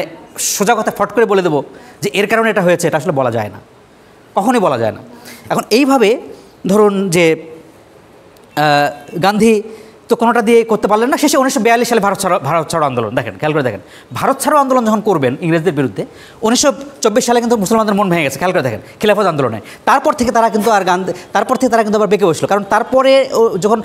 সোজা কথা ফট করে বলে দেবো যে এর কারণে এটা হয়েছে, এটা আসলে বলা যায় না, কখনই বলা যায় না। এখন এইভাবে ধরুন যে গান্ধী তো কোনোটা দিয়ে করতে পারলেন না, শেষে 1942 সালে ভারত ছাড়ো আন্দোলন, দেখেন খেয়াল করে দেখেন, ভারত ছাড়ো আন্দোলন যখন করবেন ইংরেজদের বিরুদ্ধে 1924 সালে কিন্তু মুসলমানদের মন ভেঙে গেছে, খেয়াল করে দেখেন খিলাফত আন্দোলনে। তারপর থেকে তারা কিন্তু আবার বেঁকে বসলো, কারণ তারপরে যখন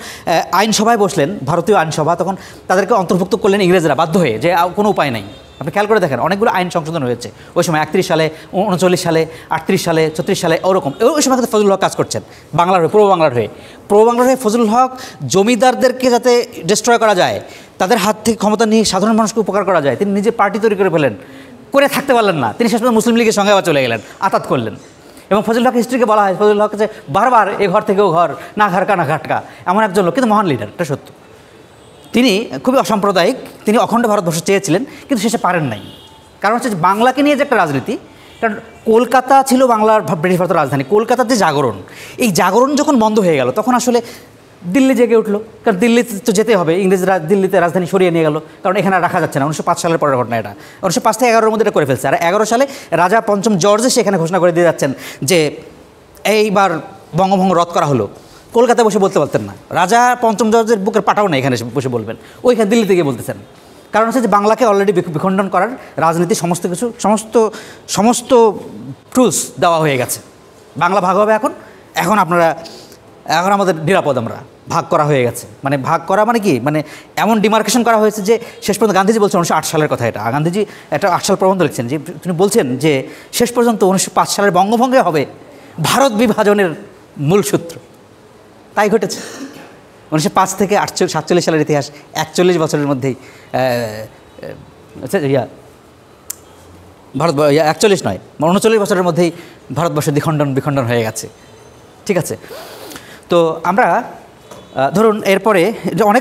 আইনসভায় বসলেন, ভারতীয় আইনসভা, তখন তাদেরকে অন্তর্ভুক্ত করলেন ইংরেজরা বাধ্য হয়ে, যে কোনো উপায় নাই। আপনি খেয়াল করে দেখেন অনেকগুলো আইন সংশোধন হয়েছে ওই সময়, 31 সালে, 39 সালে, 38 সালে, 34 সালে, ওরকম। ওই সময় কিন্তু ফজলুল হক কাজ করছেন বাংলার হয়ে, পূর্ব বাংলার হয়ে ফজলুল হক জমিদারদেরকে যাতে ডিস্ট্রয় করা যায়, তাদের হাত থেকে ক্ষমতা নিয়ে সাধারণ মানুষকে উপকার করা যায়, তিনি নিজে পার্টি তৈরি করে ফেলেন, করে থাকতে পারলেন না, তিনি শেষ পর্যন্ত মুসলিম লীগের সঙ্গে আবার চলে গেলেন, আতাত করলেন। এবং ফজলুল হক হিস্ট্রিকে বলা হয়, ফজলুল হক যে বারবার এ ঘর থেকে ও ঘর, না ঘাটকা না ঘাটকা, এমন একজন লোক, কিন্তু মহান লিডার, এটা সত্য। তিনি খুবই অসাম্প্রদায়িক, তিনি অখণ্ড ভারতবর্ষ চেয়েছিলেন, কিন্তু শেষে পারেন নাই। কারণ হচ্ছে বাংলাকে নিয়ে যে একটা রাজনীতি, কারণ কলকাতা ছিল বাংলার ব্রিটিশ ভারতের রাজধানী, কলকাতার যে জাগরণ, এই জাগরণ যখন বন্ধ হয়ে গেল, তখন আসলে দিল্লি জেগে উঠলো, কারণ দিল্লিতে তো যেতে হবে, ইংরেজরা দিল্লিতে রাজধানী সরিয়ে নিয়ে গেল, কারণ এখানে রাখা যাচ্ছে না। 1905 সালের পরের ঘটনা এটা, 1905 থেকে 11-এর মধ্যে এটা করে ফেলছে। আর 11 সালে রাজা পঞ্চম জর্জ সেখানে ঘোষণা করে দিয়ে যাচ্ছেন যে এইবার বঙ্গভঙ্গ রদ করা হলো। কলকাতায় বসে বলতে পারতেন না, রাজা পঞ্চম জর্জের বুকের পাটাও না এখানে বসে বলবেন, ওইখানে দিল্লিতে গিয়ে বলতেছেন। কারণ হচ্ছে যে বাংলাকে অলরেডি বিখণ্ডন করার রাজনীতি সমস্ত কিছু সমস্ত টুলস দেওয়া হয়ে গেছে, বাংলা ভাগ হবে এখন আমাদের নিরাপদ, আমরা ভাগ করা হয়ে গেছে। মানে ভাগ করা মানে কি, মানে এমন ডিমার্কেশন করা হয়েছে যে শেষ পর্যন্ত গান্ধীজি বলছেন 1908 সালের কথা, এটা গান্ধীজি একটা 8 সাল প্রবন্ধ লিখছেন, যে তিনি বলছেন যে শেষ পর্যন্ত 1905 সালের বঙ্গভঙ্গে হবে ভারত বিভাজনের মূল সূত্র। তাই ঘটেছে। 1905 থেকে 47 সালের ইতিহাস 41 বছরের মধ্যেই ভারত 41 নয় 39 বছরের মধ্যেই ভারতবর্ষ বিখণ্ডন হয়ে গেছে, ঠিক আছে। তো আমরা ধরুন এরপরে যে অনেক